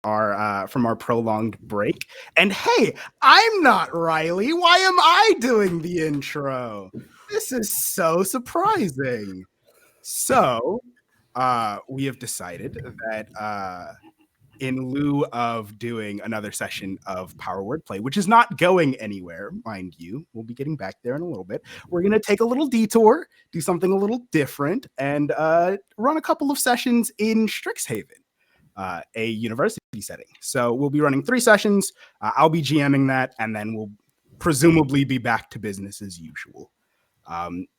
our prolonged break. And hey, I'm not Riley. Why am I doing the intro? This is so surprising. So, we have decided that in lieu of doing another session of Power Wordplay, which is not going anywhere, mind you, we'll be getting back there in a little bit. We're going to take a little detour, do something a little different, and run a couple of sessions in Strixhaven, a university setting. So we'll be running 3 sessions. I'll be GMing that, and then we'll presumably be back to business as usual.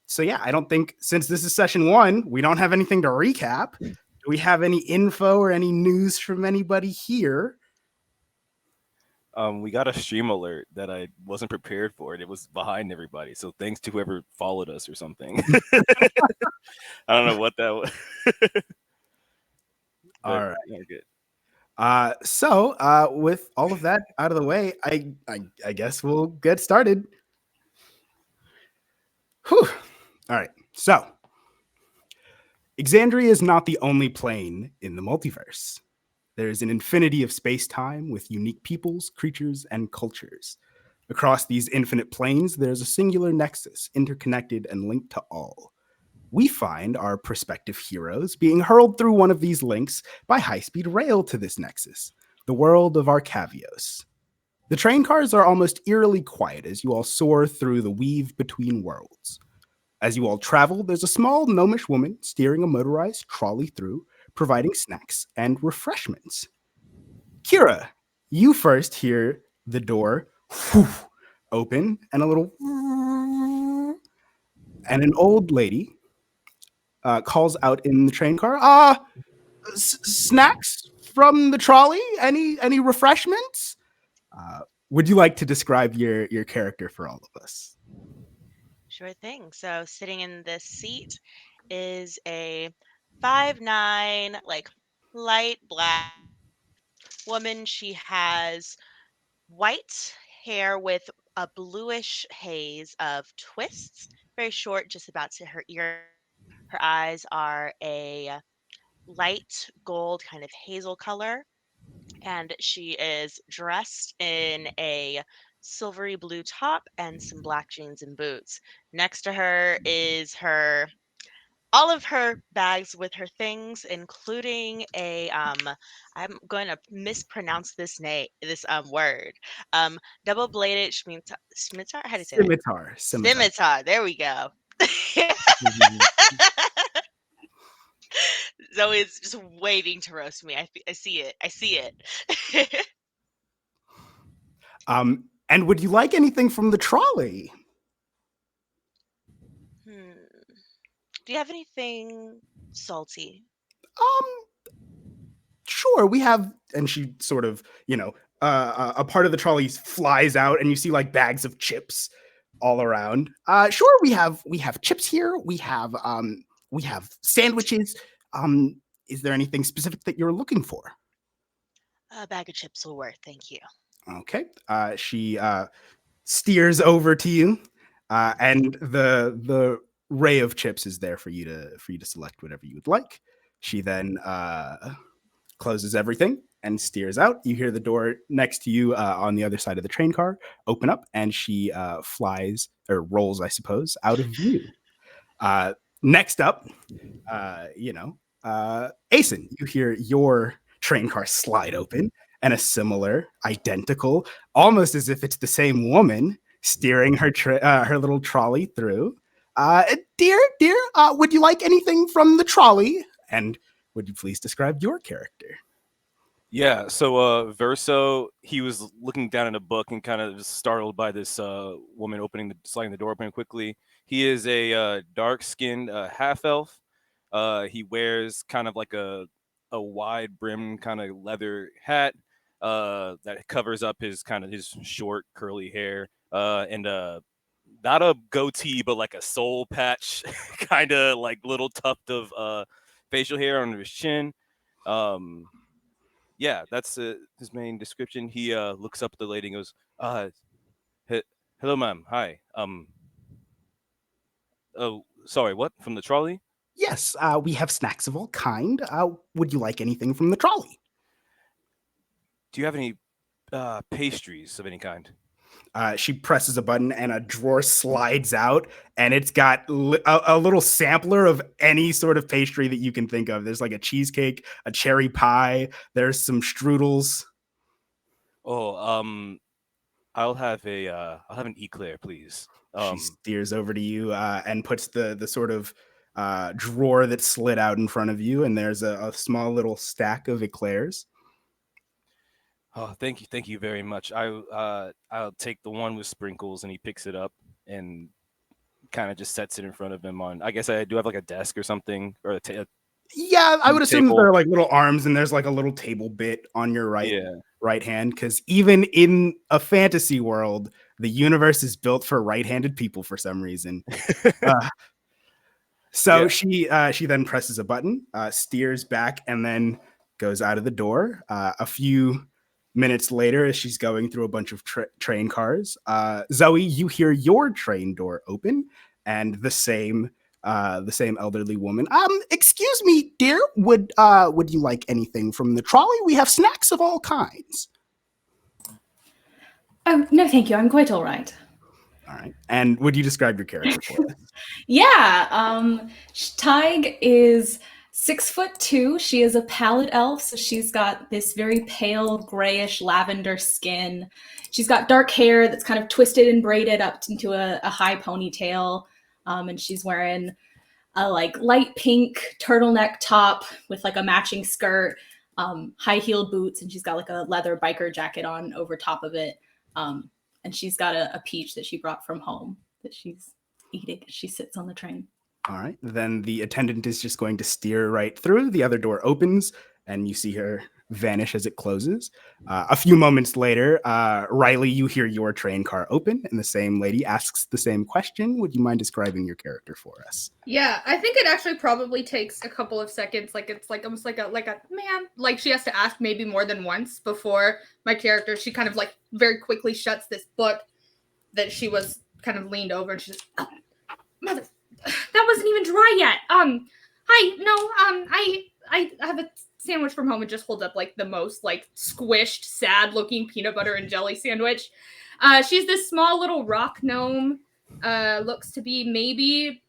So yeah, I don't think, since this is session 1, we don't have anything to recap. Do we have any info or any news from anybody here? We got a stream alert that I wasn't prepared for. It was behind everybody. So thanks to whoever followed us or something. I don't know what that was. All right. Yeah, good. So with all of that out of the way, I guess we'll get started. Whew. All right. So Exandria is not the only plane in the multiverse. There's an infinity of space-time with unique peoples, creatures, and cultures. Across these infinite planes, there's a singular nexus, interconnected and linked to all. We find our prospective heroes being hurled through one of these links by high-speed rail to this nexus, the world of Arcavios. The train cars are almost eerily quiet as you all soar through the weave between worlds. As you all travel, there's a small gnomish woman steering a motorized trolley through, providing snacks and refreshments. Kyra, you first hear the door open and a little, and an old lady calls out in the train car, snacks from the trolley? Any refreshments? Would you like to describe your character for all of us? Sure thing. So sitting in this seat is a 5'9", like light black woman. She has white hair with a bluish haze of twists, very short, just about to her ear. Her eyes are a light gold, kind of hazel color, and she is dressed in a silvery blue top and some black jeans and boots. Next to her is her all of her bags with her things, including a I'm going to mispronounce this word. Double bladed scimitar. How do you say that? Scimitar. Scimitar. There we go. Zoe's just waiting to roast me. I see it. I see it. And would you like anything from the trolley? Do you have anything salty? Sure, we have. And she sort of, a part of the trolley flies out, and you see like bags of chips all around. Sure, we have chips here. We have sandwiches. Is there anything specific that you're looking for? A bag of chips will work. Thank you. Okay. She steers over to you, and the ray of chips is there for you to select whatever you would like. She then closes everything and steers out. You hear the door next to you on the other side of the train car open up, and she flies, or rolls, I suppose, out of view. Next up, Aison, you hear your train car slide open, and a similar, identical, almost as if it's the same woman steering her little trolley through. Dear, would you like anything from the trolley? And would you please describe your character? Yeah, so Verso, he was looking down in a book and kind of startled by this woman sliding the door open quickly. He is a dark-skinned half-elf. He wears kind of like a wide brim kind of leather hat that covers up his short curly hair, and not a goatee, but like a soul patch, kind of like little tuft of facial hair under his chin. Yeah, that's his main description. He looks up at the lady and goes, hello, ma'am. Hi. Oh, sorry, what? From the trolley? Yes, we have snacks of all kind. Would you like anything from the trolley? Do you have any pastries of any kind? She presses a button and a drawer slides out, and it's got a little sampler of any sort of pastry that you can think of. There's like a cheesecake, a cherry pie. There's some strudels. Oh, I'll have an eclair, please. She steers over to you and puts the sort of drawer that slid out in front of you, and there's a small little stack of eclairs. Oh, thank you very much. I'll take the one with sprinkles, and he picks it up and kind of just sets it in front of him. I guess I do have like a desk or something, or Yeah, I would assume table. there are like little arms, and there's like a little table bit on your right hand, because even in a fantasy world, the universe is built for right-handed people for some reason. So Yeah. she then presses a button, steers back, and then goes out of the door. A few minutes later, as she's going through a bunch of train cars, Zoe, you hear your train door open, and the same elderly woman. Excuse me, dear. Would you like anything from the trolley? We have snacks of all kinds. Oh, no, thank you. I'm quite all right. All right. And would you describe your character for us? Yeah. Tadhg is 6'2". She is a pallid elf, so she's got this very pale grayish lavender skin. She's got dark hair that's kind of twisted and braided up into a high ponytail. And she's wearing a like light pink turtleneck top with like a matching skirt, high-heeled boots, and she's got like a leather biker jacket on over top of it. And she's got a peach that she brought from home that she's eating as she sits on the train. All right. Then the attendant is just going to steer right through. The other door opens, and you see her vanish as it closes. A few moments later, Riley, you hear your train car open, and the same lady asks the same question. Would you mind describing your character for us? Yeah, I think it actually probably takes a couple of seconds. Like it's like almost like a man. Like she has to ask maybe more than once before my character. She kind of like very quickly shuts this book that she was kind of leaned over, and she's just, oh, mother, that wasn't even dry yet. Hi, no, I have a sandwich from home, and just holds up like the most like squished, sad looking peanut butter and jelly sandwich. She's this small little rock gnome. Looks to be maybe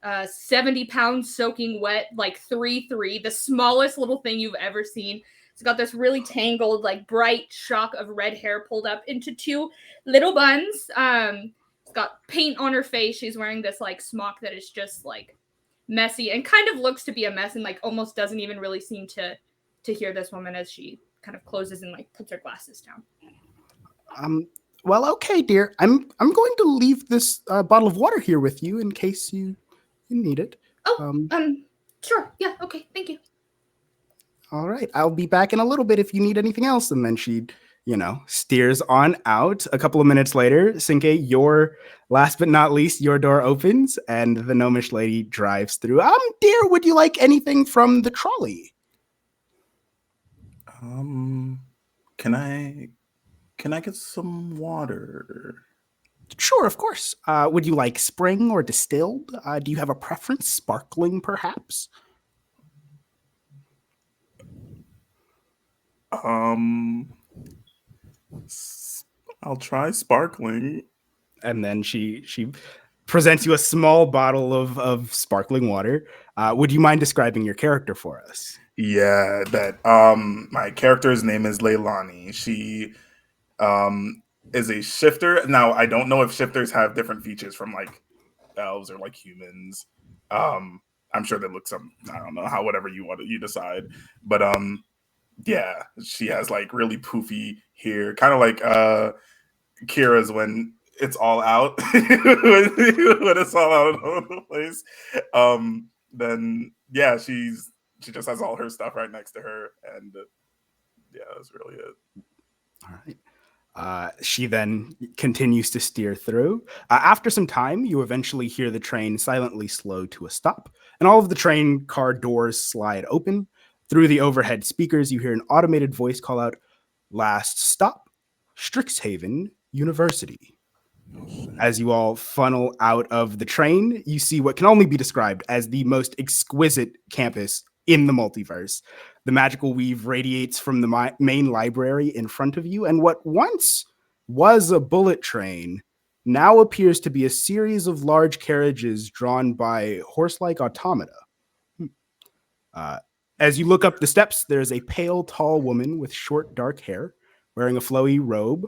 70 pounds soaking wet, like 3'3", the smallest little thing you've ever seen. It's got this really tangled, like bright shock of red hair pulled up into two little buns. It's got paint on her face. She's wearing this like smock that is just like messy and kind of looks to be a mess, and like almost doesn't even really seem to hear this woman as she kind of closes and like puts her glasses down. Well, okay, dear. I'm going to leave this bottle of water here with you in case you need it. Oh, sure. Yeah, okay, thank you. All right. I'll be back in a little bit if you need anything else. And then she, steers on out. A couple of minutes later, Cinque, last but not least, your door opens and the gnomish lady drives through. Dear, would you like anything from the trolley? Can I get some water? Sure, of course. Would you like spring or distilled? Do you have a preference? Sparkling, perhaps? I'll try sparkling. And then she presents you a small bottle of sparkling water. Would you mind describing your character for us? Yeah, that my character's name is Leilani. She is a shifter. Now, I don't know if shifters have different features from like elves or like humans. I'm sure they look some, I don't know, whatever you decide. But yeah, she has like really poofy hair, kind of like Kyra's when it's all out, when it's all out of the place. Then yeah, she just has all her stuff right next to her, and yeah, that's really it. All right. She then continues to steer through. After some time, you eventually hear the train silently slow to a stop, and all of the train car doors slide open. Through the overhead speakers, you hear an automated voice call out, "Last stop, Strixhaven University." As you all funnel out of the train, you see what can only be described as the most exquisite campus in the multiverse. The magical weave radiates from the main library in front of you, and what once was a bullet train now appears to be a series of large carriages drawn by horse-like automata. As you look up the steps, there's a pale, tall woman with short, dark hair, wearing a flowy robe,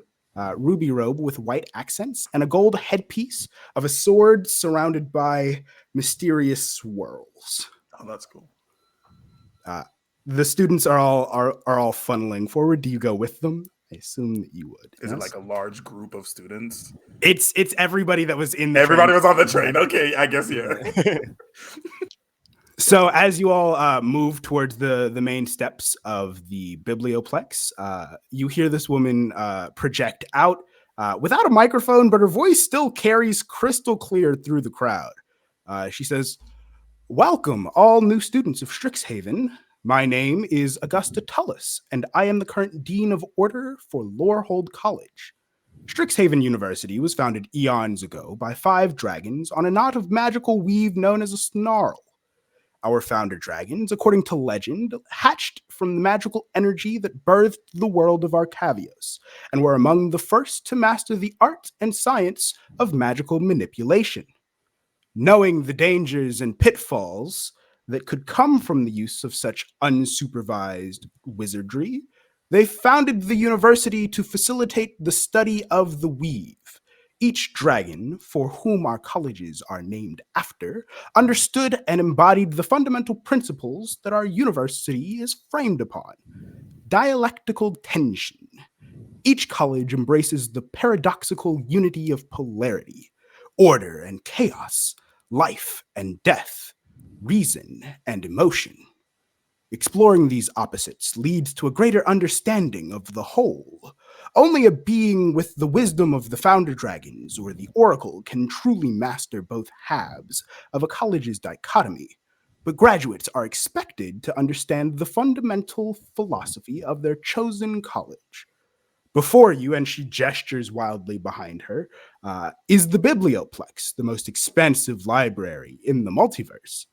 ruby robe with white accents, and a gold headpiece of a sword surrounded by mysterious swirls. Oh, that's cool. The students are all funneling forward. Do you go with them? I assume that you would. Is it like a large group of students? It's everybody that was in the Everybody train. was on the train. Okay, I guess, yeah. So as you all move towards the main steps of the biblioplex, you hear this woman project out without a microphone, but her voice still carries crystal clear through the crowd. She says, "Welcome, all new students of Strixhaven. My name is Augusta Tullis, and I am the current Dean of Order for Lorehold College. Strixhaven University was founded eons ago by 5 dragons on a knot of magical weave known as a snarl. Our founder dragons, according to legend, hatched from the magical energy that birthed the world of Arcavios, and were among the first to master the art and science of magical manipulation. Knowing the dangers and pitfalls that could come from the use of such unsupervised wizardry, they founded the university to facilitate the study of the weave. Each dragon, for whom our colleges are named after, understood and embodied the fundamental principles that our university is framed upon. Dialectical tension. Each college embraces the paradoxical unity of polarity, order and chaos, life and death, reason and emotion. Exploring these opposites leads to a greater understanding of the whole. Only a being with the wisdom of the founder dragons or the oracle can truly master both halves of a college's dichotomy, but graduates are expected to understand the fundamental philosophy of their chosen college. Before you," and she gestures wildly behind her, "is the Biblioplex, the most expansive library in the multiverse.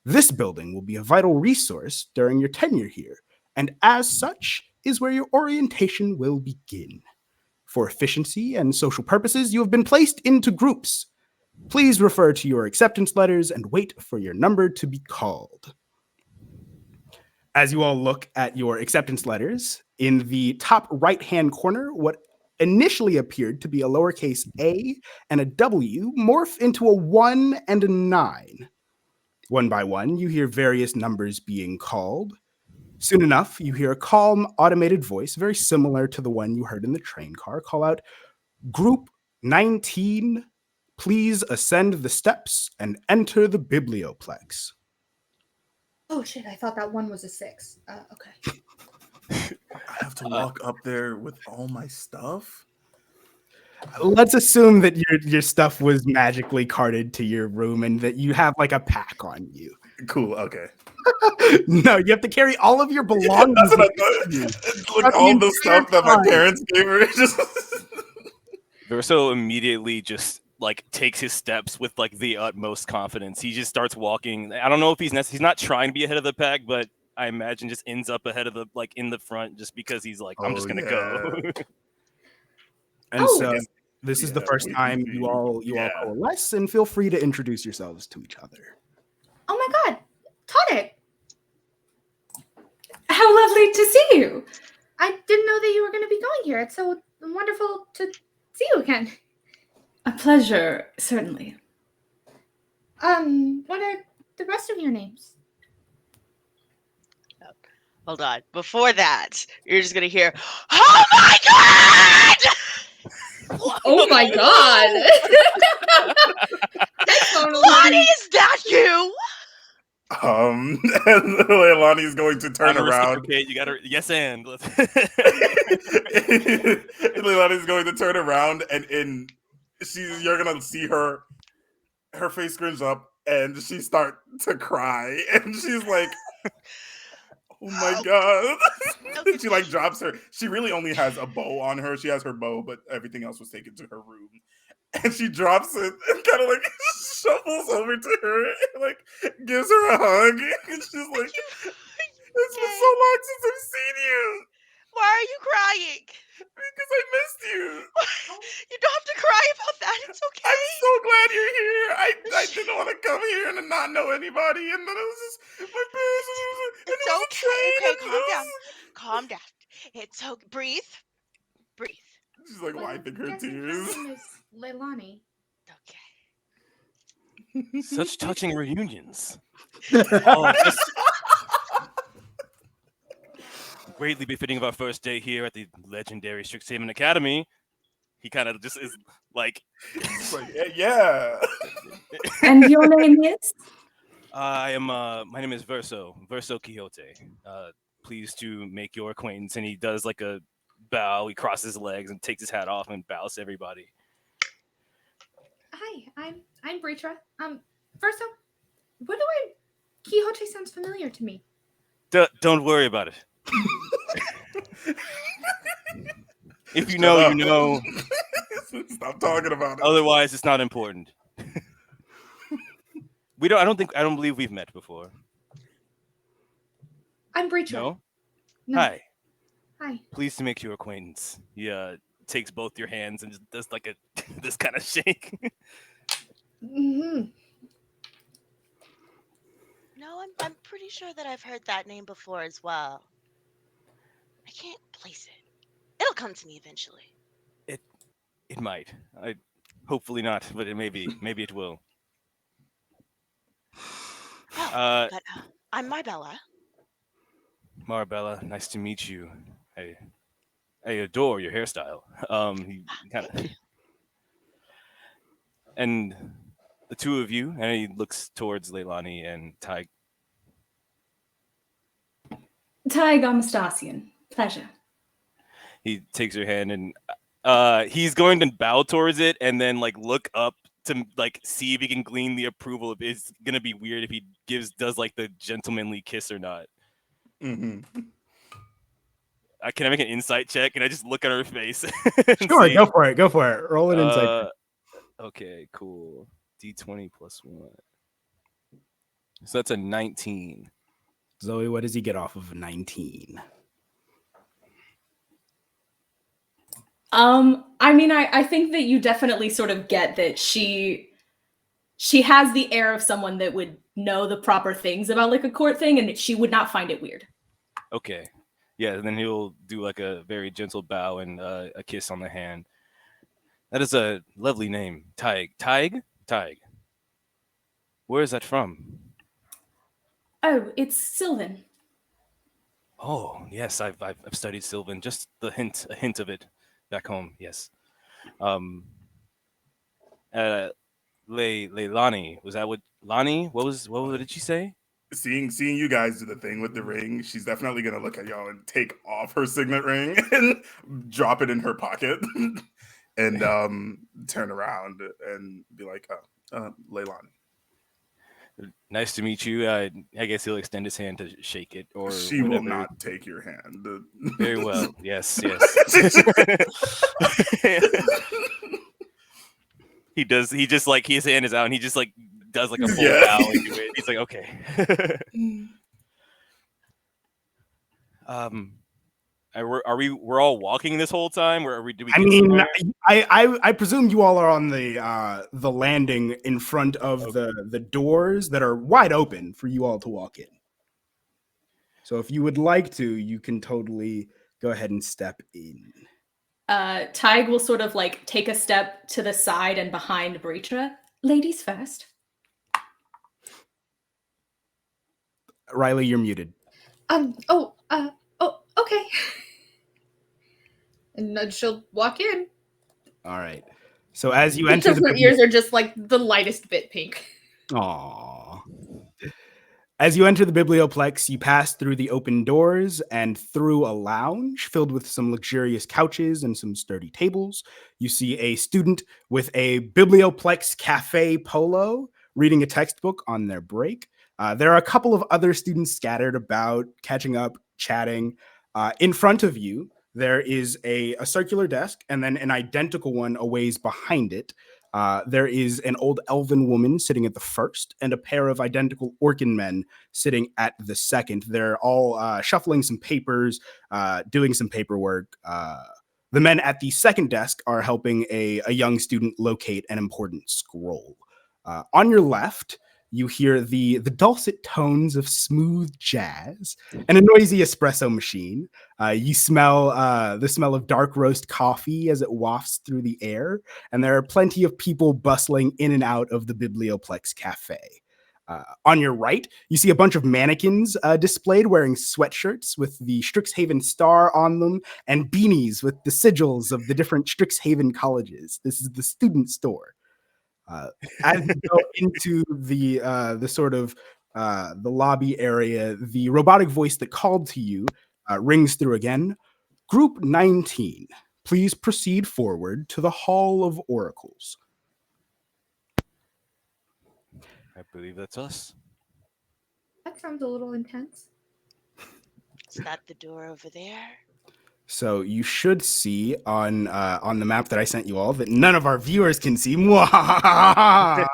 This building will be a vital resource during your tenure here, and as such is where your orientation will begin. For efficiency and social purposes, you have been placed into groups. Please refer to your acceptance letters and wait for your number to be called." As you all look at your acceptance letters, in the top right-hand corner, what initially appeared to be a lowercase a and a W morph into a 1 and a 9. One by one, you hear various numbers being called. Soon enough, you hear a calm, automated voice, very similar to the one you heard in the train car, call out, "Group 19, please ascend the steps and enter the Biblioplex." Oh shit, I thought that one was a 6. Okay. I have to walk up there with all my stuff? Let's assume that your stuff was magically carted to your room and that you have like a pack on you. Cool, okay. No, you have to carry all of your belongings. That's what I with you. thought. Like all the stuff that my parents gave her. Verso immediately just like takes his steps with like the utmost confidence. He just starts walking. I don't know if he's not trying to be ahead of the pack, but I imagine just ends up ahead of the like in the front just because he's like, I'm just gonna go. And so this is the first time you all coalesce, and feel free to introduce yourselves to each other. Oh my god, Tadhg! How lovely to see you. I didn't know that you were going to be going here. It's so wonderful to see you again. A pleasure, certainly. What are the rest of your names? Hold on. Before that, you're just gonna hear, "Oh my god!" Oh my god! Leilani, is that you? And Leilani's going to turn around. Okay, you gotta and Leilani's going to turn around, and you're gonna see her face screens up, and she start to cry, and she's like, "Oh my god!" She like drops her. She really only has a bow on her. She has her bow, but everything else was taken to her room. And she drops it and kind of like shuffles over to her and like gives her a hug. And she's like, it's been so long since I've seen you. Why are you crying? Because I missed you. You don't have to cry about that. It's okay. I'm so glad you're here. I didn't want to come here and not know anybody. And then it was just my parents. It's okay. Okay, calm down. Calm down. It's okay. Breathe. Breathe. She's like wiping her Yes, tears. her name is Leilani. Okay. Such touching reunions. Oh, greatly befitting of our first day here at the legendary Strixhaven Academy. He kind of just is like, yeah. And your name is? I am. My name is Verso Quixote. Pleased to make your acquaintance. And he does like a bow. He crosses his legs and takes his hat off and bows to everybody. Hi, I'm Breetra. Verso, what do I? Quixote sounds familiar to me. Don't worry about it. If you know, you know. Stop talking about it. Otherwise, it's not important. I don't believe we've met before. I'm Breetra. No? No. Hi. Pleased to make your acquaintance. He takes both your hands and just does like a this kind of shake. Mm-hmm. No, I'm pretty sure that I've heard that name before as well. I can't place it. It'll come to me eventually. It might. Hopefully not, but it maybe it will. But I'm Marabella. Marabella, nice to meet you. I adore your hairstyle. He kind of, and the two of you, and he looks towards Leilani and Tadhg. Tadhg Amastacien. Pleasure. He takes your hand and he's going to bow towards it and then like look up to like see if he can glean the approval. If it's gonna be weird if he does like the gentlemanly kiss or not. Mm-hmm. Can I make an insight check? Can I just look at her face? Sure, go for it. Go for it. Roll an insight. Okay, cool. D20 plus 1. So that's a 19. Zoe, what does he get off of a 19? I mean, I think that you definitely sort of get that she has the air of someone that would know the proper things about like a court thing, and she would not find it weird. Okay. Yeah, and then he'll do like a very gentle bow and a kiss on the hand. That is a lovely name, Tadhg. Tadhg. Where is that from? Oh, it's Sylvan. Oh, yes, I've studied Sylvan. Just a hint of it back home. Yes. Leilani, was that what Lani? What did she say? Seeing you guys do the thing with the ring, she's definitely gonna look at y'all and take off her signet ring and drop it in her pocket, and turn around and be like, Leilani. Nice to meet you. I guess he'll extend his hand to shake it, or she whatever. will not take your hand. Very well. Yes. He does. He just like his hand is out, and he just like does like a full bow into it. He's like, okay. We're all walking this whole time, or do we? I mean, I presume you all are on the landing in front of the doors that are wide open for you all to walk in. So if you would like to, you can totally go ahead and step in. Tadhg will sort of like take a step to the side and behind Breetra. Ladies first. Riley, you're muted. Okay. And then she'll walk in. All right. So as you Each enter, of her ears are just like the lightest bit pink. Aww. As you enter the biblioplex, you pass through the open doors and through a lounge filled with some luxurious couches and some sturdy tables. You see a student with a biblioplex cafe polo reading a textbook on their break. There are a couple of other students scattered about, catching up, chatting. In front of you, there is a circular desk and then an identical one a ways behind it. There is an old elven woman sitting at the first, and a pair of identical Orcan men sitting at the second. They're all shuffling some papers, doing some paperwork. The men at the second desk are helping a young student locate an important scroll. On your left, you hear the dulcet tones of smooth jazz and a noisy espresso machine. You smell the smell of dark roast coffee as it wafts through the air, and there are plenty of people bustling in and out of the Biblioplex Cafe. On your right, you see a bunch of mannequins displayed wearing sweatshirts with the Strixhaven star on them and beanies with the sigils of the different Strixhaven colleges. This is the student store. As you go into the sort of the lobby area, the robotic voice that called to you rings through again. Group 19, please proceed forward to the Hall of Oracles. I believe that's us. That sounds a little intense. Is that the door over there? So you should see on the map that I sent you all that none of our viewers can see that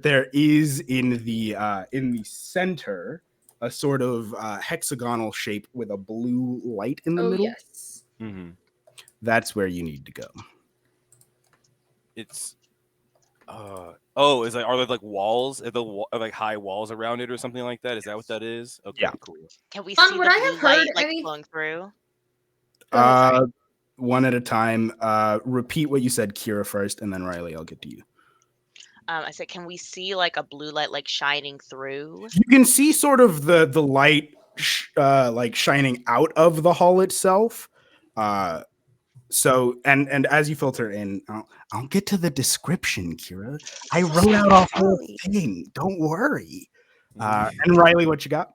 there is in the center a sort of hexagonal shape with a blue light in the middle. Yes. Mm-hmm. That's where you need to go. It's is like, are there like walls? Are like high walls around it or something like that? Is that what that is? Okay, Yeah. cool. Can we see Would the I have blue light heard like any- flowing through? Go ahead, sorry. One at a time. Repeat what you said, Kyra, first, and then Riley, I'll get to you. I said, can we see like a blue light like shining through? You can see sort of the light like shining out of the hall itself. So and as you filter in, I'll get to the description, Kyra. I wrote out a whole thing. Don't worry. And Riley, what you got?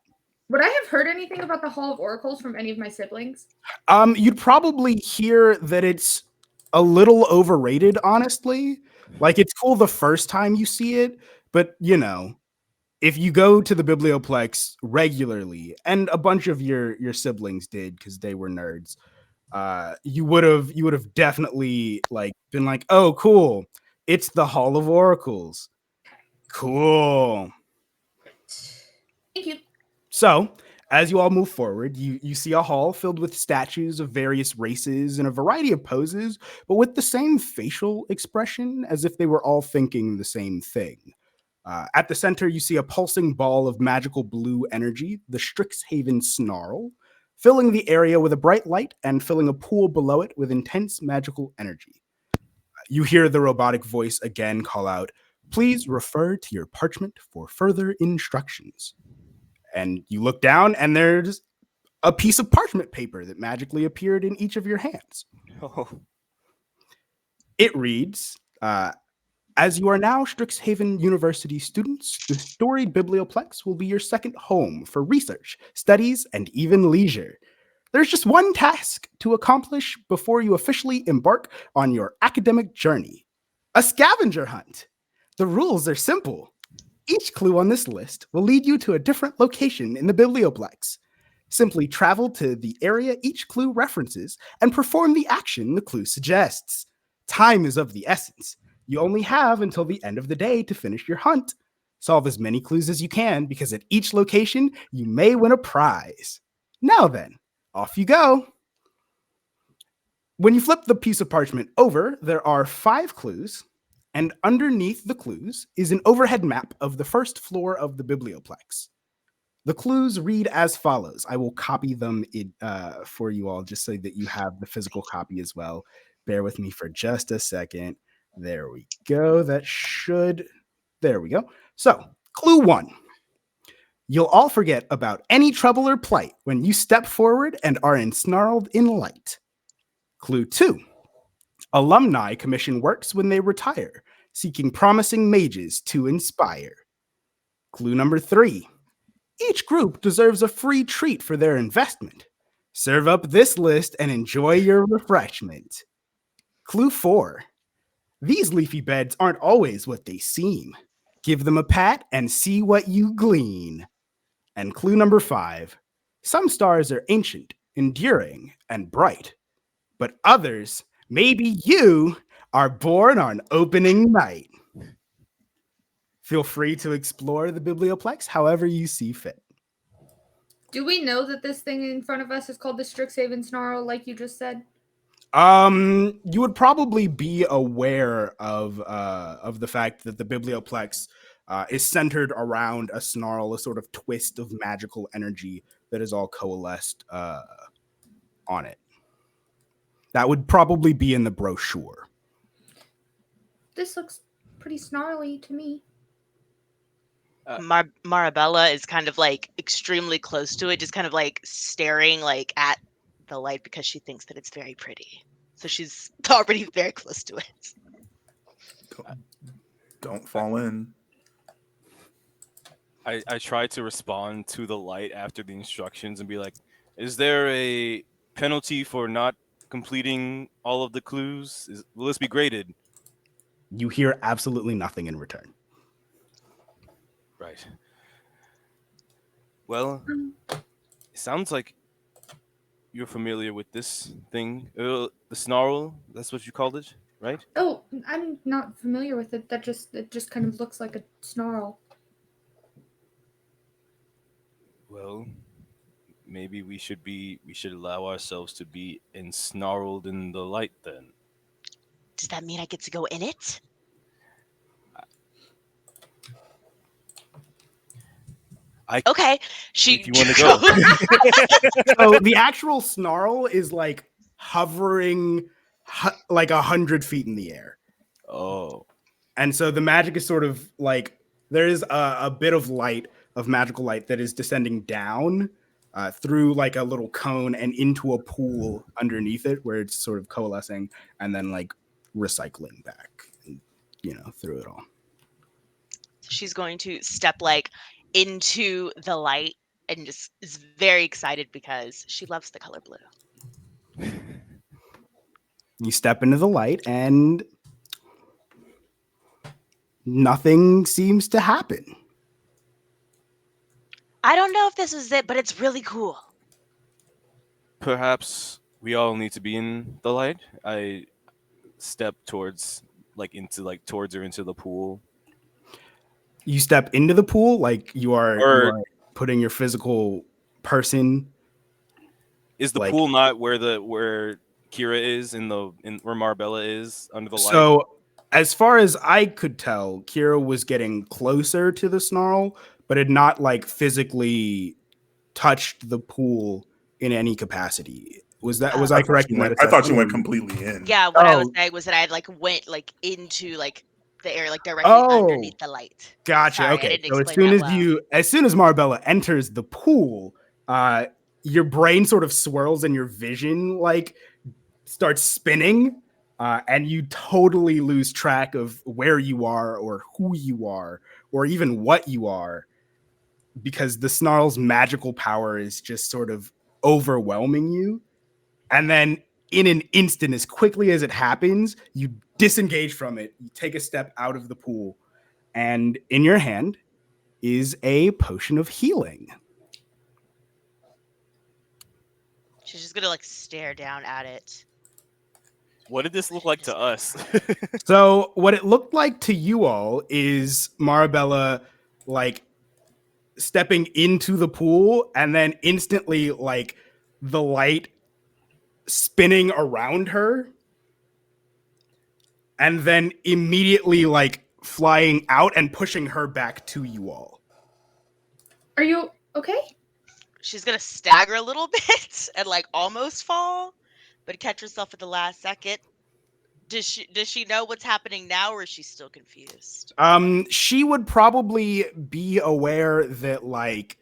Would I have heard anything about the Hall of Oracles from any of my siblings? You'd probably hear that it's a little overrated, honestly. Like, it's cool the first time you see it, but you know, if you go to the Biblioplex regularly, and a bunch of your siblings did because they were nerds, you would have definitely like been like, oh, cool, it's the Hall of Oracles. Cool. Thank you. So, as you all move forward, you see a hall filled with statues of various races in a variety of poses, but with the same facial expression as if they were all thinking the same thing. At the center, you see a pulsing ball of magical blue energy, the Strixhaven Snarl, filling the area with a bright light and filling a pool below it with intense magical energy. You hear the robotic voice again call out, "Please refer to your parchment for further instructions." And you look down, and there's a piece of parchment paper that magically appeared in each of your hands. Oh. It reads, as you are now Strixhaven University students, the storied Biblioplex will be your second home for research, studies, and even leisure. There's just one task to accomplish before you officially embark on your academic journey: a scavenger hunt. The rules are simple. Each clue on this list will lead you to a different location in the Biblioplex. Simply travel to the area each clue references and perform the action the clue suggests. Time is of the essence. You only have until the end of the day to finish your hunt. Solve as many clues as you can, because at each location, you may win a prize. Now then, off you go. When you flip the piece of parchment over, there are 5 clues, and underneath the clues is an overhead map of the first floor of the Biblioplex. The clues read as follows. I will copy them for you all just so that you have the physical copy as well. Bear with me for just a second. There we go. There we go. So, clue 1. You'll all forget about any trouble or plight when you step forward and are ensnarled in light. Clue 2. Alumni commission works when they retire, seeking promising mages to inspire. Clue number 3. Each group deserves a free treat for their investment. Serve up this list and enjoy your refreshment. Clue 4. These leafy beds aren't always what they seem. Give them a pat and see what you glean. And clue number 5. Some stars are ancient, enduring, and bright. But others, maybe you, are born on opening night. Feel free to explore the Biblioplex however you see fit. Do we know that this thing in front of us is called the Strixhaven Snarl, like you just said? You would probably be aware of the fact that the Biblioplex is centered around a snarl, a sort of twist of magical energy that is all coalesced on it. That would probably be in the brochure. This looks pretty snarly to me. Marabella is kind of like extremely close to it, just kind of like staring like at the light because she thinks that it's very pretty. So she's already very close to it. Don't fall in. I try to respond to the light after the instructions and be like, is there a penalty for not completing all of the clues? Will this be graded? You hear absolutely nothing in return. Right. Well, it sounds like you're familiar with this thing. The snarl, that's what you called it, right? Oh, I'm not familiar with it. It just kind of looks like a snarl. Well, maybe we should allow ourselves to be ensnarled in the light then. Does that mean I get to go in it? Okay. If you want to go. So the actual snarl is like hovering like 100 feet in the air. Oh. And so the magic is sort of like there is a bit of light, of magical light that is descending down through like a little cone and into a pool underneath it where it's sort of coalescing and then like recycling back, through it all. She's going to step like into the light and just is very excited because she loves the color blue. You step into the light and nothing seems to happen. I don't know if this is it, but it's really cool. Perhaps we all need to be in the light. I step towards her into the pool. You step into the pool like you are putting your physical person. Is the pool not where Kyra is where Marabella is under the light? So as far as I could tell, Kyra was getting closer to the snarl, but had not like physically touched the pool in any capacity. Was I correct in that? I thought you went completely in. Yeah, what I was saying was that I like went like into like the air, like directly underneath the light. Gotcha. Sorry, okay. So as soon as Marabella enters the pool, your brain sort of swirls and your vision like starts spinning, and you totally lose track of where you are or who you are or even what you are, because the snarl's magical power is just sort of overwhelming you. And then in an instant, as quickly as it happens, you disengage from it. You take a step out of the pool, and in your hand is a potion of healing. She's just gonna like stare down at it. What did this look like to us? So what it looked like to you all is Marabella like stepping into the pool and then instantly like the light spinning around her and then immediately like flying out and pushing her back to you all. Are you okay? She's gonna stagger a little bit and like almost fall, but catch herself at the last second. Does she know what's happening now, or is she still confused? She would probably be aware that like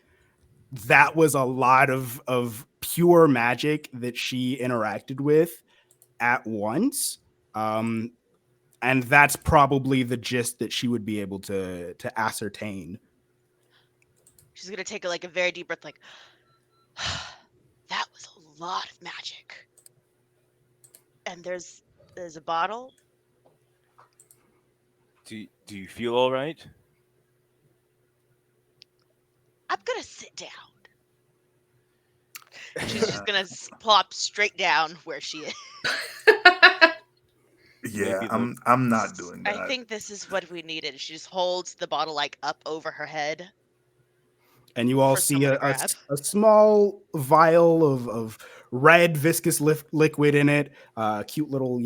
that was a lot of pure magic that she interacted with at once. And that's probably the gist that she would be able to ascertain. She's gonna take a very deep breath, like that was a lot of magic. And there's a bottle. Do you feel all right? I'm gonna sit down. She's just gonna plop straight down where she is. Yeah, maybe I'm not doing I that. think this is what we needed. She just holds the bottle like up over her head. And you all For see someone a, to grab. a small vial of red viscous liquid in it, cute little,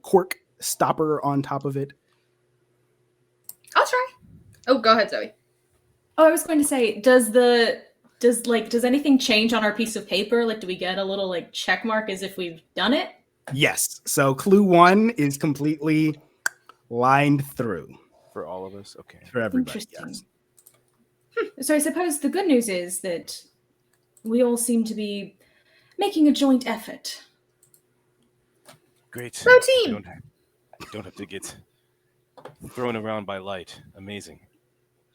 cork stopper on top of it. I'll try. Oh, go ahead, Zoe. Oh, I was going to say, does anything change on our piece of paper? Like, do we get a little like check mark as if we've done it? Yes. So clue 1 is completely lined through for all of us. Okay. for everybody. Interesting. Yes. So I suppose the good news is that we all seem to be making a joint effort. Great. Pro team. Don't have to get thrown around by light. Amazing.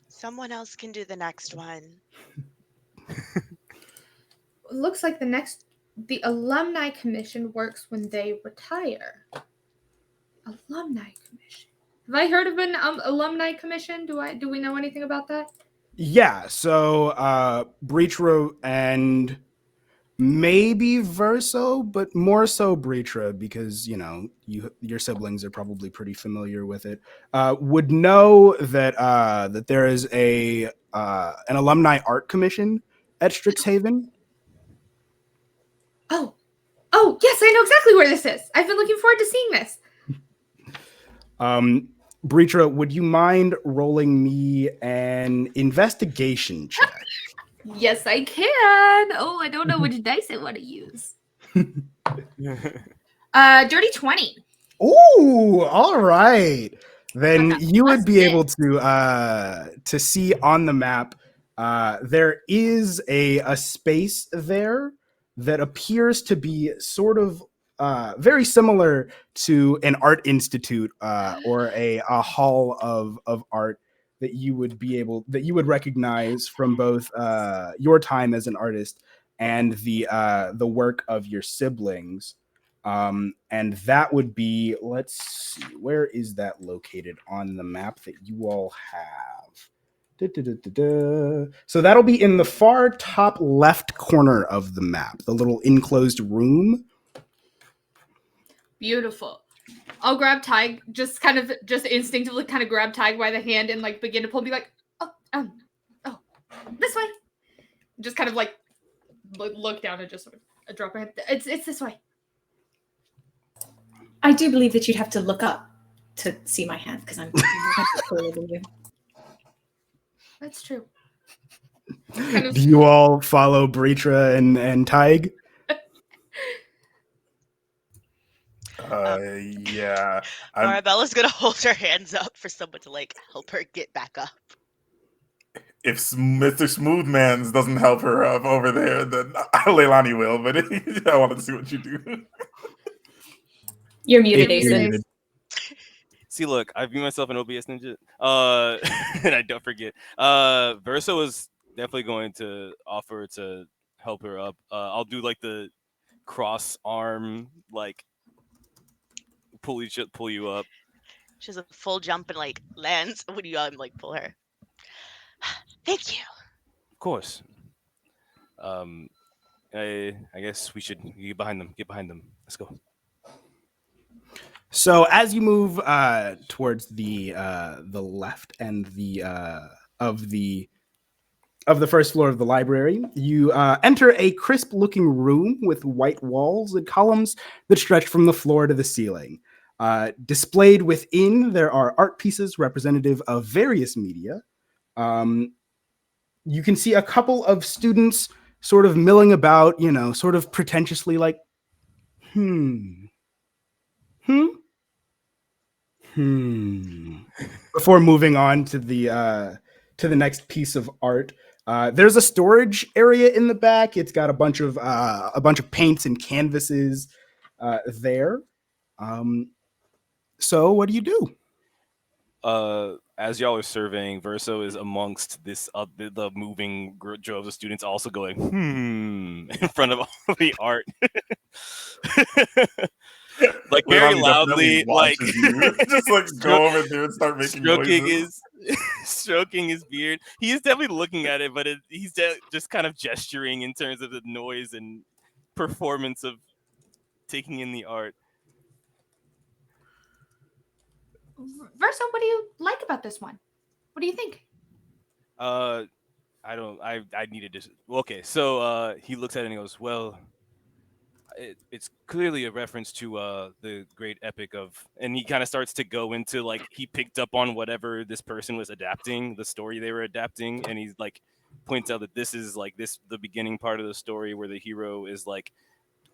Someone else can do the next one. It looks like the alumni commission works when they retire. Alumni commission. Have I heard of an alumni commission? Do we know anything about that? Yeah. So Breetra and maybe Verso, but more so Breetra, because your siblings are probably pretty familiar with it. Would know that that there is an alumni art commission at Strixhaven. Oh, yes, I know exactly where this is. I've been looking forward to seeing this. Breetra, would you mind rolling me an investigation check? Yes, I can. Oh, I don't know which dice I want to use. Dirty 20. Ooh, all right. Then Okay, you would let's be get- able to see on the map there is a space there that appears to be sort of very similar to an art institute or a hall of art that you would recognize from both your time as an artist and the work of your siblings. And that would be, let's see, where is that located on the map that you all have? So that'll be in the far top left corner of the map, the little enclosed room. Beautiful. I'll grab Tadhg, just instinctively kind of grab Tadhg by the hand and like begin to pull, be like, oh, this way. Just kind of like look down and just sort of drop my hand. It's this way. I do believe that you'd have to look up to see my hand because I'm taller than you. That's true. Do you all follow Breetra and Tadhg? Yeah. Marabella's gonna hold her hands up for someone to like help her get back up. If Mr. Smoothmans doesn't help her up over there, then Leilani will. But I wanted to see what you do. You're muted, You're Aison. muted. See, look, I view myself an OBS ninja. And I don't forget. Verso is definitely going to offer to help her up. I'll do like the cross arm, like pull you up. She has a full jump and like lands when you like pull her. Thank you. Of course. I guess we should get behind them. Get behind them. Let's go. So as you move towards the left and of the first floor of the library, you enter a crisp-looking room with white walls and columns that stretch from the floor to the ceiling. Displayed within, there are art pieces representative of various media. You can see a couple of students sort of milling about, sort of pretentiously like, before moving on to the next piece of art. There's a storage area in the back. It's got a bunch of paints and canvases there. So what do you do? As y'all are surveying, Verso is amongst this the moving droves of students, also going in front of all the art, like very Leilani loudly, definitely like watches you. Just like go over there and start making noises. Stroking his beard. He is definitely looking at it, but he's just kind of gesturing in terms of the noise and performance of taking in the art. Verso, what do you like about this one? What do you think? I needed to. Okay, so he looks at it and he goes, "Well, it's clearly a reference to the great epic of," and he kind of starts to go into like he picked up on whatever this person was adapting, the story they were adapting, and he's like points out that this is like the beginning part of the story where the hero is like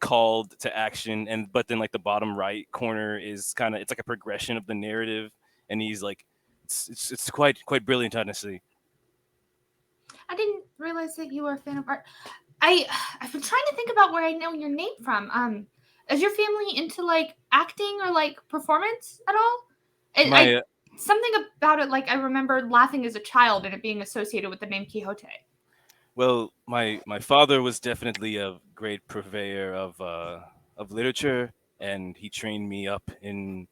called to action, and but then like the bottom right corner is kind of it's like a progression of the narrative, and he's like it's quite brilliant, honestly. I didn't realize that you were a fan of art. I've been trying to think about where I know your name from. Is your family into like acting or like performance at all? Something about it, like I remember laughing as a child and it being associated with the name Quixote. Well, my father was definitely a great purveyor of literature, and he trained me up in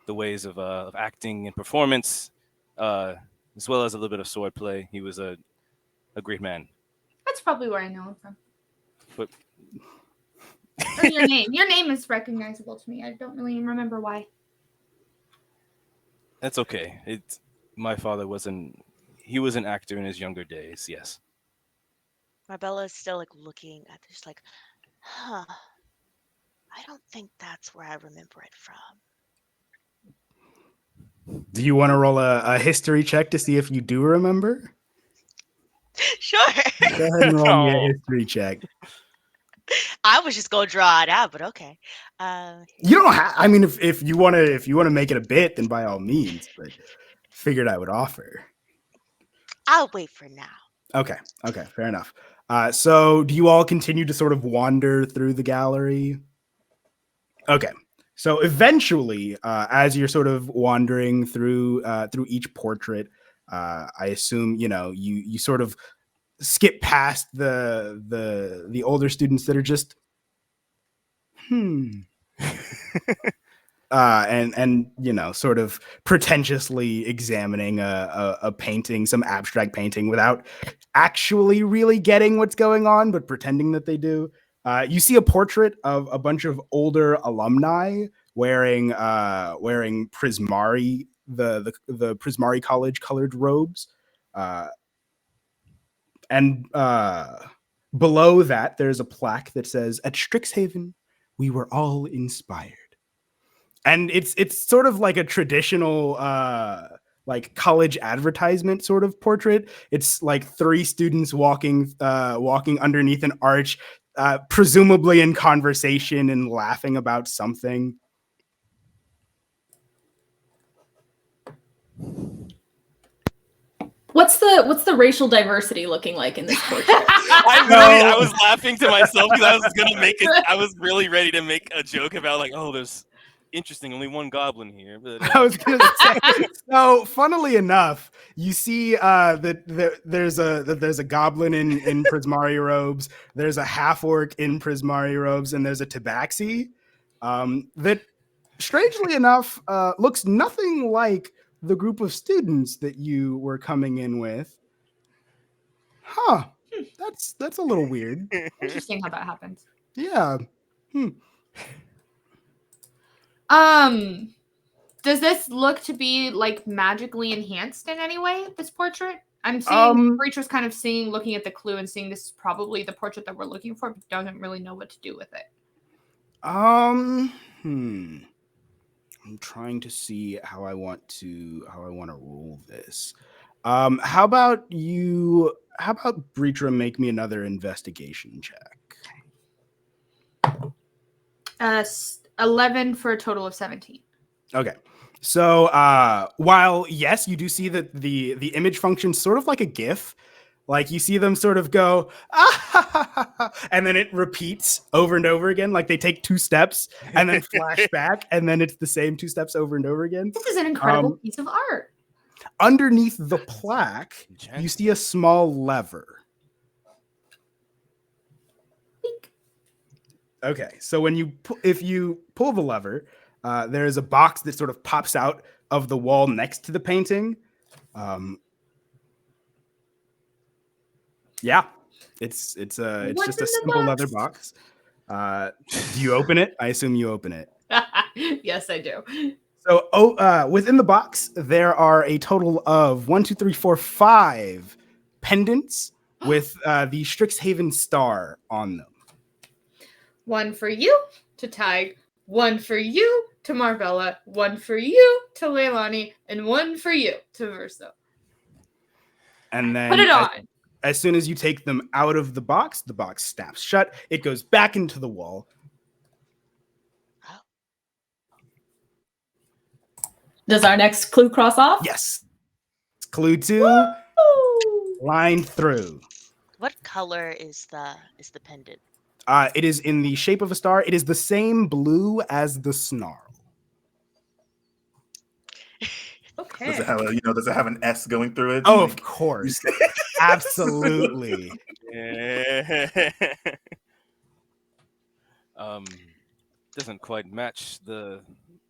the ways of acting and performance, as well as a little bit of swordplay. He was a great man. That's probably where I know him from. But Or your name. Your name is recognizable to me. I don't really remember why. that's okay. My father he was an actor in his younger days. Yes. Marabella is still like looking at this, like, huh. I don't think that's where I remember it from. Do you want to roll a history check to see if you do remember? Sure. Go ahead and roll me No. a history check. I was just gonna draw it out, but okay. You don't have. I mean, if you want to make it a bit, then by all means. But figured I would offer. I'll wait for now. Okay, fair enough. So do you all continue to sort of wander through the gallery? Okay. So eventually, as you're sort of wandering through each portrait, I assume you sort of skip past the older students that are just and sort of pretentiously examining a painting, some abstract painting, without actually really getting what's going on, but pretending that they do. You see a portrait of a bunch of older alumni wearing Prismari, the Prismari College colored robes, and below that there's a plaque that says, "At Strixhaven, we were all inspired." And it's sort of like a traditional like college advertisement sort of portrait. It's like three students walking underneath an arch, presumably in conversation and laughing about something. What's the racial diversity looking like in this portrait? I was laughing to myself because I was gonna I was really ready to make a joke about like, oh, there's interesting, only one goblin here. But I was gonna say. So, funnily enough, you see that there's a goblin in Prismari robes. There's a half orc in Prismari robes, and there's a tabaxi that, strangely enough, looks nothing like the group of students that you were coming in with. Huh? That's a little weird. Interesting how that happens. Yeah. Does this look to be like magically enhanced in any way, this portrait? I'm seeing Breetra's kind of looking at the clue and seeing this is probably the portrait that we're looking for, but doesn't really know what to do with it. I'm trying to see how I want to rule this. How about Breetra make me another investigation check? 11 for a total of 17. Okay. So while yes, you do see that the image functions sort of like a GIF. Like you see them sort of go, and then it repeats over and over again. Like they take 2 steps and then flash back, and then it's the same 2 steps over and over again. This is an incredible piece of art. Underneath the plaque, you see a small lever. Okay, so if you pull the lever, there is a box that sort of pops out of the wall next to the painting. Yeah, it's just a simple leather box. Do you open it? I assume you open it. Yes, I do. So, within the box, there are a total of 1, 2, 3, 4, 5 pendants with the Strixhaven star on them. One for you to Tadhg, one for you to Marabella, one for you to Leilani, and one for you to Verso. And then Put it on. as soon as you take them out of the box snaps shut. It goes back into the wall. Does our next clue cross off? Yes. Clue 2, Woo! line through. What color is the pendant? It is in the shape of a star. It is the same blue as the snarl. Okay. Does it have does it have an S going through it? Oh, of course. Absolutely. Doesn't quite match the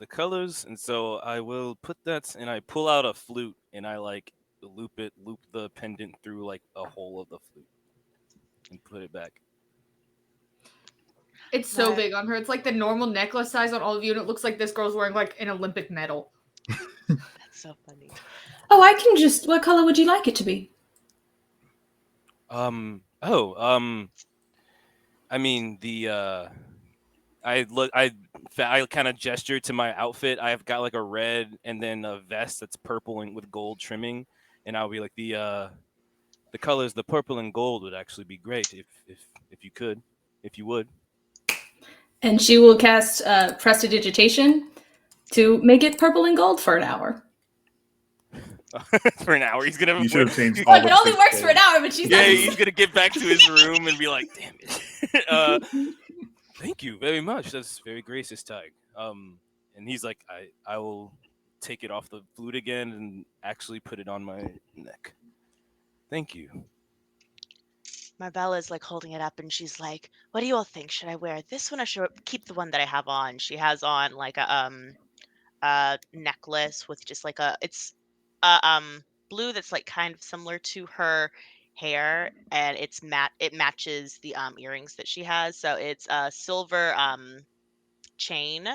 colors, and so I will put that, and I pull out a flute, and I like loop the pendant through like a hole of the flute, and put it back. It's so What? big on her. It's like the normal necklace size on all of you, and it looks like this girl's wearing like an Olympic medal. That's so funny. Oh, I can just. What color would you like it to be? I mean I kind of gesture to my outfit. I've got like a red and then a vest that's purple and with gold trimming, and I'll be like the colors, the purple and gold would actually be great if you would. And she will cast prestidigitation to make it purple and gold for an hour. For an hour, he's gonna. You should have changed all Like, of it only 6 works days. for an hour, but she's He's gonna get back to his room and be like, "Damn it." Thank you very much. That's very gracious, Tadhg. And he's like, I will take it off the flute again and actually put it on my neck. Thank you. Marbella's like holding it up and she's like, "What do you all think? Should I wear this one or should I keep the one that I have on?" She has on like a necklace with just like it's blue that's like kind of similar to her hair, and it matches the earrings that she has. So it's a silver chain,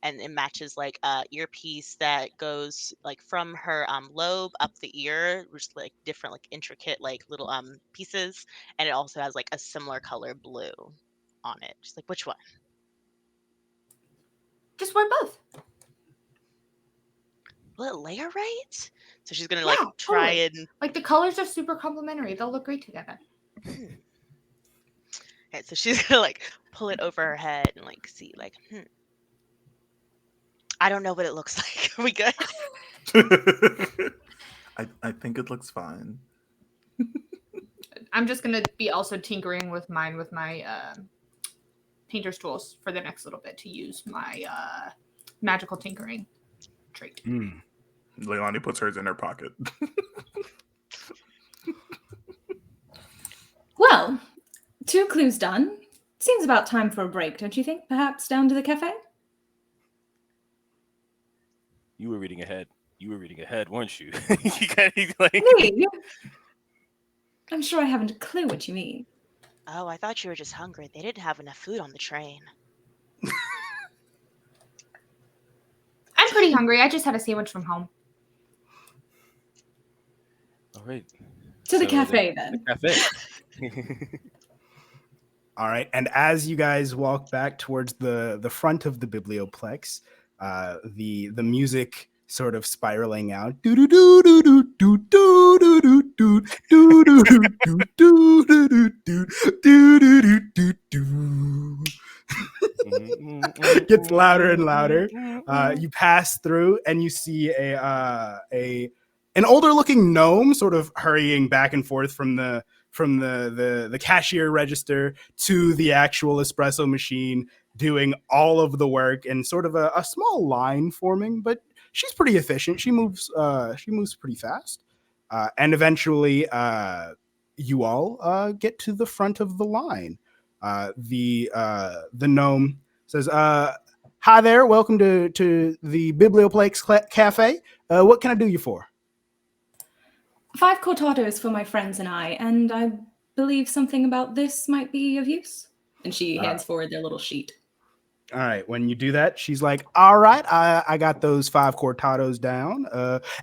and it matches like a earpiece that goes like from her lobe up the ear, which is like different like intricate like little pieces, and it also has like a similar color blue on it. Just like, which one? Just wear both. Will it layer right? So she's gonna Yeah, like try totally. and Like the colors are super complementary. They'll look great together. okay, so she's gonna like pull it over her head and like see like I don't know what it looks like. Are we good? I think it looks fine. I'm just gonna be also tinkering with my painter's tools for the next little bit to use my magical tinkering trait. Leilani puts hers in her pocket. Well, 2 clues done. Seems about time for a break, don't you think? Perhaps down to the cafe? You were reading ahead. Weren't you? You kinda, like... Me? I'm sure I haven't a clue what you mean. Oh, I thought you were just hungry. They didn't have enough food on the train. I'm pretty hungry. I just had a sandwich from home. All right. To the cafe, then. The cafe. All right, and as you guys walk back towards the front of the biblioplex, the music sort of spiraling out. Gets louder and louder. You pass through and you see an older looking gnome sort of hurrying back and forth from the cashier register to the actual espresso machine, doing all of the work, and sort of a small line forming, but she's pretty efficient. She moves pretty fast. And eventually you all get to the front of the line. The gnome says, "Hi there, welcome to the Biblioplex Cafe. What can I do you for?" 5 cortados for my friends and I believe something about this might be of use. And she hands forward their little sheet. All right. When you do that, she's like, all right, I got those 5 cortados down.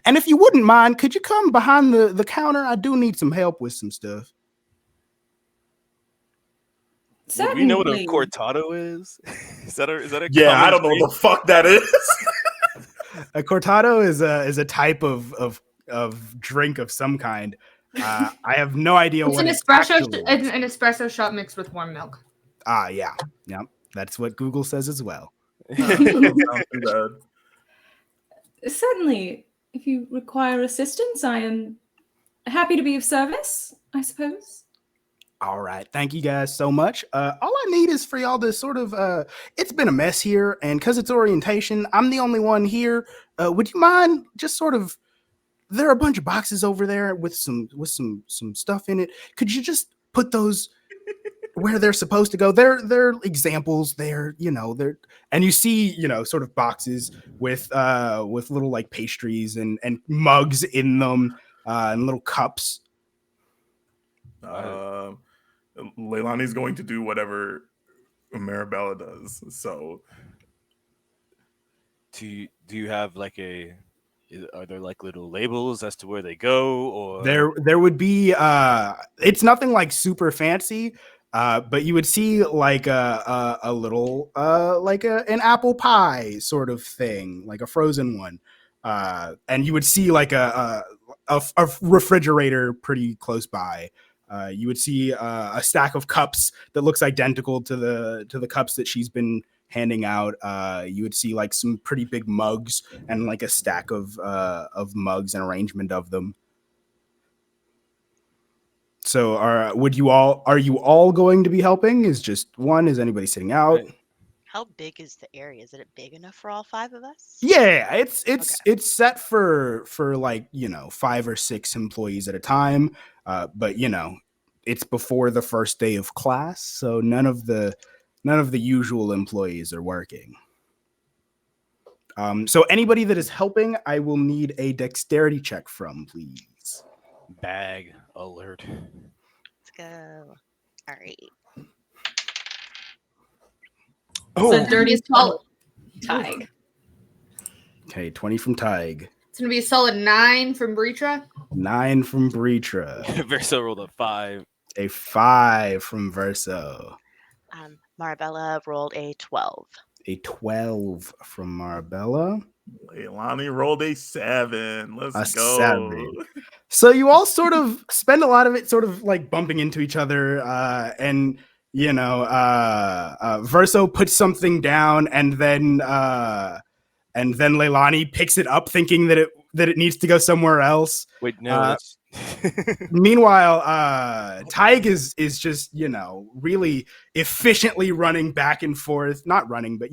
And if you wouldn't mind, could you come behind the counter? I do need some help with some stuff. Would we know what a Certainly. cortado is? Is that a Yeah, common I don't know drink? what the fuck that is. A cortado is a type of drink of some kind. I have no idea It's what an it espresso. actually It's is. an espresso shot mixed with warm milk. Yeah. That's what Google says as well. Sounds too bad. Certainly. If you require assistance, I am happy to be of service, I suppose. All right. Thank you guys so much. All I need is for y'all to sort of, it's been a mess here, and because it's orientation, I'm the only one here. Would you mind just sort of, there are a bunch of boxes over there with some stuff in it. Could you just put those where they're supposed to go? They're examples. They're, and you see, sort of boxes with little like pastries and mugs in them, and little cups. Leilani's going to do whatever Marabella does. So, Do you have like are there like little labels as to where they go, or There would be it's nothing like super fancy, but you would see like a little like an apple pie sort of thing, like a frozen one, and you would see like a refrigerator pretty close by. You would see a stack of cups that looks identical to the cups that she's been handing out. You would see like some pretty big mugs and like a stack of mugs and arrangement of them. So are you all going to be helping? Is just one? Is anybody sitting out? How big is the area? Is it big enough for all 5 of us? Yeah, it's set for like 5 or 6 employees at a time. But it's before the first day of class, so none of the usual employees are working. So anybody that is helping, I will need a dexterity check from, please. bag alert? Let's go. All right. The dirtiest call. Tadhg. Okay, 20 from Tadhg. It's gonna be a solid 9 from Breetra. 9 from Breetra. Verso rolled a 5. A 5 from Verso. Marabella rolled a 12. A 12 from Marabella. Leilani rolled a 7. Let's go. 7. So you all sort of spend a lot of it sort of like bumping into each other, and Verso puts something down, and then Leilani picks it up, thinking that it needs to go somewhere else. Wait, no. That's... Meanwhile, Tadhg is just really efficiently running back and forth, not running, but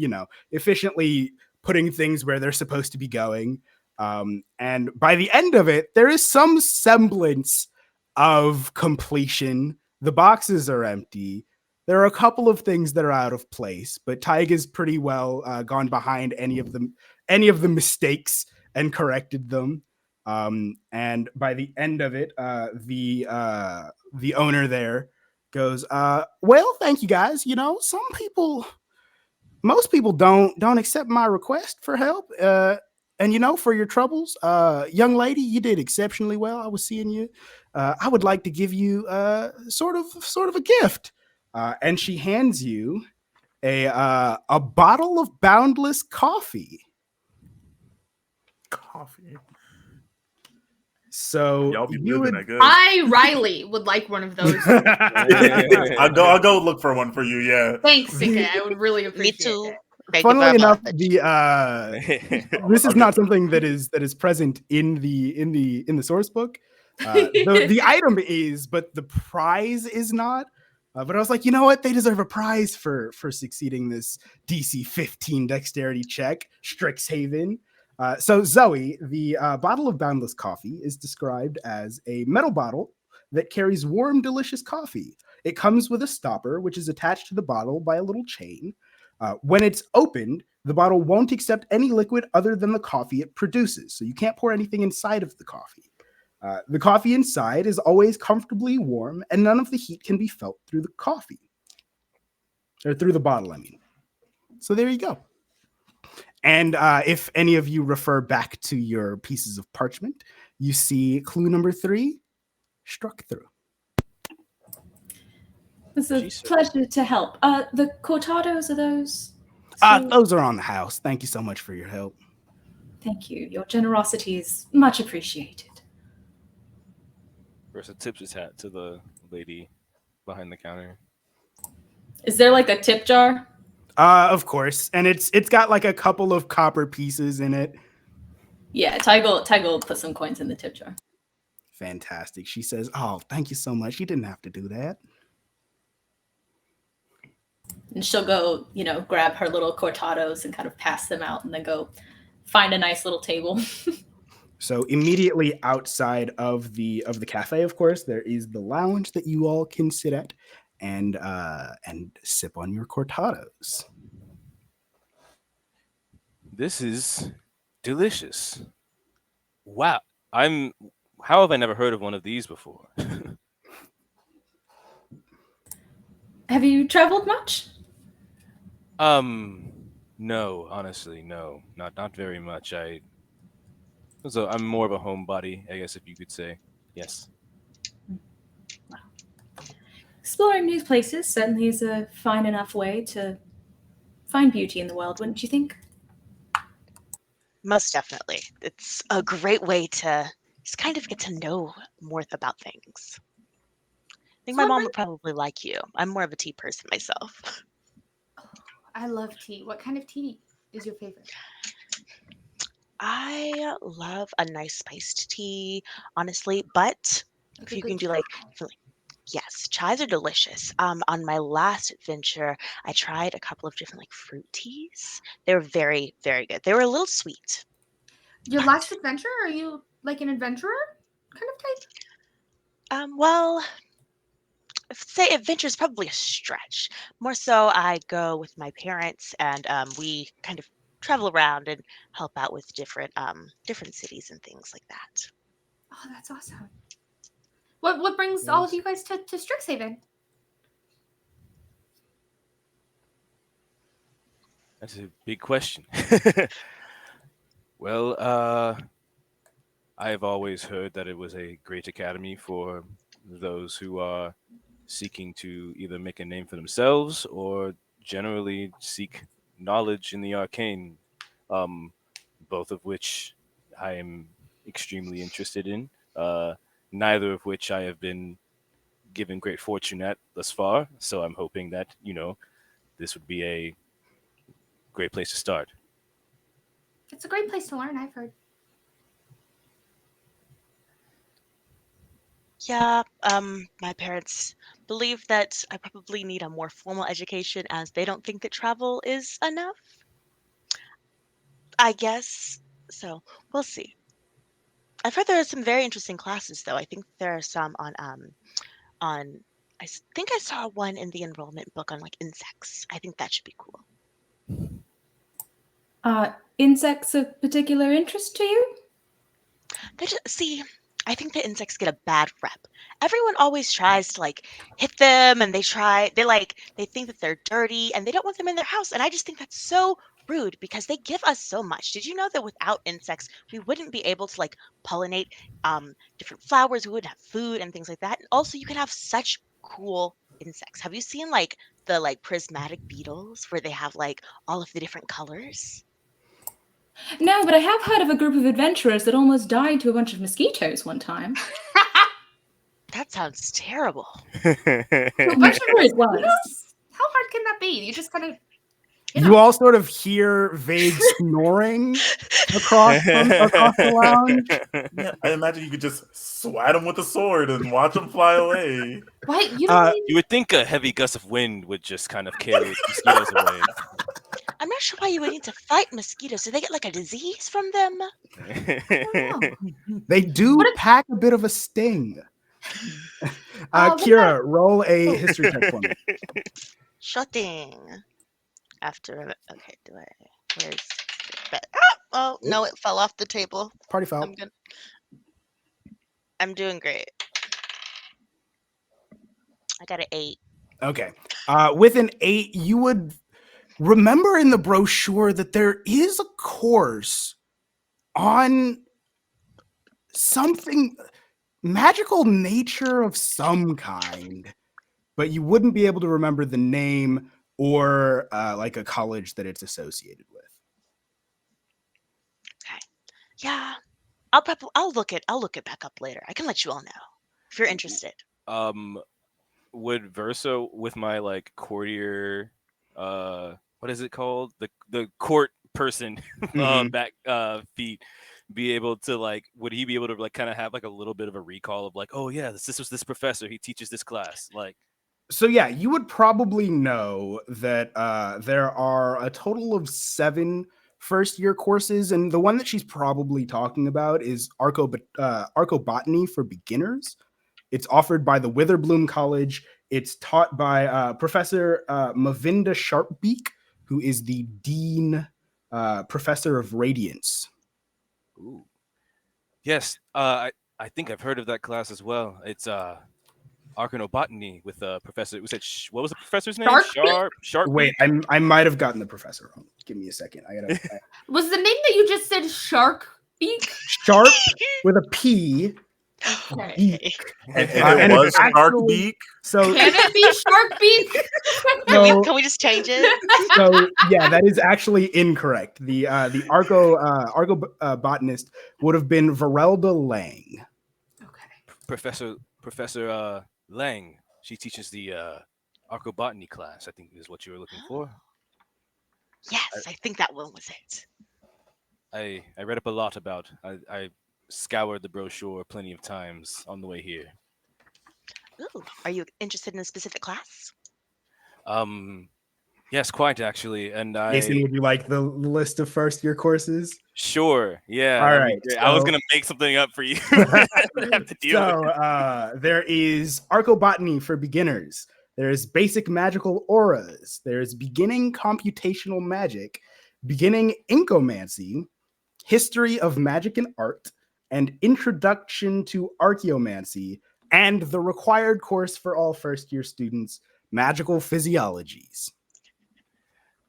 efficiently putting things where they're supposed to be going. And by the end of it, there is some semblance of completion. The boxes are empty. There are a couple of things that are out of place, but Tadhg is pretty well gone behind any of the mistakes and corrected them. And by the end of it, the owner there goes, well, thank you guys. Most people don't accept my request for help. And for your troubles, young lady, you did exceptionally well. I was seeing you. I would like to give you sort of a gift. And she hands you a bottle of boundless coffee. Coffee. So Y'all be living that good. Riley would like one of those. I'll go look for one for you. Yeah. Thanks, Cinque. I would really Me appreciate too. it. Thank you Funnily very enough, much. this is not something that is present in the source book. The item is, but the prize is not. But I was like, you know what? They deserve a prize for succeeding this DC 15 dexterity check. Strixhaven. So Zoe, the bottle of boundless coffee is described as a metal bottle that carries warm, delicious coffee. It comes with a stopper, which is attached to the bottle by a little chain. When it's opened, the bottle won't accept any liquid other than the coffee it produces. So you can't pour anything inside of the coffee. The coffee inside is always comfortably warm, and none of the heat can be felt through the coffee. Or through the bottle, I mean. So there you go. And if any of you refer back to your pieces of parchment, you see clue number 3, struck through. It's a Jesus. pleasure to help. The cortados, are those? Those are on the house. Thank you so much for your help. Thank you. Your generosity is much appreciated. Verso tips his hat to the lady behind the counter. Is there like a tip jar? Of course. And it's got like a couple of copper pieces in it. Yeah, Tadhg will put some coins in the tip jar. Fantastic. She says, "Oh, thank you so much. You didn't have to do that." And she'll go, grab her little cortados and kind of pass them out and then go find a nice little table. So immediately outside of the cafe, of course, there is the lounge that you all can sit at and sip on your cortados. This is delicious. Wow. How have I never heard of one of these before? Have you traveled much? No, honestly, no. Not very much. I'm more of a homebody, I guess if you could say. Yes. Exploring new places certainly is a fine enough way to find beauty in the world, wouldn't you think? Most definitely. It's a great way to just kind of get to know more about things. I think So my what mom brings- would probably like you. I'm more of a tea person myself. I love tea. What kind of tea is your favorite? I love a nice spiced tea, honestly, but Like if a you good can do chai. yes, chais are delicious. On my last adventure, I tried a couple of different fruit teas. They were very, very good. They were a little sweet. Your last adventure? Are you like an adventurer kind of type? Well, say adventure is probably a stretch. More so, I go with my parents, and we kind of travel around and help out with different cities and things like that. Oh, that's awesome. What brings all of you guys to Strixhaven? That's a big question. Well, I have always heard that it was a great academy for those who are seeking to either make a name for themselves or generally seek knowledge in the arcane, um, both of which I am extremely interested in, neither of which I have been given great fortune at thus far. So I'm hoping that, this would be a great place to start. It's a great place to learn, I've heard. Yeah, my parents believe that I probably need a more formal education as they don't think that travel is enough. I guess. So we'll see. I've heard there are some very interesting classes though. I think there are some on think I saw one in the enrollment book on insects. I think that should be cool. Insects of particular interest to you? They just see. I think the insects get a bad rep. Everyone always tries to hit them, and they think that they're dirty, and they don't want them in their house. And I just think that's so rude because they give us so much. Did you know that without insects, we wouldn't be able to pollinate different flowers? We wouldn't have food and things like that. And also, you can have such cool insects. Have you seen the prismatic beetles where they have all of the different colors? No, but I have heard of a group of adventurers that almost died to a bunch of mosquitoes one time. That sounds terrible. I'm sure it was. How hard can that be? You just kind of You all sort of hear vague snoring across the lounge. Yeah, I imagine you could just swat them with a sword and watch them fly away. What? You don't need You would think a heavy gust of wind would just kind of carry mosquitoes away. I'm not sure why you would need to fight mosquitoes. Do they get a disease from them? They do pack a bit of a sting. Kyra, roll a history check for me. Shutting. Okay, where's oh no, it fell off the table. Party foul. I'm doing great. I got an 8. Okay. With an 8, you would remember in the brochure that there is a course on something magical nature of some kind, but you wouldn't be able to remember the name or like a college that it's associated with. Okay. Yeah. I'll look it back up later. I can let you all know if you're interested. Would Verso with my like courtier, what is it called? The court person, Mhm. back feet, be able to like? Would he be able to like kind of have like a little bit of a recall of like, oh yeah, this was this professor. He teaches this class. Like, So yeah, you would probably know that there are a total of 7 first-year courses, and the one that she's probably talking about is Archobotany for beginners. It's offered by the Witherbloom College. It's taught by Professor Mavinda Sharpbeak, who is the Dean Professor of Radiance. ooh, yes, I think I've heard of that class as well. It's Arcanobotany with Professor. Was it what was the professor's name? Sharp. Wait, I might have gotten the professor wrong. Give me a second. Was the name that you just said Shark Beak? Sharp with a P. Okay. Beak. And And it it's was Shark actually- Beak. So, Can it be Shark Beak? no, Can we just change it? so yeah, that is actually incorrect. The Argo botanist would have been Varelda Lang. Okay. Professor Lang. She teaches the Arcobotany class. I think is what you were looking for. Yes, I think that one was it. I read up a lot about. I scoured the brochure plenty of times on the way here. Ooh, are you interested in a specific class? Yes, quite actually. And Jason, would you like the list of first-year courses? sure, yeah. All That'd be right, great. I was so- gonna make something up for you. to have to deal with. So there is Archobotany for beginners. There's basic magical auras. There's beginning computational magic, beginning inkomancy, history of magic and art, and introduction to archaeomancy, and the required course for all first-year students, magical physiologies.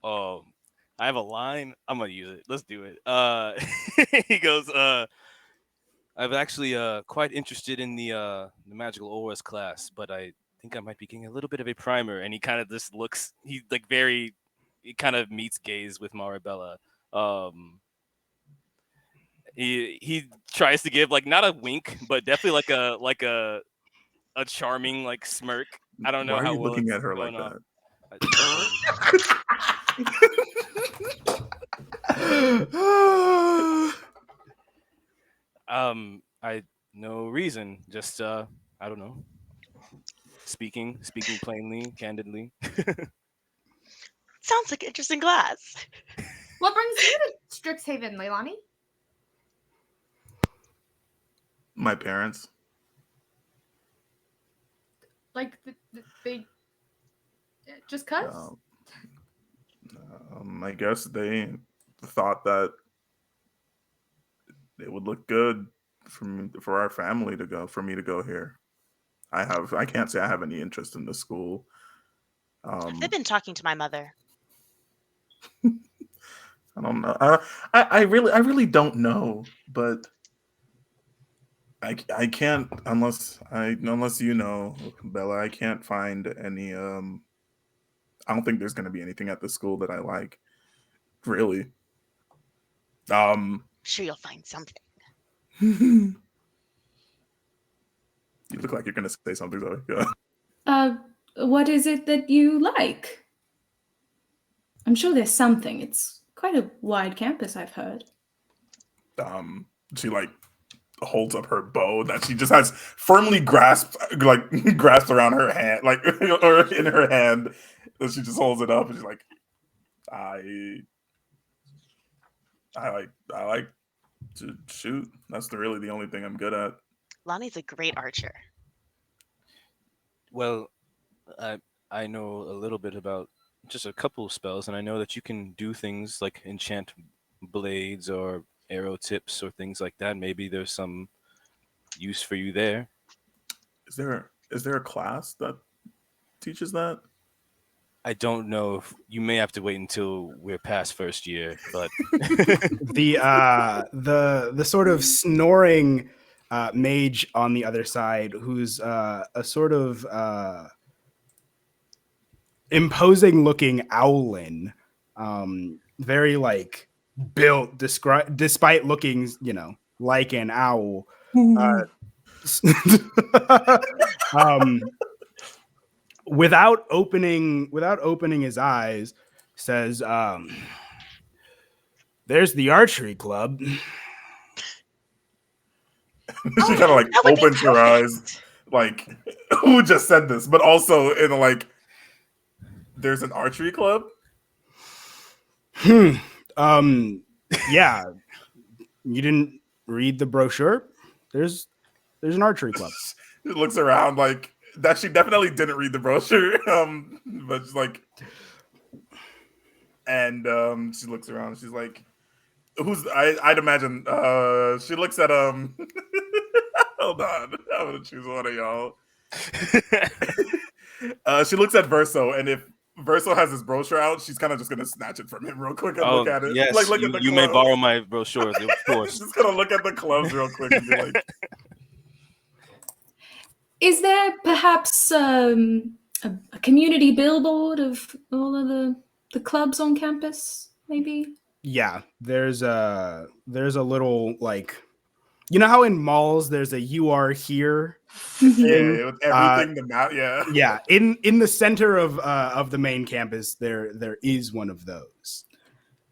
Oh, I have a line. I'm gonna use it. Let's do it. He goes. I'm actually quite interested in the magical auras class, but I think I might be getting a little bit of a primer. And he kind of just looks. He like very. He kind of meets gaze with Marabella. He tries to give like not a wink, but definitely like a charming like smirk. I don't know Why are how you well looking it's at her going like on. I no reason. Just I don't know. Speaking plainly, candidly. Sounds like an interesting class. What brings you to Strixhaven, Leilani? My parents. Like they just cuz? I guess they thought that it would look good for our family to go, for me to go here. I can't say I have any interest in the school. They've been talking to my mother. I don't know. I really don't know, but I can't unless you know, Bella. I can't find any. I don't think there's going to be anything at the school that I like. Really. I'm sure you'll find something. You look like you're going to say something, though. Yeah. What is it that you like? I'm sure there's something. It's quite a wide campus, I've heard. She like holds up her bow that she just has firmly grasped around her hand, like or in her hand. And she just holds it up and she's like, I like to shoot. That's really the only thing I'm good at. Lonnie's a great archer. Well, I know a little bit about just a couple of spells, and I know that you can do things like enchant blades or arrow tips or things like that. Maybe there's some use for you there. Is there a class that teaches that? I don't know. You may have to wait until we're past first year, but The sort of snoring mage on the other side, who's a sort of imposing looking owlin, very like built, despite looking, like an owl. Um, without opening his eyes, says, "There's the archery club." She kind of like that would be opens her eyes, perfect. like, who just said this? But also in like, there's an archery club. Yeah, you didn't read the brochure. There's an archery club. She looks around like that. She definitely didn't read the brochure. But she's like, and she looks around. She's like, "Who's?" I'd imagine. She looks at Hold on, I'm gonna choose one of y'all. She looks at Verso, and if Verso has his brochure out, she's kind of just gonna snatch it from him real quick and look at it. Yes, Like, look at the you may club. borrow my brochure, of course. She's gonna look at the clubs real quick and be like, Is there perhaps a community billboard of all of the clubs on campus? Maybe. Yeah, there's a little, like, you know how in malls there's a "you are here" thing? yeah, with everything, the map, yeah. Yeah, in the center of the main campus, there is one of those.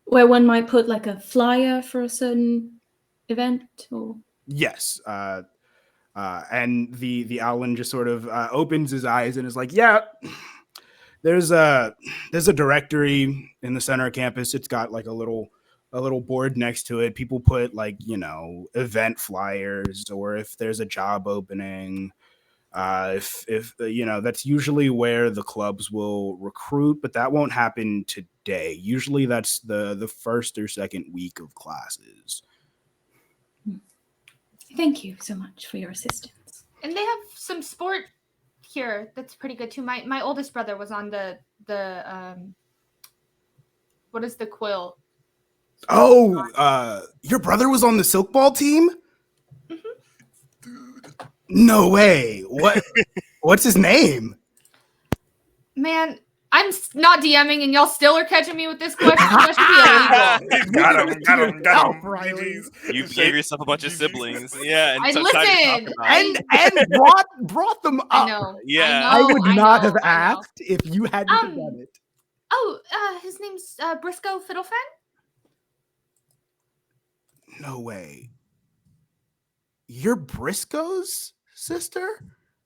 Where one might put like a flyer for a certain event, or Yes, and the owlin just sort of opens his eyes and is like, "Yeah, there's a directory in the center of campus. It's got like a little board next to it. People put like, event flyers, or if there's a job opening. If that's usually where the clubs will recruit, but that won't happen today. Usually that's the first or second week of classes." Thank you so much for your assistance. And they have some sport here that's pretty good too. My oldest brother was on the what is the quill? Oh, your brother was on the silk ball team? No way. What's his name? Man, I'm not DMing, and y'all still are catching me with this question. That should be illegal. Got him, Riley. GGs. You gave yourself a bunch of siblings. Yeah, and I so tried to talk listened. about it. And brought them up. I know. Yeah. I would not have I know. asked if you hadn't have done it. Oh, his name's Briscoe Fiddlefen. No way. You're Briscoe's sister?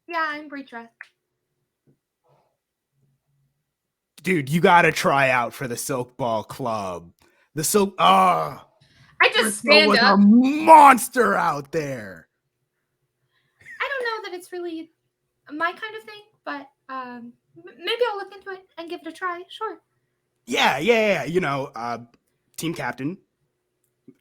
Yeah, I'm Breetra. Dude, you gotta try out for the Silk Ball Club. The Silk I just Briscoe stand was up. a monster out there. I don't know that it's really my kind of thing, but maybe I'll look into it and give it a try. Sure. Yeah. Team captain.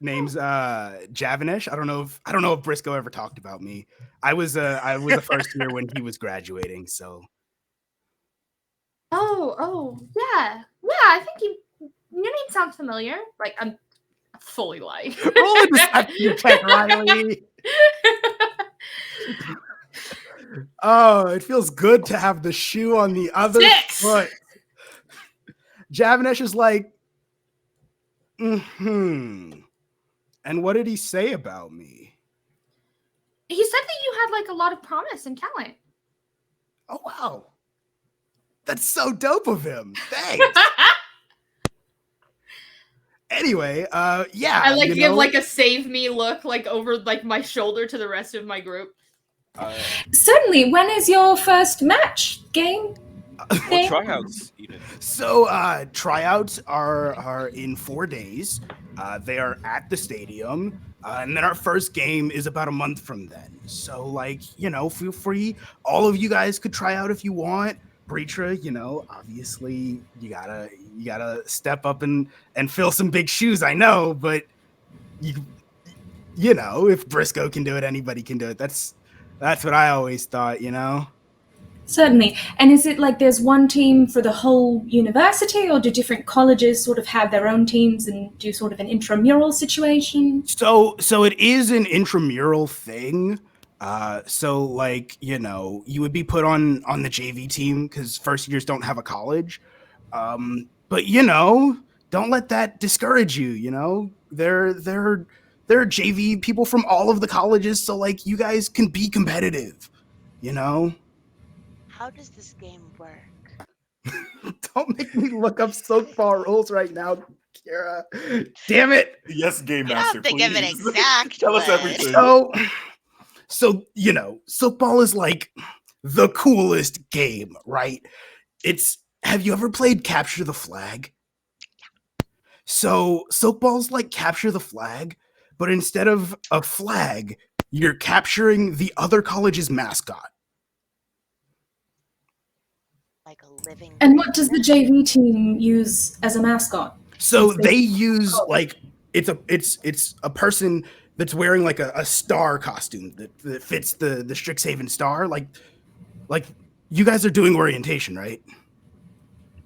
Name's Javinesh. I don't know if Briscoe ever talked about me. I was a first year when he was graduating, so. Oh, yeah. I think your name sounds familiar. Like, I'm fully lying. Roll a deception check, Riley. Oh, it feels good to have the shoe on the other 6. foot. Javinesh is like, And what did he say about me? He said that you had like a lot of promise and talent. Oh, wow. That's so dope of him. Thanks. Anyway, yeah. I like give like a save me look like over like my shoulder to the rest of my group. Certainly. When is your first match game? Well, tryouts even. So tryouts are in 4 days. They are at the stadium, and then our first game is about a month from then. So feel free. All of you guys could try out if you want. Breetra, obviously you gotta step up and fill some big shoes. I know, but if Briscoe can do it, anybody can do it. That's what I always thought. Certainly. And is it like there's one team for the whole university, or do different colleges sort of have their own teams and do sort of an intramural situation? So it is an intramural thing. So like, you would be put on the JV team because first years don't have a college. But don't let that discourage you. There are JV people from all of the colleges, so like you guys can be competitive. How does this game work? Don't make me look up soapball rules right now, Kyra. Damn it. Yes, Game You don't Master, have to give an please. exact Tell us one. everything. So soapball is like the coolest game, right? Have you ever played Capture the Flag? So soapball's like Capture the Flag, but instead of a flag, you're capturing the other college's mascot. Like a living. And what does the JV team use as a mascot? So they use like it's a person that's wearing like a star costume that fits the Strixhaven star. Like you guys are doing orientation, right?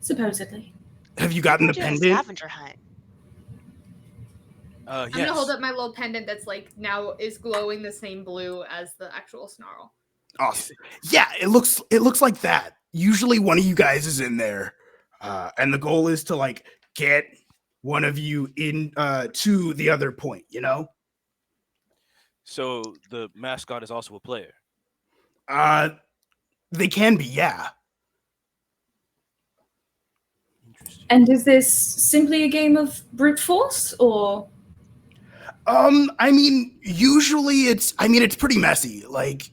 Supposedly. Have you gotten We're the doing a pendant? scavenger hunt. I'm gonna hold up my little pendant that's like now is glowing the same blue as the actual snarl. Awesome. Yeah, it looks like that. Usually one of you guys is in there, and the goal is to like get one of you in to the other point. So the mascot is also a player. They can be, yeah. Interesting. And is this simply a game of brute force, or? I mean, usually it's pretty messy. Like,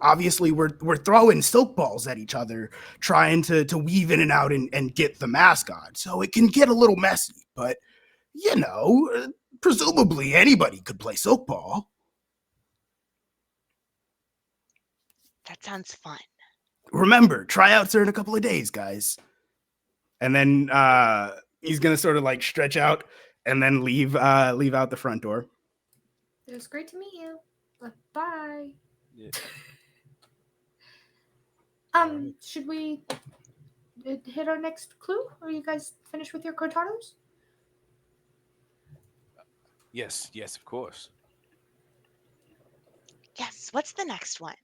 obviously we're throwing silk balls at each other, trying to weave in and out and get the mascot. So it can get a little messy, but presumably anybody could play silk ball. That sounds fun. Remember, tryouts are in a couple of days, guys. And then he's gonna sort of like stretch out and then leave out the front door. It was great to meet you. Bye. Yeah. Should we hit our next clue? Are you guys finished with your cortados? Yes, of course. Yes. What's the next one?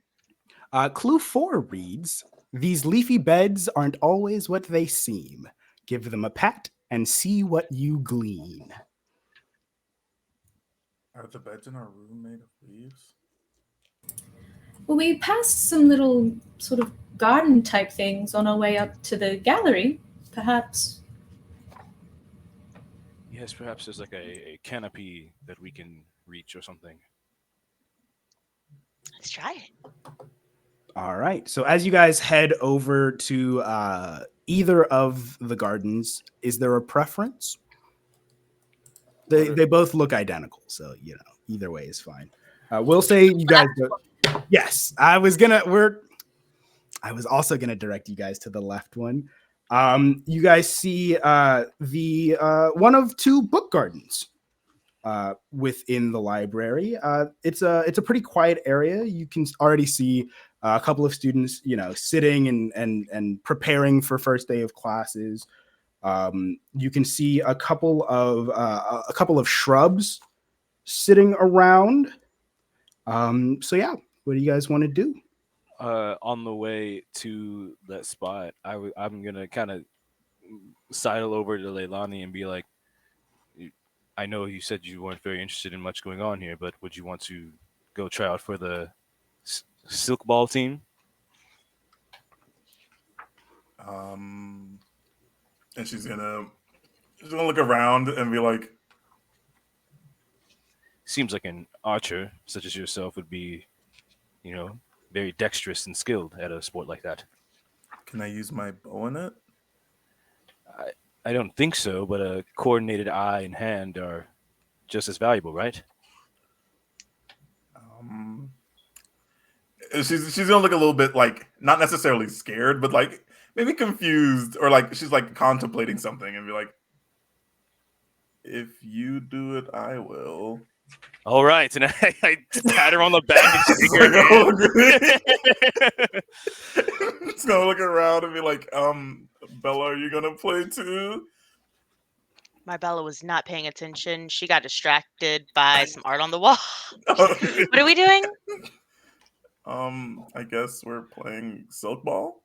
Clue 4 reads, "These leafy beds aren't always what they seem. Give them a pat and see what you glean." Are the beds in our room made of leaves? Well, we passed some little sort of garden type things on our way up to the gallery. Perhaps. Yes, perhaps there's like a canopy that we can reach or something. Let's try it. All right. So as you guys head over to either of the gardens, is there a preference? They both look identical, so either way is fine. We'll say you guys. Yes, I was also gonna direct you guys to the left one. You guys see the one of two book gardens within the library. It's a pretty quiet area. You can already see a couple of students, sitting and preparing for first day of classes. You can see a couple of shrubs sitting around. So yeah, what do you guys want to do? On the way to that spot, I'm gonna kind of sidle over to Leilani and be like, I know you said you weren't very interested in much going on here, but would you want to go try out for the silk ball team? And she's gonna look around and be like, Seems like an archer such as yourself would be, very dexterous and skilled at a sport like that. "Can I use my bow in it?" I don't think so, but a coordinated eye and hand are just as valuable, right? She's gonna look a little bit like not necessarily scared, but like maybe confused, or like she's like contemplating something and be like, "If you do it, I will." All right, and I pat her on the back and shake her hand. Just gonna look around and be like, Bella, are you gonna play too? Marabella was not paying attention. She got distracted by some art on the wall. What are we doing? I guess we're playing silk ball.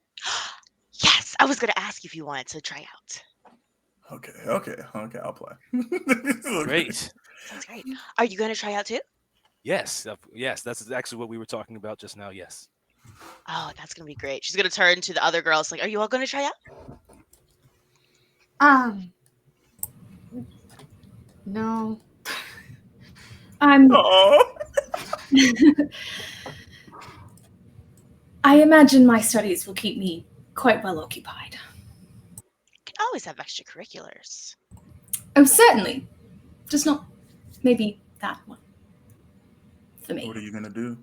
Yes, I was going to ask if you wanted to try out. Okay, I'll play. Great. Sounds great. Are you going to try out too? Yes, that's actually what we were talking about just now. Yes. Oh, that's going to be great. She's going to turn to the other girls like, are you all going to try out? No. Aw. I imagine my studies will keep me quite well occupied. You can always have extracurriculars. Oh, certainly. Just not maybe that one. For me. What are you gonna do?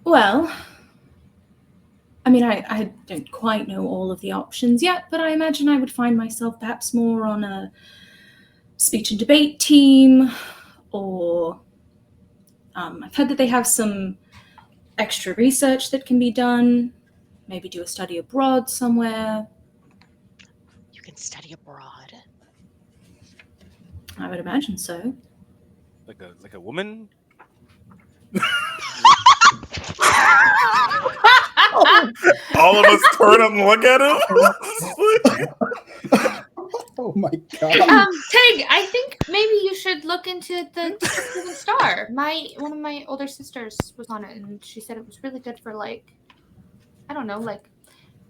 Well, I mean, I don't quite know all of the options yet, but I imagine I would find myself perhaps more on a speech and debate team, or I've heard that they have some extra research that can be done, maybe do a study abroad somewhere. You can study abroad. I would imagine so. Like a woman? All of us turn and look at him. Oh my god. Tadhg, I think maybe you should look into the Strixhaven Star. One of my older sisters was on it, and she said it was really good for, like, I don't know, like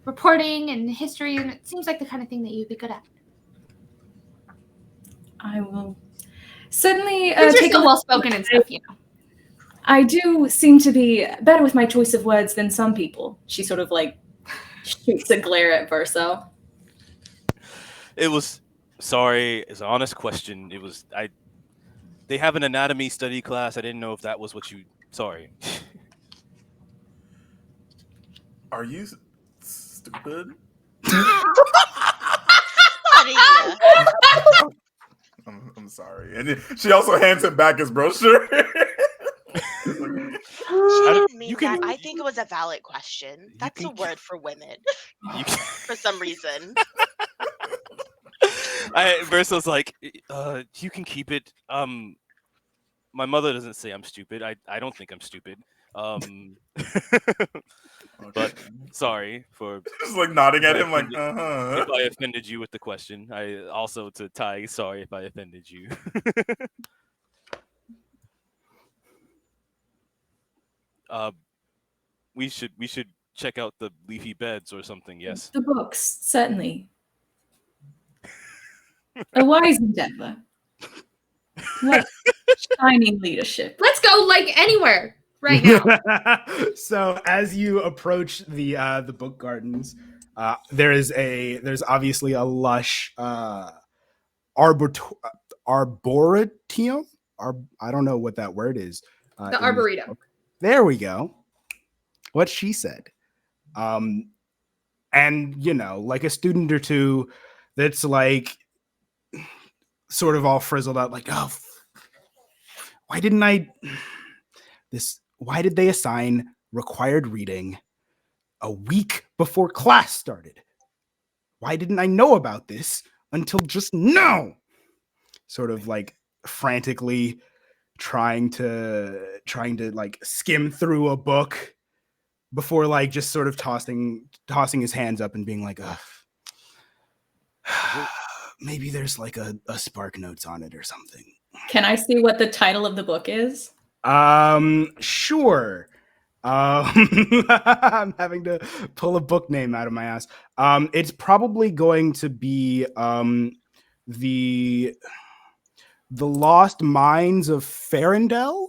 reporting and history, and it seems like the kind of thing that you'd be good at. I will certainly You're take still a well spoken and stuff, you know. I do seem to be better with my choice of words than some people. She sort of like shoots a glare at Verso. It was sorry, it's an honest question. It was they have an anatomy study class. I didn't know if that was what you sorry. Are you stupid? Buddy. I'm sorry. And she also hands him back his brochure. She didn't mean you can- that. I think it was a valid question. That's a word for women for some reason. Verso's like, you can keep it. My mother doesn't say I'm stupid. I don't think I'm stupid. But sorry for Just like nodding at if him, like, if I offended you with the question. I also to Tadhg, sorry if I offended you. We should check out the leafy beds or something. Yes. The books, certainly. A wise endeavor. What shining leadership. Let's go, like, anywhere right now. So as you approach the book gardens, there's obviously a lush arboretum. I don't know what that word is. The Arboretum. There we go. What she said. And you know, like a student or two that's like sort of all frizzled out, like, oh, why did they assign required reading a week before class started? Why didn't I know about this until just now? Sort of like frantically trying to like skim through a book before like just sort of tossing his hands up and being like, ugh. Maybe there's like a Spark Notes on it or something. Can I see what the title of the book is? Sure. I'm having to pull a book name out of my ass. It's probably going to be the Lost Mines of Farendel.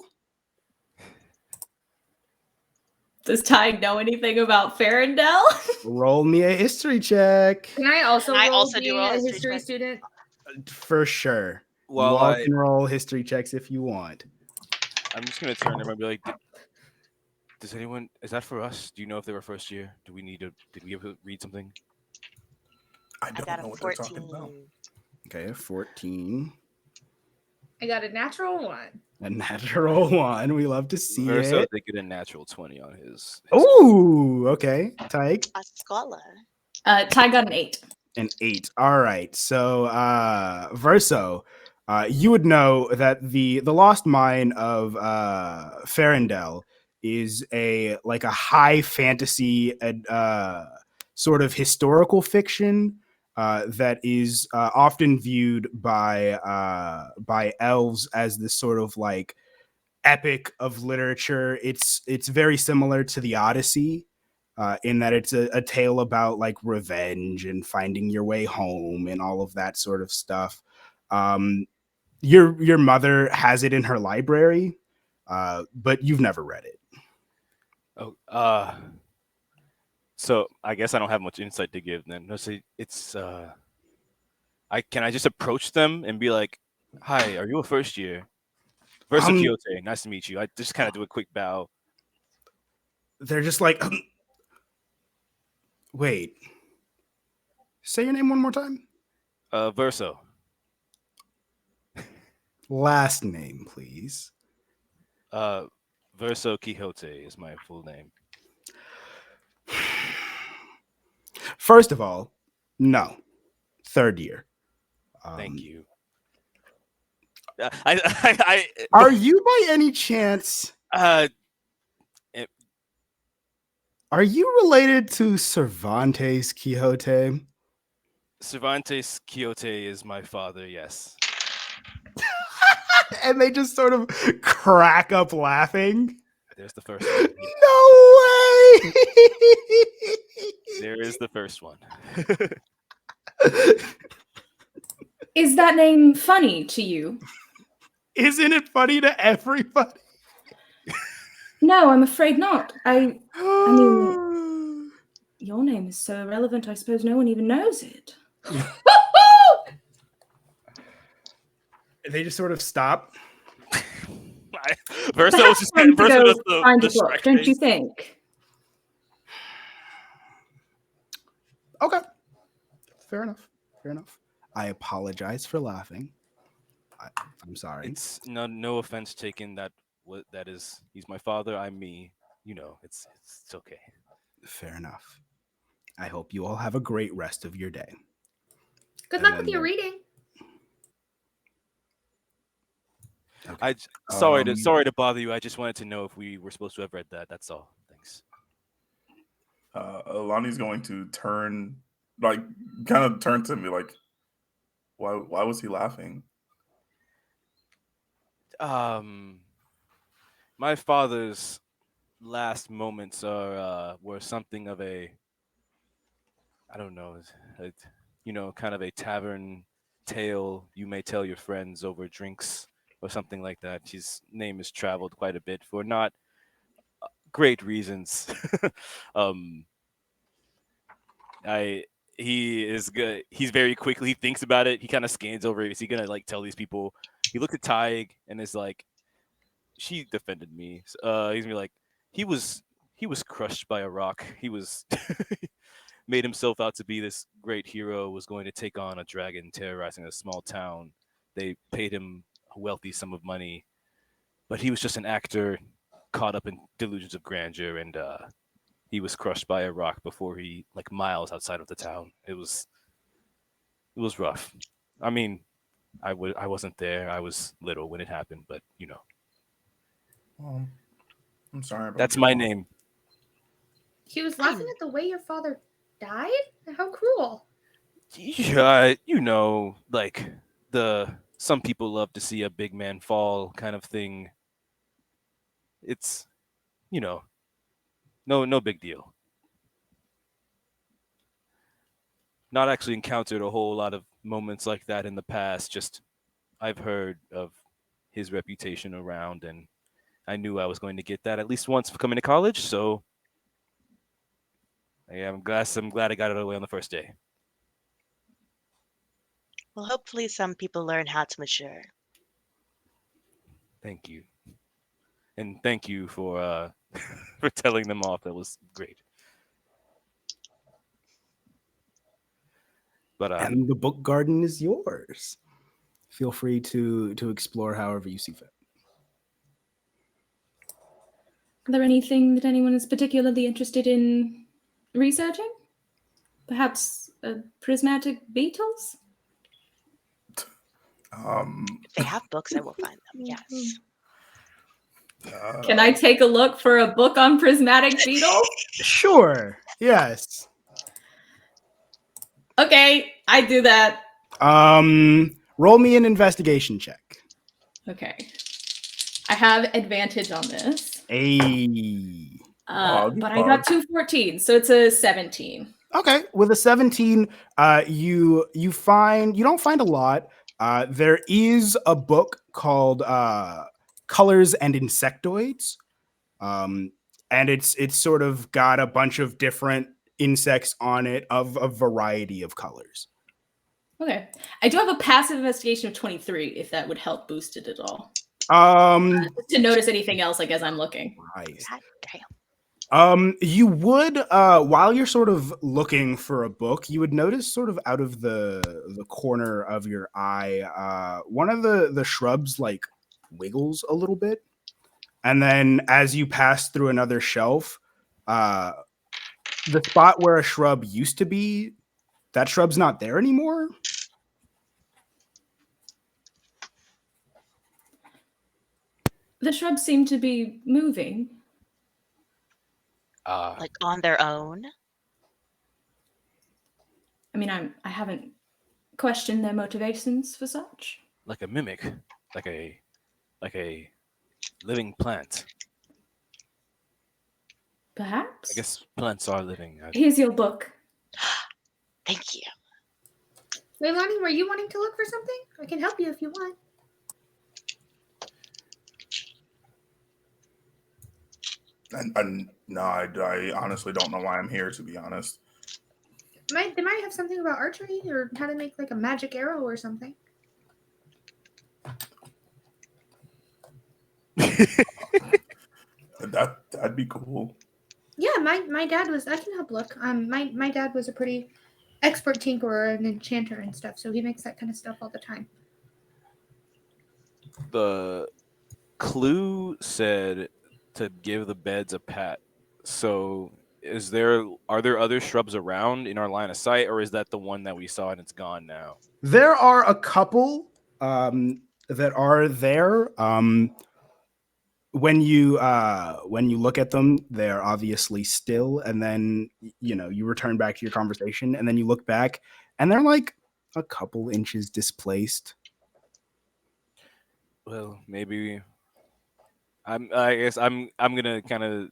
Does Tadhg know anything about Farendel? Roll me a history check. Can I also Can I roll also do be a a history history check? student? For sure. Well, you all can roll history checks if you want. I'm just gonna turn to him and be like, does anyone? Is that for us? Do you know if they were first year? Did we ever read something? I I don't got know a what they're talking about. 14. Okay, 14. I got a natural 1. A natural 1. We love to see Verso it. did get a natural 20 on his. Ooh, okay. Tadhg, A scholar. Ty got an 8. an 8. All right. So, Verso, you would know that the lost mine of Farendel is a high fantasy sort of historical fiction that is often viewed by elves as this sort of like epic of literature. It's very similar to the Odyssey in that it's a tale about like revenge and finding your way home and all of that sort of stuff. Your mother has it in her library, but you've never read it. Oh, so I guess I don't have much insight to give then. No, see, it's I just approach them and be like, "Hi, are you a first year?" Verso Um, Quixote, nice to meet you. I just kind of do a quick bow. they're just like, wait, say your name one more time. Verso. Last name, please. Verso Quixote is my full name. First of all, no. 3rd year. Thank you. Are you by any chance? uh, Are you related to Cervantes Quixote? Cervantes Quixote is my father. Yes. And they just sort of crack up laughing. There's the first one. No way! There is the first one. Is that name funny to you? Isn't it funny to everybody? No, I'm afraid not. I mean, your name is so irrelevant, I suppose no one even knows it. They just sort of stop. Verso Perhaps just time to Verso go does the find a Shrek book, don't you face. think? Okay. Fair enough. Fair enough. I apologize for laughing. I'm sorry. It's no offense taken. That is. He's my father. I'm me. You know, it's okay. Fair enough. I hope you all have a great rest of your day. Good And luck then with your the- reading. Okay. Sorry to bother you. I just wanted to know if we were supposed to have read that. That's all. Thanks. Leilani's going to turn, like, kind of turn to me, like, why was he laughing? My father's last moments were something of a, I don't know, kind of a tavern tale you may tell your friends over drinks or something like that. His name has traveled quite a bit for not great reasons. um, he is good. He's very quickly. He thinks about it. He kind of scans over it. Is he gonna like tell these people? He looked at Tadhg and is like, "She defended me." He's gonna be like, "He was crushed by a rock. He was made himself out to be this great hero. Was going to take on a dragon terrorizing a small town. They paid him a wealthy sum of money, but he was just an actor caught up in delusions of grandeur and." He was crushed by a rock before he, like miles outside of the town. It was rough. I mean, I wasn't there. I was little when it happened, but you know, I'm sorry about that's your my loss. name. He was laughing at the way your father died? How cruel. Yeah, you know, like some people love to see a big man fall kind of thing. It's, you know, no big deal. Not actually encountered a whole lot of moments like that in the past. Just I've heard of his reputation around, and I knew I was going to get that at least once for coming to college. So yeah, I'm glad I got it away on the first day. Well, hopefully some people learn how to mature. Thank you, and thank you for for telling them off. That was great. But And the book garden is yours. feel free to explore however you see fit. Is there anything that anyone is particularly interested in researching? Perhaps prismatic beetles? If they have books, I will find them. Yes. Can I take a look for a book on prismatic beetles? Sure. Yes. Okay, I do that. Roll me an investigation check. Okay. I have advantage on this. But I got 2 14, so it's a 17. Okay, with a 17, you don't find a lot. There is a book called Colors and Insectoids, and it's sort of got a bunch of different insects on it of a variety of colors. Okay, I do have a passive investigation of 23, if that would help boost it at all. To notice anything else, like as I'm looking. Right. God damn. You would, while you're sort of looking for a book, you would notice sort of out of the corner of your eye, one of the shrubs like wiggles a little bit. And then as you pass through another shelf, the spot where a shrub used to be, that shrub's not there anymore. The shrubs seem to be moving. Like on their own. I mean, I haven't questioned their motivations for such. Like a mimic, like a living plant. Perhaps. I guess plants are living. Here's your book. Thank you. Leilani, were you wanting to look for something? I can help you if you want. And no, I honestly don't know why I'm here, to be honest. They might have something about archery or how to make like a magic arrow or something. That'd be cool. Yeah, my dad was. I can help look. My dad was a pretty expert tinkerer and enchanter and stuff, so he makes that kind of stuff all the time. The clue said to give the beds a pat. So are there other shrubs around in our line of sight, or is that the one that we saw and it's gone now? There are a couple that are there. When you look at them, they're obviously still, and then you return back to your conversation, and then you look back, and they're like a couple inches displaced. Well, maybe I guess I'm gonna kind of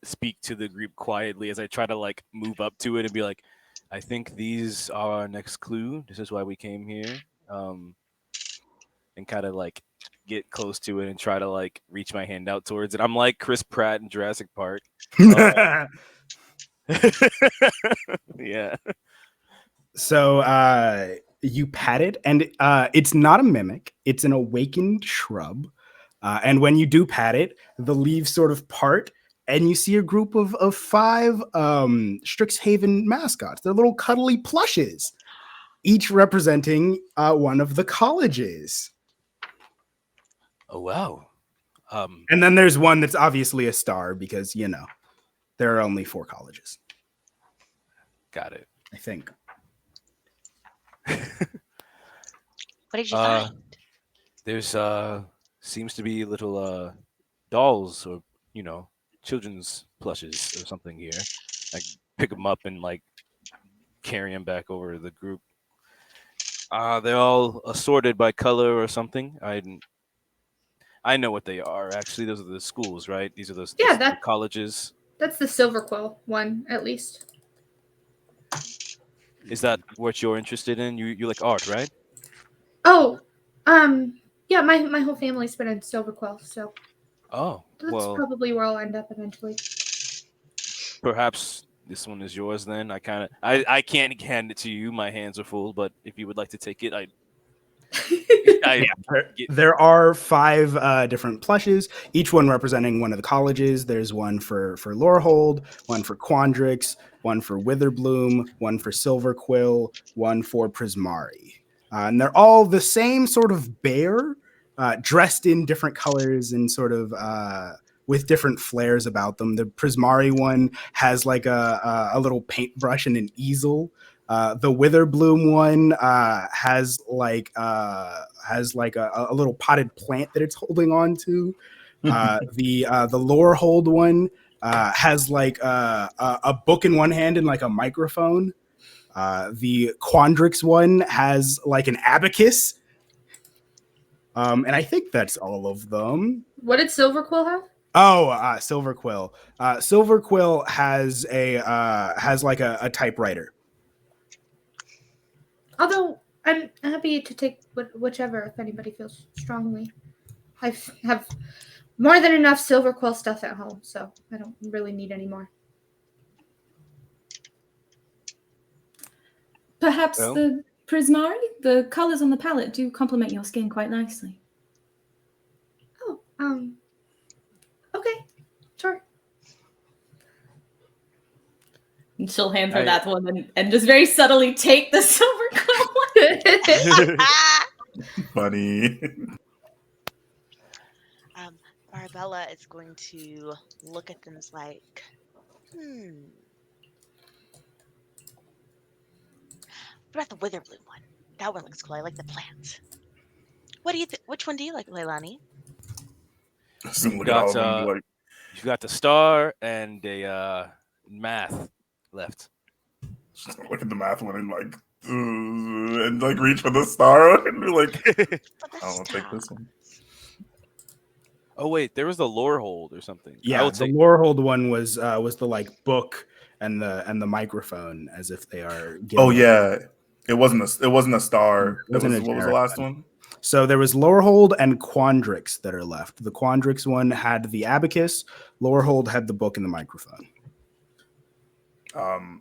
speak to the group quietly as I try to like move up to it and be like, I think these are our next clue. This is why we came here, and kind of like get close to it and try to like reach my hand out towards it. I'm like Chris Pratt in Jurassic Park. Yeah. So you pat it, and it's not a mimic. It's an awakened shrub. And when you do pat it, the leaves sort of part, and you see a group of 5 Strixhaven mascots. They're little cuddly plushes, each representing one of the colleges. Oh, wow. And then there's one that's obviously a star because, there are only 4 colleges. Got it. I think. What did you find? There's seems to be little dolls or children's plushes or something here. I pick them up and like carry them back over to the group. They're all assorted by color or something. I know what they are. Actually, those are the schools, right? These are the colleges. That's the silver quill one, at least. Is that what you're interested in? You like art, right? Oh, yeah. My whole family's been in silver quill, so. Oh, That's well, probably where I'll end up eventually. Perhaps this one is yours then. I can't hand it to you. My hands are full, but if you would like to take it, there are 5 different plushes, each one representing one of the colleges. There's one for Lorehold, one for Quandrix, one for Witherbloom, one for Silverquill, one for Prismari. And they're all the same sort of bear, dressed in different colors and sort of with different flares about them. The Prismari one has like a little paintbrush and an easel. The Witherbloom one has like a little potted plant that it's holding on to. The Lorehold one has like a book in one hand and like a microphone. The Quandrix one has like an abacus. And I think that's all of them. What did Silverquill have? Oh, Silverquill. Silverquill has like a typewriter. Although I'm happy to take whichever if anybody feels strongly. I have more than enough Silverquill stuff at home, so I don't really need any more. Perhaps Well. the Prismari? The colors on the palette do complement your skin quite nicely. Oh, okay, sure. And she'll hand her I- that one and just very subtly take the silver quill. Funny. Marabella is going to look at them as like, What about the Witherbloom one? That one looks cool. I like the plant. What do you think? Which one do you like, Leilani? Just look at all of them and be like, You've got the star and a math left. just look at the math one and like, and like reach for the star and be like, But the I'll take this one. Oh wait, there was the lore hold or something. Yeah, the Lorehold one was the like book and the microphone, as if they are. Oh yeah, it wasn't a star. It wasn't a What was the generic last one. one? So there was Lorehold and Quandrix that are left. The Quandrix one had the abacus. Lorehold had the book and the microphone.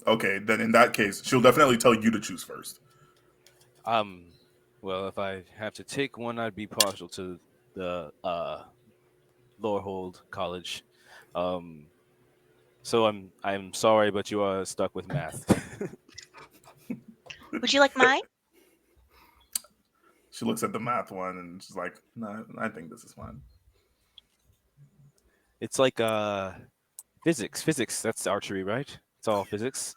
Okay, then in that case, she'll definitely tell you to choose first. Well, if I have to take one, I'd be partial to the Lorehold College. So I'm sorry, but you are stuck with math. Would you like mine? She looks at the math one and she's like, "No, I think this is fine." It's like physics. Physics, that's archery, right? It's all physics.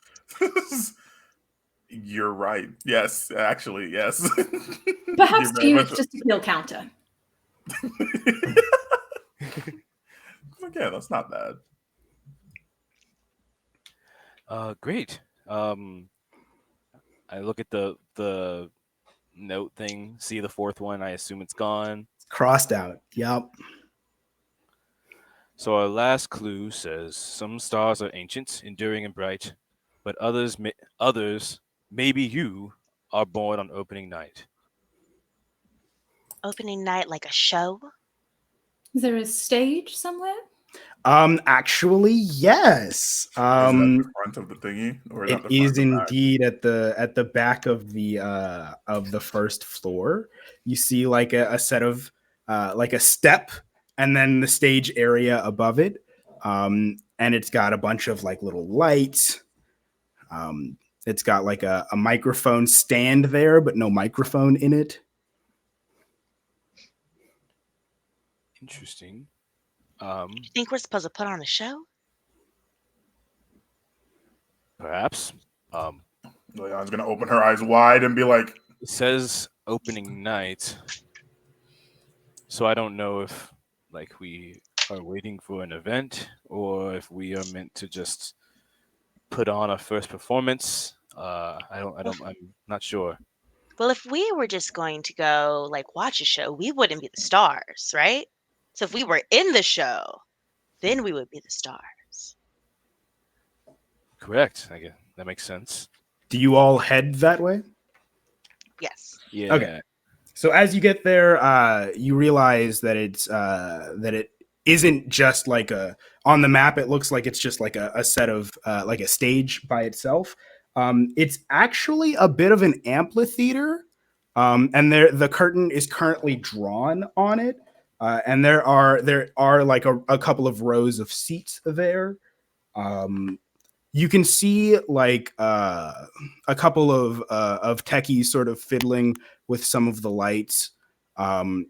You're right. Yes, actually, yes. Perhaps You're to very you much- it's just a kill counter. Like, yeah, that's not bad. Great. I look at the note thing, see the fourth one. I assume it's gone. Crossed out. Yep. So our last clue says some stars are ancient, enduring, and bright, but others, maybe you, are born on opening night. Opening night like a show? Is there a stage somewhere? Actually, yes. Is that the front of the thingy, or It at the front is or back? indeed at the back of the first floor. You see like a set of like a step, and then the stage area above it. And it's got a bunch of like little lights. It's got like a microphone stand there, but no microphone in it. Interesting. You think we're supposed to put on a show? Perhaps. Leon's gonna open her eyes wide and be like, It says opening night, so I don't know if like we are waiting for an event or if we are meant to just put on a first performance. I'm not sure. Well, if we were just going to go like watch a show, we wouldn't be the stars, right? So if we were in the show, then we would be the stars. Correct. I guess that makes sense. Do you all head that way? Yes. Yeah. Okay. So as you get there, you realize that it isn't just like on the map. It looks like it's just like a set of like a stage by itself. It's actually a bit of an amphitheater, and the curtain is currently drawn on it, and there are like a couple of rows of seats there. You can see like a couple of techies sort of fiddling with some of the lights, and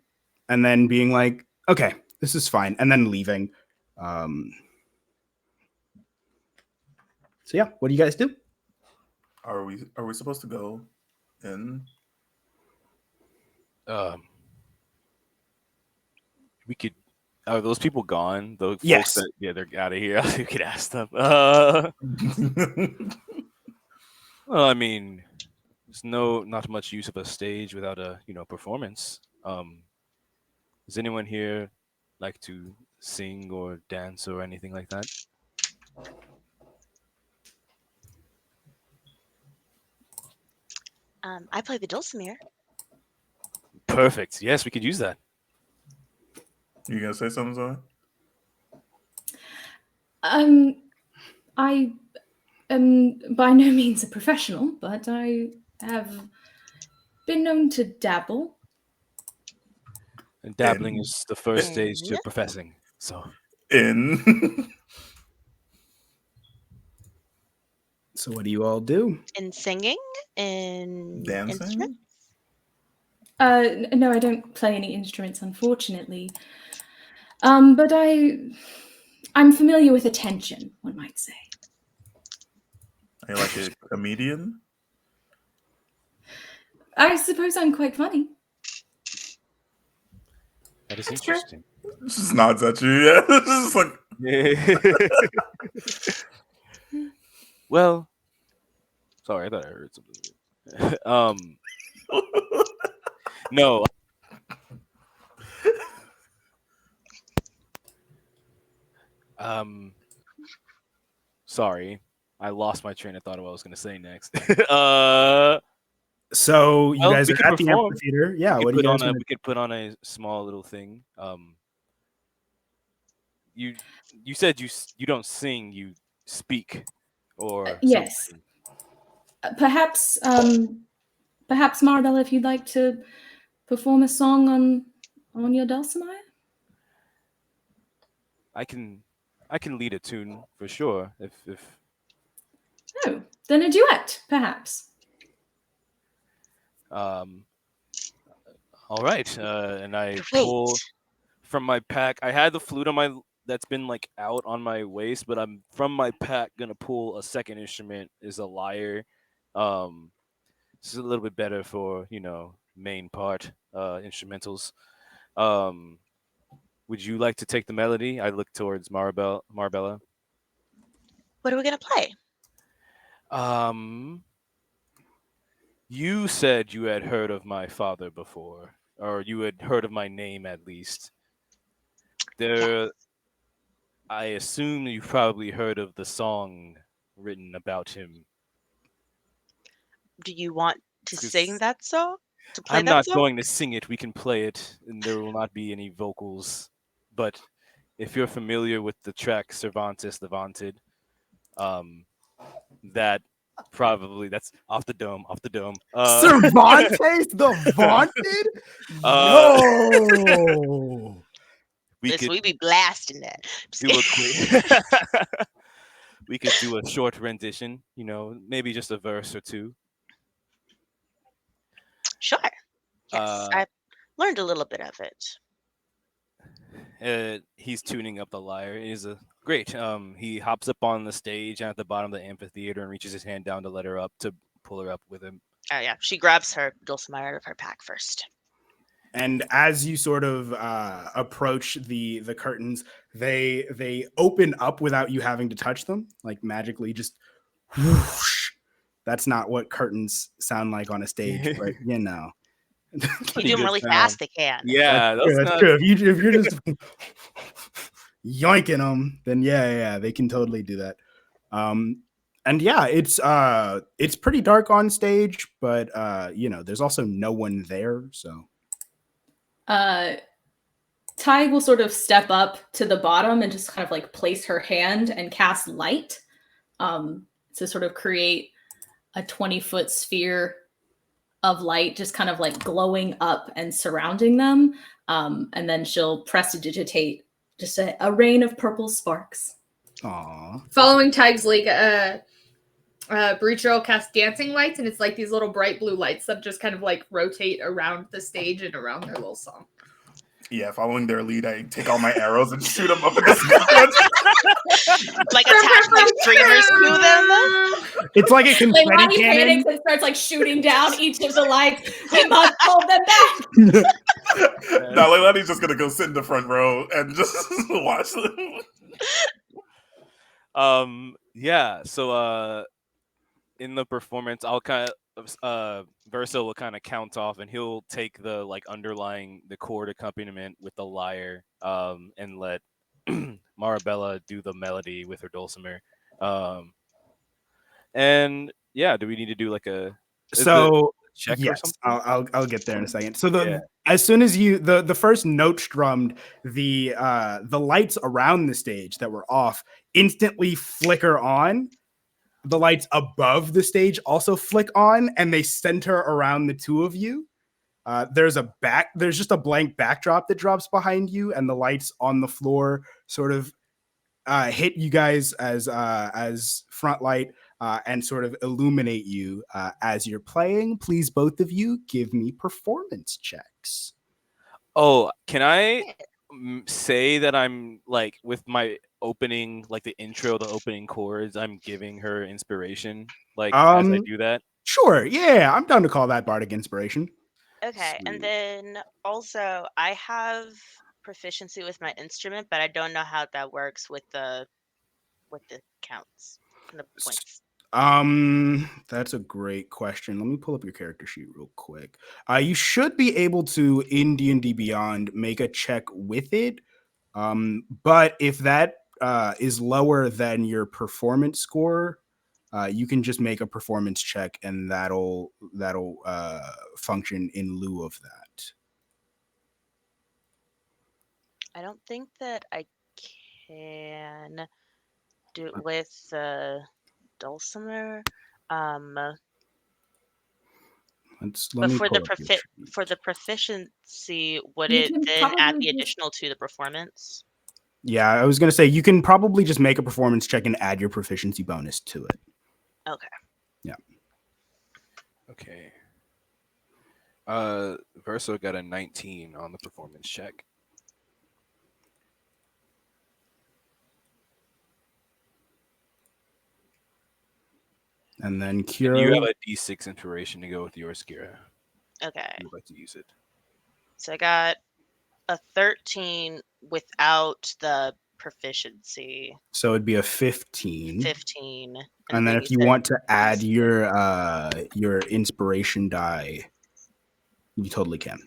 then being like, "Okay, this is fine," and then leaving. So yeah, what do you guys do? Are we supposed to go in? We could. Are those people gone? Those Yes. folks that they're out of here. We could ask them. Well, I mean, there's not much use of a stage without a performance. Does anyone here like to sing or dance or anything like that? I play the dulcimer. Perfect. Yes, we could use that. You gonna say something, Zoe? I am by no means a professional, but I have been known to dabble. And dabbling is the first stage to In? professing. So In. So what do you all do? In singing, in Dancing? instruments. No, I don't play any instruments, unfortunately. But I'm familiar with attention, one might say. Are you like a comedian? I suppose I'm quite funny. that is That's fair. interesting. Just nods at you. Yeah. Just like. Well, sorry, I thought I heard something. No. Sorry, I lost my train of thought of what I was going to say next. So you Well, guys we are could at the perform. amphitheater. Yeah, what do you guys want We could put on a small little thing. You said you don't sing, you speak, or Yes. something. Perhaps Marabella, if you'd like to perform a song on your dulcimer. I can lead a tune for sure. If Oh, then a duet, perhaps. all right, and I Great. pull from my pack. I had the flute on my that's been like out on my waist, but I'm from my pack gonna pull a second instrument is a lyre. This is a little bit better for main part instrumentals. Would you like to take the melody? I look towards Marabella. What are we gonna play? You said you had heard of my father before, or you had heard of my name at least. I assume you've probably heard of the song written about him. Do you want to Because sing that song? To play I'm that not song? going to sing it. We can play it, and there will not be any vocals. But if you're familiar with the track Cervantes the Vaunted, that's off the dome. Cervantes the Vaunted? Yo! We Listen, could we be blasting that. Just do a kidding. quick. We could do a short rendition. Maybe just a verse or two. Sure. Yes, I learned a little bit of it. He's tuning up the lyre. He's great. He hops up on the stage at the bottom of the amphitheater and reaches his hand down to let her up to pull her up with him. Oh yeah, she grabs her dulcimer out of her pack first. And as you sort of approach the curtains, they open up without you having to touch them, like magically just whoosh. That's not what curtains sound like on a stage, but If you do them good really sound. fast, they can. Yeah, that's true. If you're just yoinking them, then yeah, they can totally do that. And yeah, it's pretty dark on stage, but there's also no one there, so. Tadhg will sort of step up to the bottom and just kind of like place her hand and cast light to sort of create a 20-foot sphere of light, just kind of like glowing up and surrounding them. And then she'll prestidigitate just a rain of purple sparks. Aw. Following Tadhg's lead, Breetra will cast dancing lights, and it's like these little bright blue lights that just kind of like rotate around the stage and around their little song. Yeah, following their lead, I take all my arrows and shoot them up in the sky. Like attach like streamers to them. It's like a confetti Leilani cannon. panics and starts like shooting down each of the lights. We must hold them back. Now Leilani's just gonna go sit in the front row and just watch them. Yeah. So in the performance, I'll kind of Verso will kind of count off, and he'll take the like underlying the chord accompaniment with the lyre, and let Marabella do the melody with her dulcimer. And yeah, do we need to do like a check or yes, something? I'll get there in a second. So as soon as you the first note strummed, the lights around the stage that were off instantly flicker on. The lights above the stage also flick on, and they center around the two of you. There's just a blank backdrop that drops behind you, and the lights on the floor sort of hit you guys as front light and sort of illuminate you as you're playing. Please, both of you, give me performance checks. Oh, can I say that I'm like with my opening, like the intro, the opening chords, I'm giving her inspiration, like as I do that? Sure, yeah, I'm down to call that bardic inspiration. Okay, and then also I have proficiency with my instrument, but I don't know how that works with the counts and the points. That's a great question. Let me pull up your character sheet real quick. You should be able to in D&D Beyond make a check with it. But if that is lower than your performance score, you can just make a performance check, and that'll function in lieu of that. I don't think that I can do it with dulcimer. But for the proficiency, would You it can then add probably the just- additional to the performance? Yeah, I was gonna say you can probably just make a performance check and add your proficiency bonus to it. Okay. Yeah. Okay. Verso got a 19 on the performance check. And then Kyra, And you have a D6 inspiration to go with yours, Kyra. Okay. You'd like to use it. So I got a 13 without the proficiency. so it'd be a 15. 15. And then if you want to add your inspiration die, you totally can.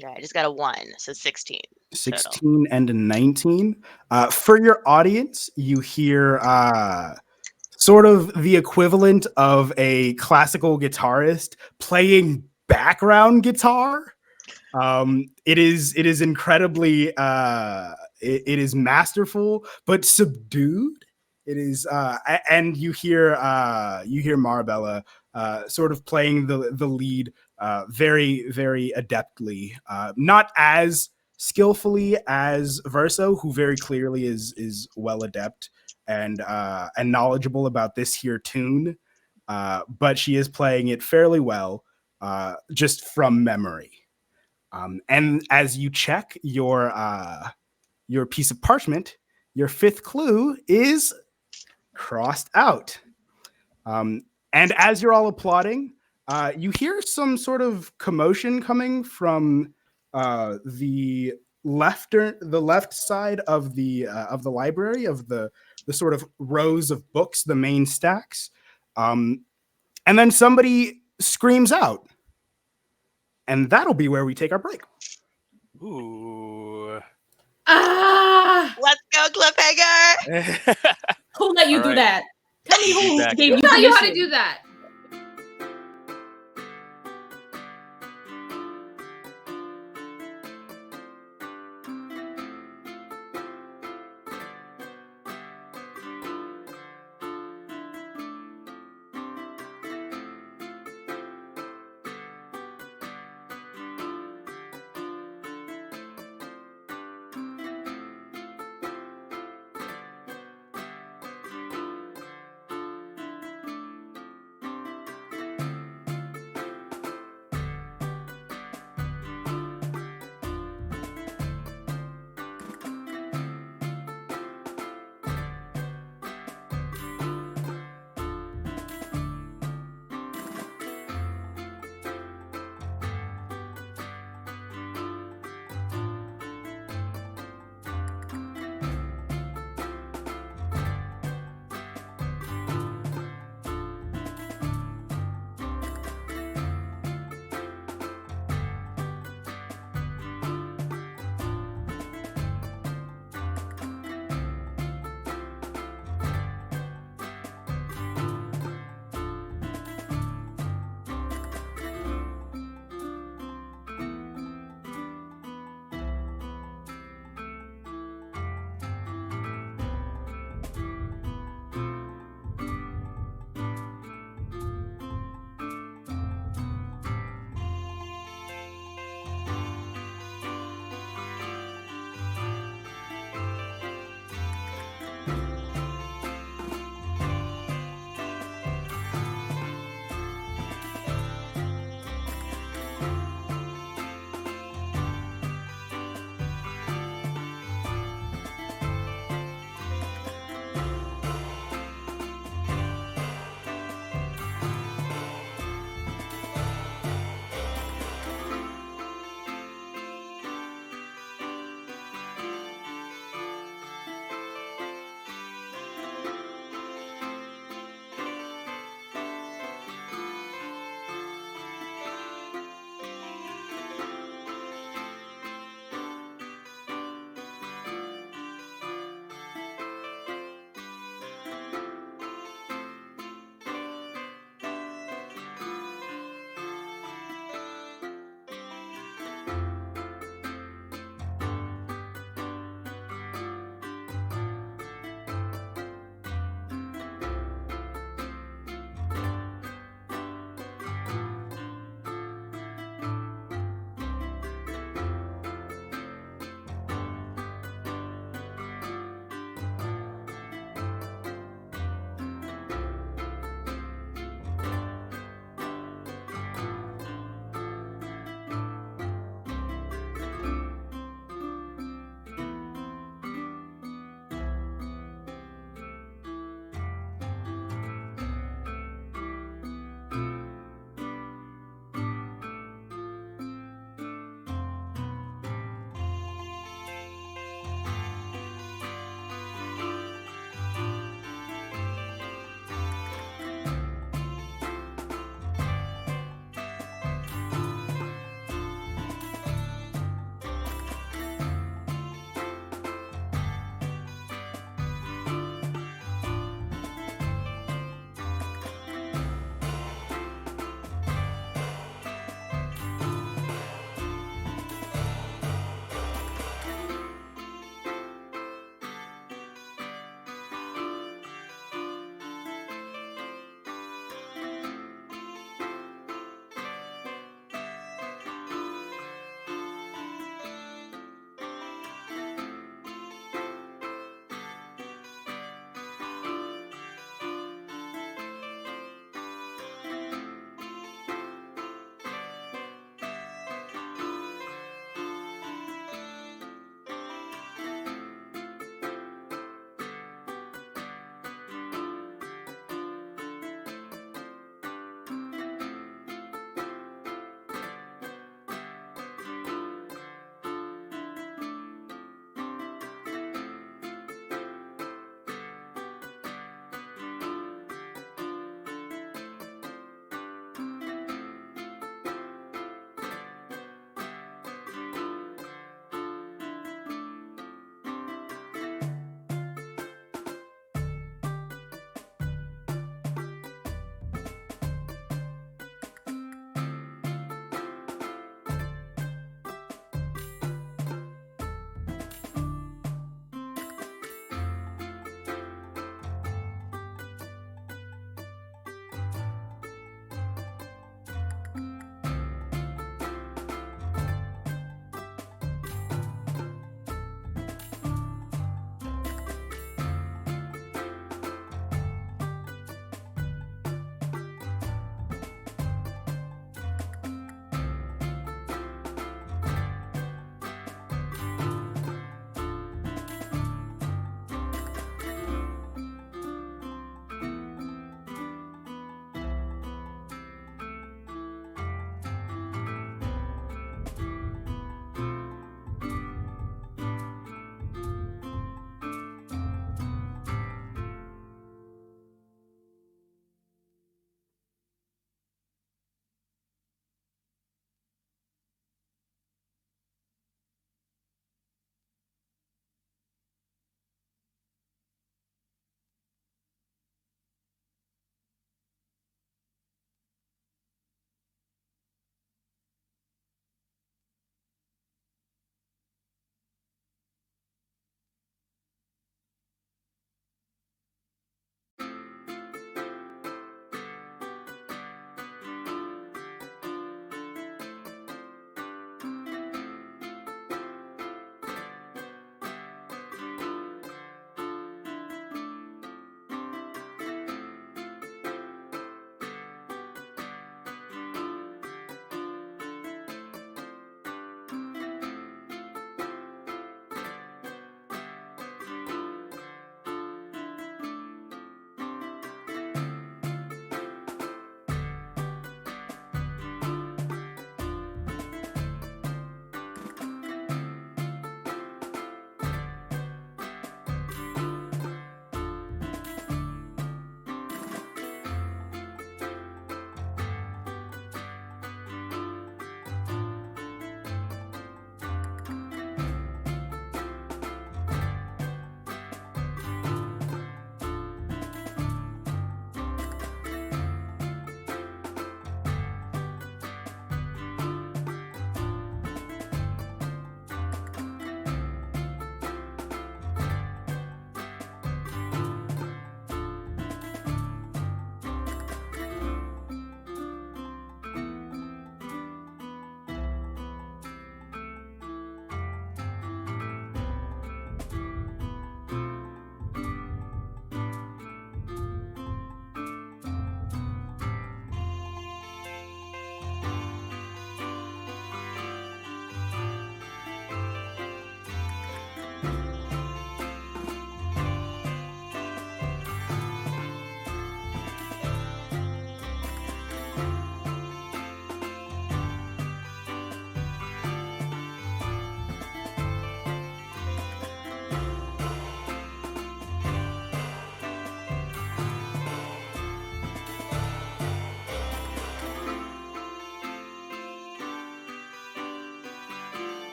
Yeah, I just got a 1, so 16. 16 total. and a 19. For your audience, you hear sort of the equivalent of a classical guitarist playing background guitar. It is incredibly it is masterful but subdued. It is and you hear Marabella sort of playing the lead very, very adeptly, not as skillfully as Verso, who very clearly is well adept and knowledgeable about this here tune, but she is playing it fairly well, just from memory. And as you check your piece of parchment, your fifth clue is crossed out. And as you're all applauding, you hear some sort of commotion coming from the left side of the library, of the sort of rows of books, the main stacks. And then somebody screams out. And that'll be where we take our break. Ooh. Let's go, cliffhanger! Who let you do that? Tell me who Back gave up. you Tell you how to permission. do that.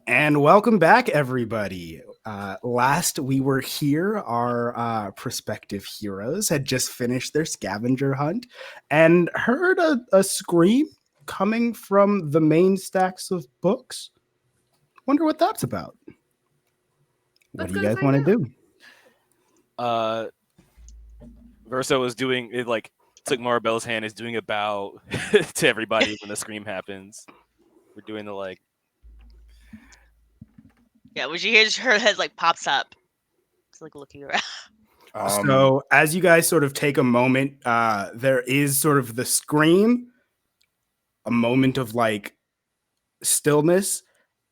And welcome back, everybody. Last we were here, our prospective heroes had just finished their scavenger hunt and heard a scream coming from the main stacks of books. Wonder what that's about. What Let's do you go guys find want to out. do? Verso was doing it, like took Marabella's hand, is doing a bow to everybody when the scream happens. We're doing the like. Yeah, when she hears her head like pops up, it's like looking around. So as you guys sort of take a moment, there is sort of the scream, a moment of like stillness,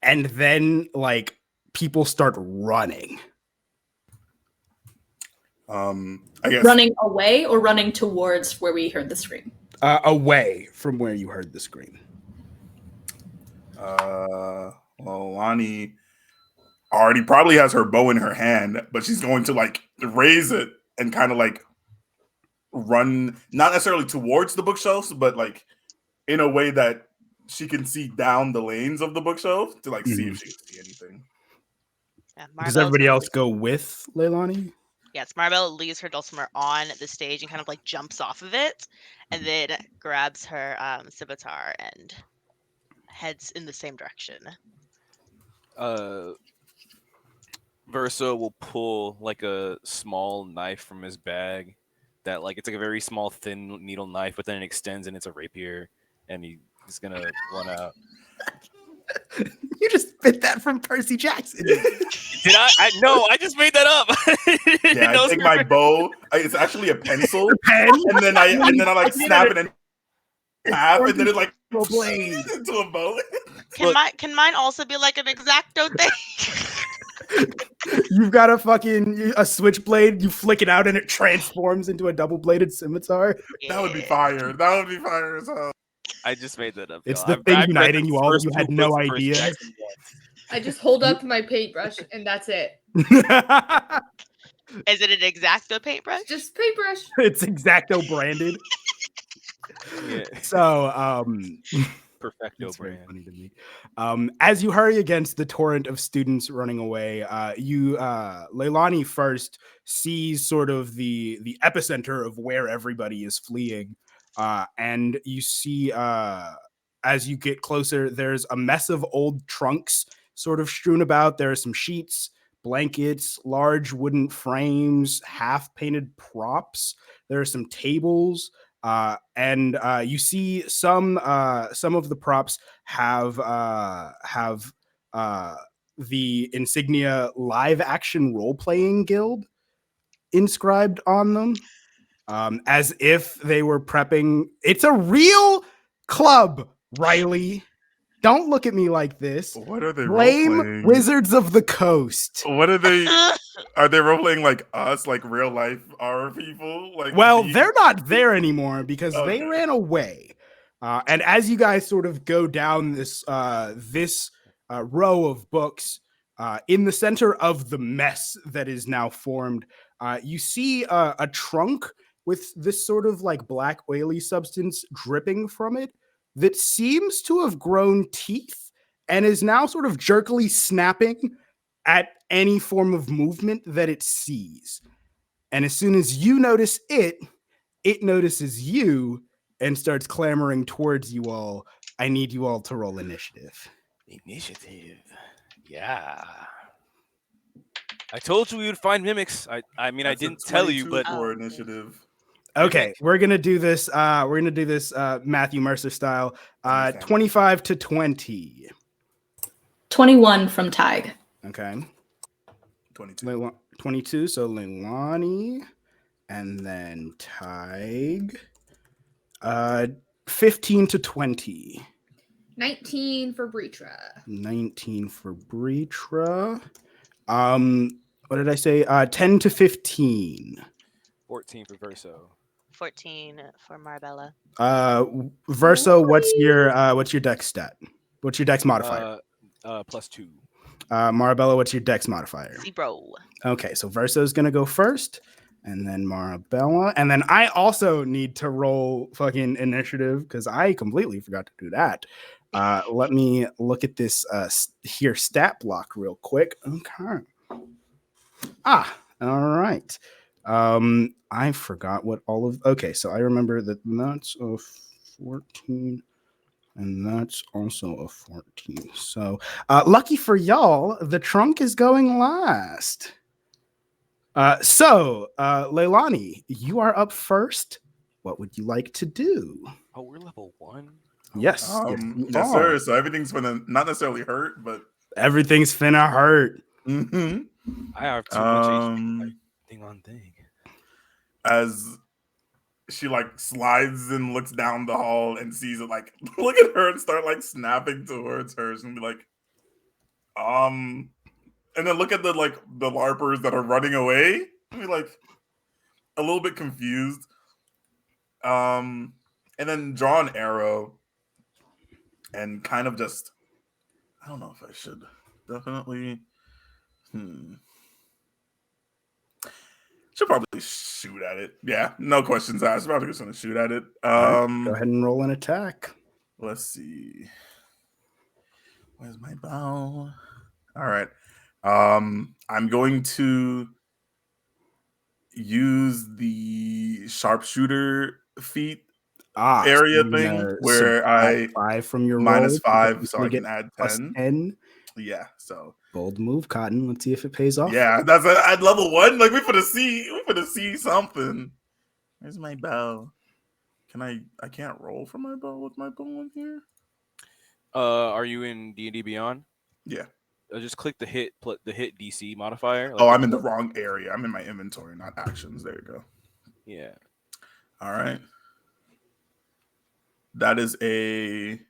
and then like people start running. I guess Running away or running towards where we heard the scream? Away from where you heard the scream. Leilani already probably has her bow in her hand, but she's going to like raise it and kind of like run, not necessarily towards the bookshelves, but like in a way that she can see down the lanes of the bookshelf to like see if she can see anything. Yeah, Does everybody else go with Leilani? Yes, Marabella leaves her dulcimer on the stage and kind of like jumps off of it, and then grabs her scimitar and heads in the same direction. Verso will pull like a small knife from his bag that like it's like a very small thin needle knife, but then it extends and it's a rapier, and he's gonna run out. You just bit that from Percy Jackson. Did I? No, I just made that up. Yeah, I take my bow. It's actually a pencil, Pen? and then I like snap it in half, and then it like a blade into a bow. Can mine also be like an X-Acto thing? You've got a switchblade, you flick it out and it transforms into a double-bladed scimitar. That would be fire. That would be fire as hell. I just made that up. It's y'all. the thing I've read uniting the you all. first You had two no books of Percy idea. Jackson once. I just hold up my paintbrush and that's it. Is it an X-Acto paintbrush? Just paintbrush. It's X-Acto branded. Yeah. So, Perfecto it's very brand. funny to me. As you hurry against the torrent of students running away, Leilani first sees sort of the epicenter of where everybody is fleeing, and you see as you get closer, there's a mess of old trunks sort of strewn about. There are some sheets, blankets, large wooden frames, half painted props. There are some tables. And you see some of the props have the insignia Live Action Role Playing Guild inscribed on them, as if they were prepping. It's a real club, Riley. Don't look at me like this. What are they Blame role-playing? Wizards of the Coast. What are they? Are they role playing like us, like real life our people? Like, Well, they're not there anymore because they Okay. ran away. And as you guys sort of go down this row of books, in the center of the mess that is now formed, you see a trunk with this sort of like black oily substance dripping from it that seems to have grown teeth and is now sort of jerkily snapping at any form of movement that it sees. And as soon as you notice it, it notices you and starts clamoring towards you all. I need you all to roll initiative. Initiative. Yeah. I told you we would find mimics. I mean, I That's a didn't tell you, 22 but for initiative. Okay, we're gonna do this. Matthew Mercer style. 25 to 20. 21 from Tadhg. Okay. 22. 22. So Leilani, and then Tadhg. 15 to 20. 19 for Breetra. 19 for Breetra. What did I say? 10 to 15. 14 for Verso. 14 for Marabella. Verso, what's your dex stat? What's your dex modifier? +2. Marabella, what's your dex modifier? 0. Okay, so Verso's gonna go first, and then Marabella, and then I also need to roll fucking initiative because I completely forgot to do that. Let me look at this here stat block real quick. Okay. All right. I forgot what all of. Okay, so I remember that that's a 14. And that's also a 14. So, lucky for y'all, the trunk is going last. Leilani, you are up first. What would you like to do? Oh, we're level 1. Yes, Yes, sir. So everything's gonna not necessarily hurt, but everything's finna hurt. I have too much HP. Like, thing on thing. As she like slides and looks down the hall and sees it, like look at her and start like snapping towards hers and be like, and then look at the LARPers that are running away and be like a little bit confused. And then draw an arrow and kind of just, I don't know if I should definitely. Should probably shoot at it. Yeah, no questions asked. Probably just gonna shoot at it. Right, go ahead and roll an attack. Let's see. Where's my bow? All right. I'm going to use the sharpshooter feat area thing where I 5 from your -5, so roll, I can add 10. +10. Yeah, so bold move, Cotton. Let's see if it pays off. Yeah, that's at level 1. Like we finna see something. Where's my bow? I can't roll for my bow with my bow in here. Are you in D&D Beyond? Yeah. Just click the hit DC modifier. Like I'm in the wrong area. I'm in my inventory, not actions. There you go. Yeah. All right. That is a.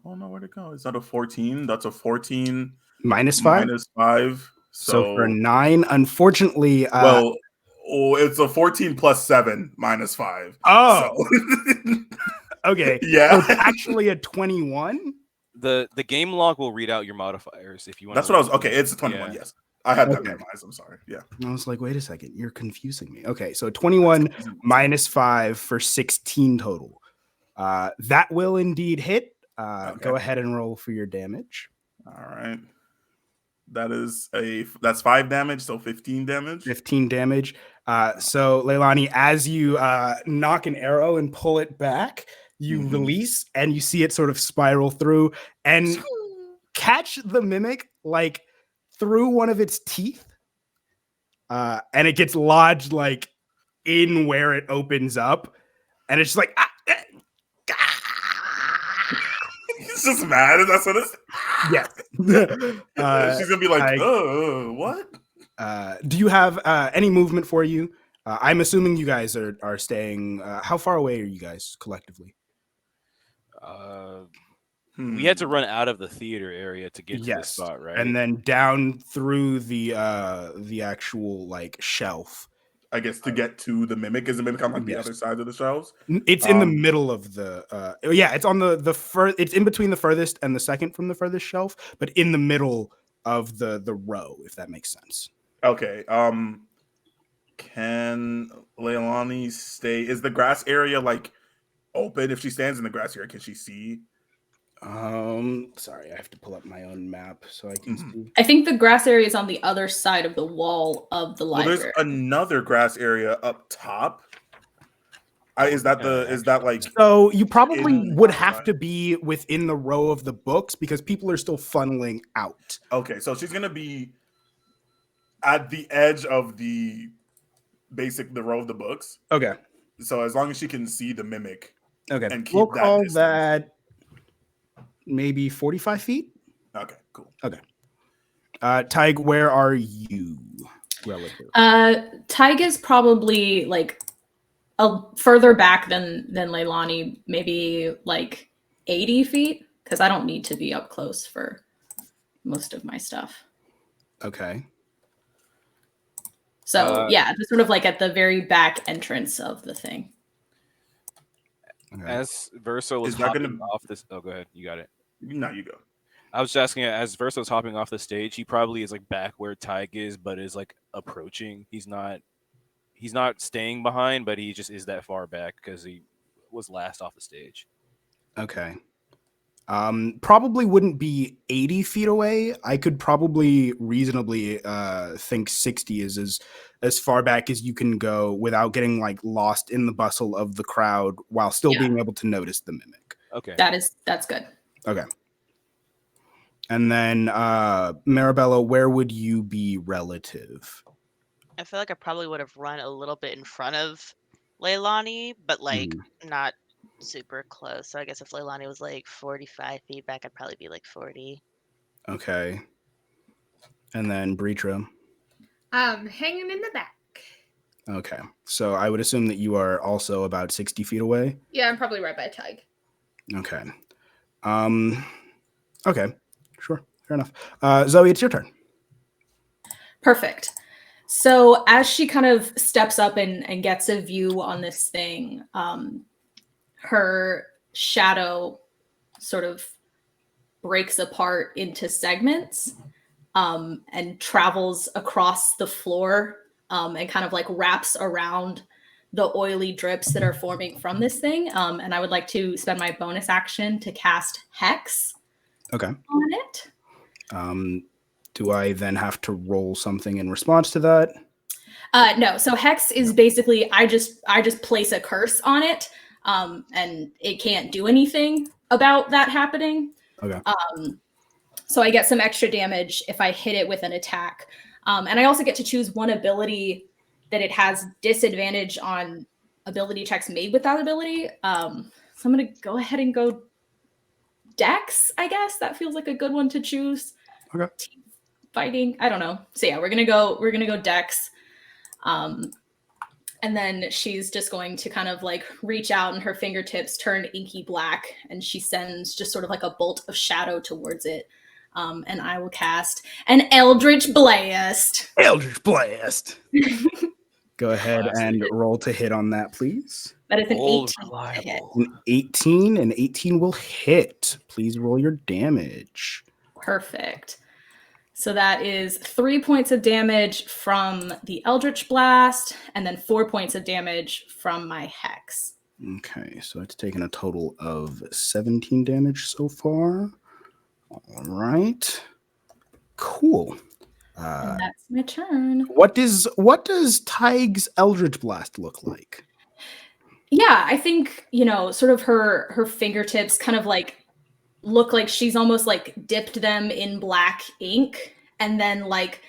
Oh no, where'd it go? Is that a 14? That's a 14 -5. -5. So for 9, unfortunately, it's a 14 plus 7 -5. Oh, so. Okay. Yeah, so it's actually a 21. The game log will read out your modifiers if you want. That's what I was. Okay, it's a 21. Yeah. Yes, I had that memorized. I'm sorry. Yeah, I was like, wait a second, you're confusing me. Okay, so 21 -5 for 16 total. That will indeed hit. Go ahead and roll for your damage. All right. That's 5 damage, so 15 damage. 15 damage. So Leilani, as you knock an arrow and pull it back, you release and you see it sort of spiral through and catch the mimic like through one of its teeth. And it gets lodged like in where it opens up. And it's just like He's just mad. That's what it's. Yes. She's gonna be like, "Oh, what?" Do you have any movement for you? I'm assuming you guys are staying. How far away are you guys collectively? We had to run out of the theater area to get to this spot, right? And then down through the actual like shelf. I guess to get to the mimic. Is the mimic on like the other side of the shelves? It's in the middle of the. It's on the it's in between the furthest and the second from the furthest shelf, but in the middle of the row, if that makes sense. Okay. Can Leilani stay? Is the grass area like open? If she stands in the grass area, can she see? Sorry, I have to pull up my own map so I can see. I think the grass area is on the other side of the wall of the library. There's another grass area up top. Is that like? So you probably would have to be within the row of the books because people are still funneling out. Okay, so she's gonna be at the edge of the row of the books. Okay. So as long as she can see the mimic. Okay. And keep we'll that call distance. that maybe 45 feet. Okay, cool. Okay. Tadhg, where are you relative? Tadhg is probably like further back than Leilani, maybe like 80 feet, because I don't need to be up close for most of my stuff. Okay. So just sort of like at the very back entrance of the thing. Okay. As Verso was hopping off this, go ahead. You got it. No, you go. I was just asking, as Verso's hopping off the stage, he probably is like back where Tadhg is, but is like approaching. He's not staying behind, but he just is that far back because he was last off the stage. Okay. Probably wouldn't be 80 feet away. I could probably reasonably think 60 is as far back as you can go without getting like lost in the bustle of the crowd while still being able to notice the mimic. Okay. That's good. Okay. And then Marabella, where would you be relative? I feel like I probably would have run a little bit in front of Leilani, but like not super close. So I guess if Leilani was like 45 feet back, I'd probably be like 40. Okay. And then Breetra. Hanging in the back. Okay. So I would assume that you are also about 60 feet away. Yeah, I'm probably right by Tadhg. Okay. Okay. Sure. Fair enough. Zoe, it's your turn. Perfect. So as she kind of steps up and gets a view on this thing, her shadow sort of breaks apart into segments and travels across the floor and kind of like wraps around the oily drips that are forming from this thing. And I would like to spend my bonus action to cast Hex on it. Do I then have to roll something in response to that? No. So Hex is basically I just place a curse on it, and it can't do anything about that happening. Okay. So I get some extra damage if I hit it with an attack, and I also get to choose one ability that it has disadvantage on ability checks made with that ability. So I'm gonna go ahead and go Dex. I guess that feels like a good one to choose. Okay. Fighting, I don't know. So yeah, we're gonna go Dex. And then she's just going to kind of like reach out and her fingertips turn inky black and she sends just sort of like a bolt of shadow towards it. And I will cast an Eldritch Blast. Eldritch Blast. Go ahead and roll to hit on that, please. That is an 18 to hit. An 18, and 18 will hit. Please roll your damage. Perfect. So that is 3 points of damage from the Eldritch Blast, and then 4 points of damage from my Hex. Okay, so it's taken a total of 17 damage so far. All right. Cool. And that's my turn. What does Tadhg's Eldritch Blast look like? Yeah, I think, sort of her fingertips kind of like look like she's almost like dipped them in black ink, and then like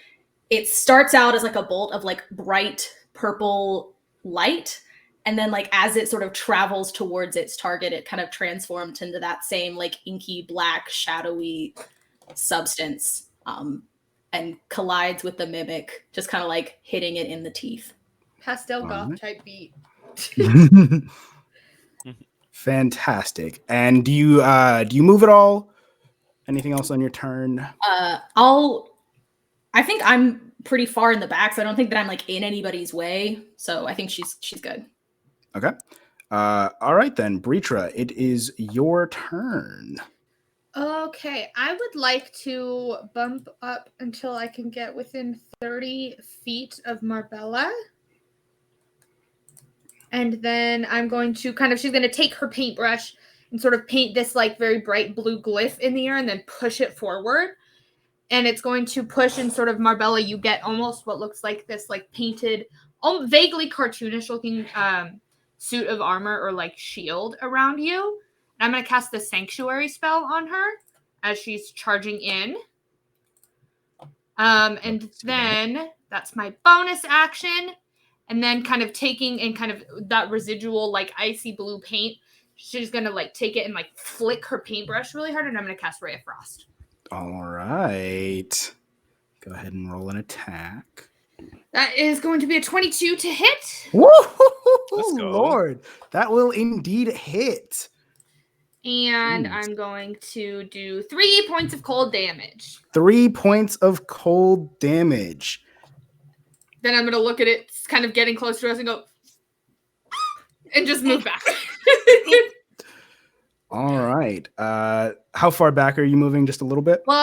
it starts out as like a bolt of like bright purple light, and then like as it sort of travels towards its target, it kind of transforms into that same like inky black shadowy substance and collides with the mimic, just kind of like hitting it in the teeth. Pastel goth type beat. Fantastic. And do you move at all? Anything else on your turn? I think I'm pretty far in the back, so I don't think that I'm like in anybody's way. So I think she's good. Okay. All right then, Breetra, it is your turn. Okay, I would like to bump up until I can get within 30 feet of Marabella. And then I'm going to she's going to take her paintbrush and sort of paint this like very bright blue glyph in the air and then push it forward. And it's going to push and sort of Marabella, you get almost what looks like this like painted, vaguely cartoonish looking suit of armor or like shield around you. And I'm going to cast the Sanctuary spell on her as she's charging in. And then that's my bonus action. And then kind of taking and kind of that residual like icy blue paint, she's going to like take it and like flick her paintbrush really hard. And I'm going to cast Ray of Frost. All right. Go ahead and roll an attack. That is going to be a 22 to hit. Woo! Let's go. Lord, that will indeed hit. And I'm going to do 3 points of cold damage. 3 points of cold damage. Then I'm going to look at it, kind of getting close to us and go, and just move back. All right. How far back are you moving? Just a little bit? Well,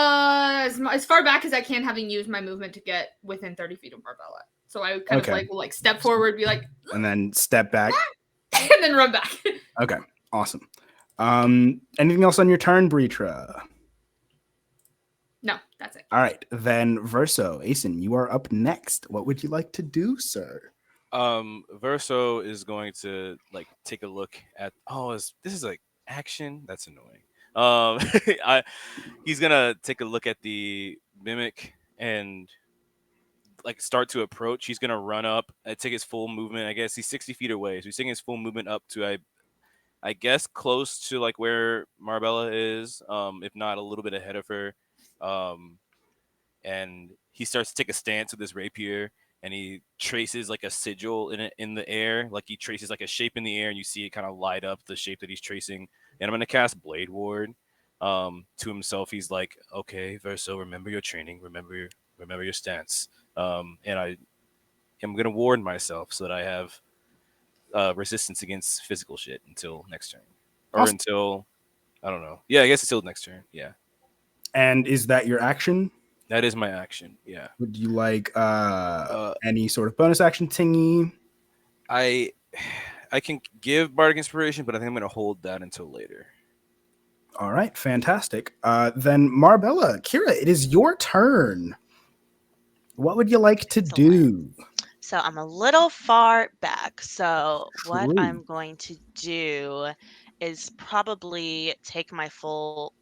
as far back as I can, having used my movement to get within 30 feet of Marabella. So I kind of like will like step forward, be like, and then step back. and then run back. Okay. Awesome. Anything else on your turn, Breetra? No, that's it. All right, then Verso, Aison, you are up next. What would you like to do, sir? Verso is going to like take a look at. Oh, this is like action? That's annoying. He's gonna take a look at the mimic and like start to approach. He's gonna run up, take his full movement. I guess he's 60 feet away, so he's taking his full movement up to I guess close to like where Marabella is, if not a little bit ahead of her. And he starts to take a stance with his rapier, and he traces like a sigil in the air, like he traces like a shape in the air, and you see it kind of light up the shape that he's tracing. And I'm gonna cast Blade Ward. To himself, he's like, "Okay, Verso, remember your training, remember your stance." And I am gonna warn myself so that I have resistance against physical shit until next turn, or Awesome. until I don't know. Yeah, I guess until next turn. Yeah, And is that your action? that is my action. Yeah. Would you like any sort of bonus action tingy? I can give Bardic Inspiration, but I think I'm gonna hold that until later. All right, fantastic. Then Marabella, Kyra, it is your turn. What would you like to do? So I'm a little far back. So what True. I'm going to do is probably take my full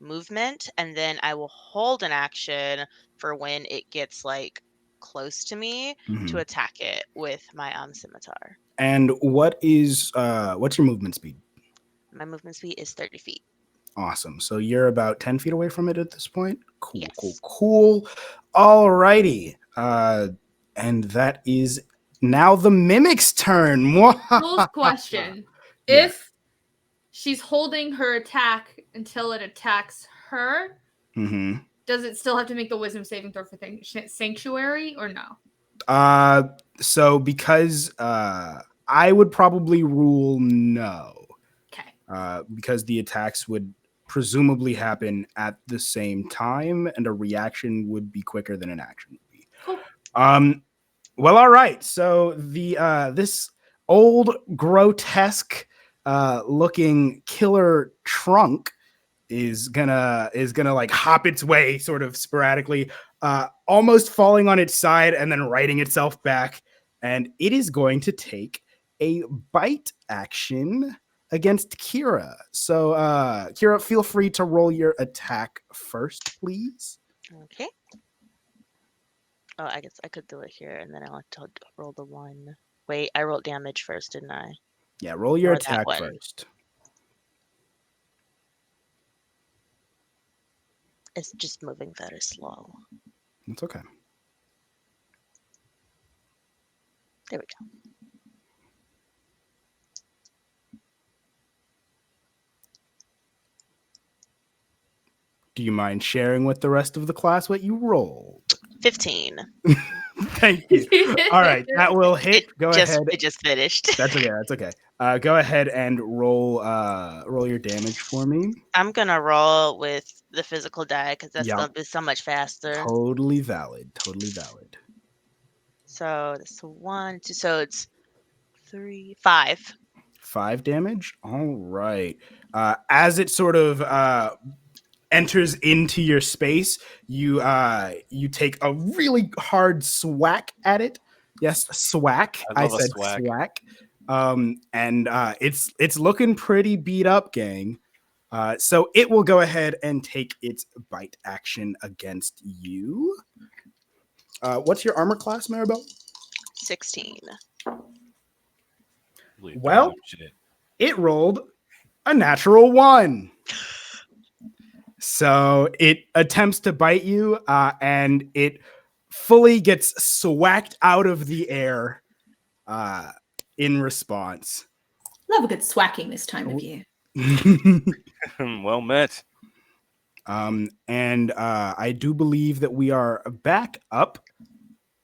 movement, and then I will hold an action for when it gets like close to me to attack it with my scimitar. And what's your movement speed? My movement speed is 30 feet. Awesome. So you're about 10 feet away from it at this point? Cool, Yes. cool. All righty. And that is now the mimic's turn. Rules question. Yeah. If she's holding her attack until it attacks her, does it still have to make the wisdom saving throw for sanctuary or no? So because I would probably rule no. Okay. Because the attacks would presumably happen at the same time, and a reaction would be quicker than an action would be. Cool. Well, all right. So the this old grotesque looking killer trunk is gonna like hop its way sort of sporadically, almost falling on its side and then righting itself back, and it is going to take a bite action against Kyra. So Kyra, feel free to roll your attack first, please. Okay. Oh, I guess I could do it here, and then I'll have to roll the one. Wait, I rolled damage first, didn't I? Yeah, roll your Or that attack one. first. It's just moving very slow. It's okay. There we go. Do you mind sharing with the rest of the class what you rolled? 15. Thank you. All right, that will hit. Go ahead. It just finished. That's okay. That's okay. Go ahead and roll your damage for me. I'm gonna roll with the physical die because that's gonna be so much faster. Totally valid. Totally valid. So that's 1, 2. So it's 3, 5. 5 damage. All right. As it sort of enters into your space, you take a really hard swack at it. Yes, swack. I said swack. And it's looking pretty beat up, gang. So it will go ahead and take its bite action against you. What's your armor class, Marabelle? 16. Well, it rolled a natural 1. So it attempts to bite you, and it fully gets swacked out of the air in response. Love a good swacking this time of year. Well met. And I do believe that we are back up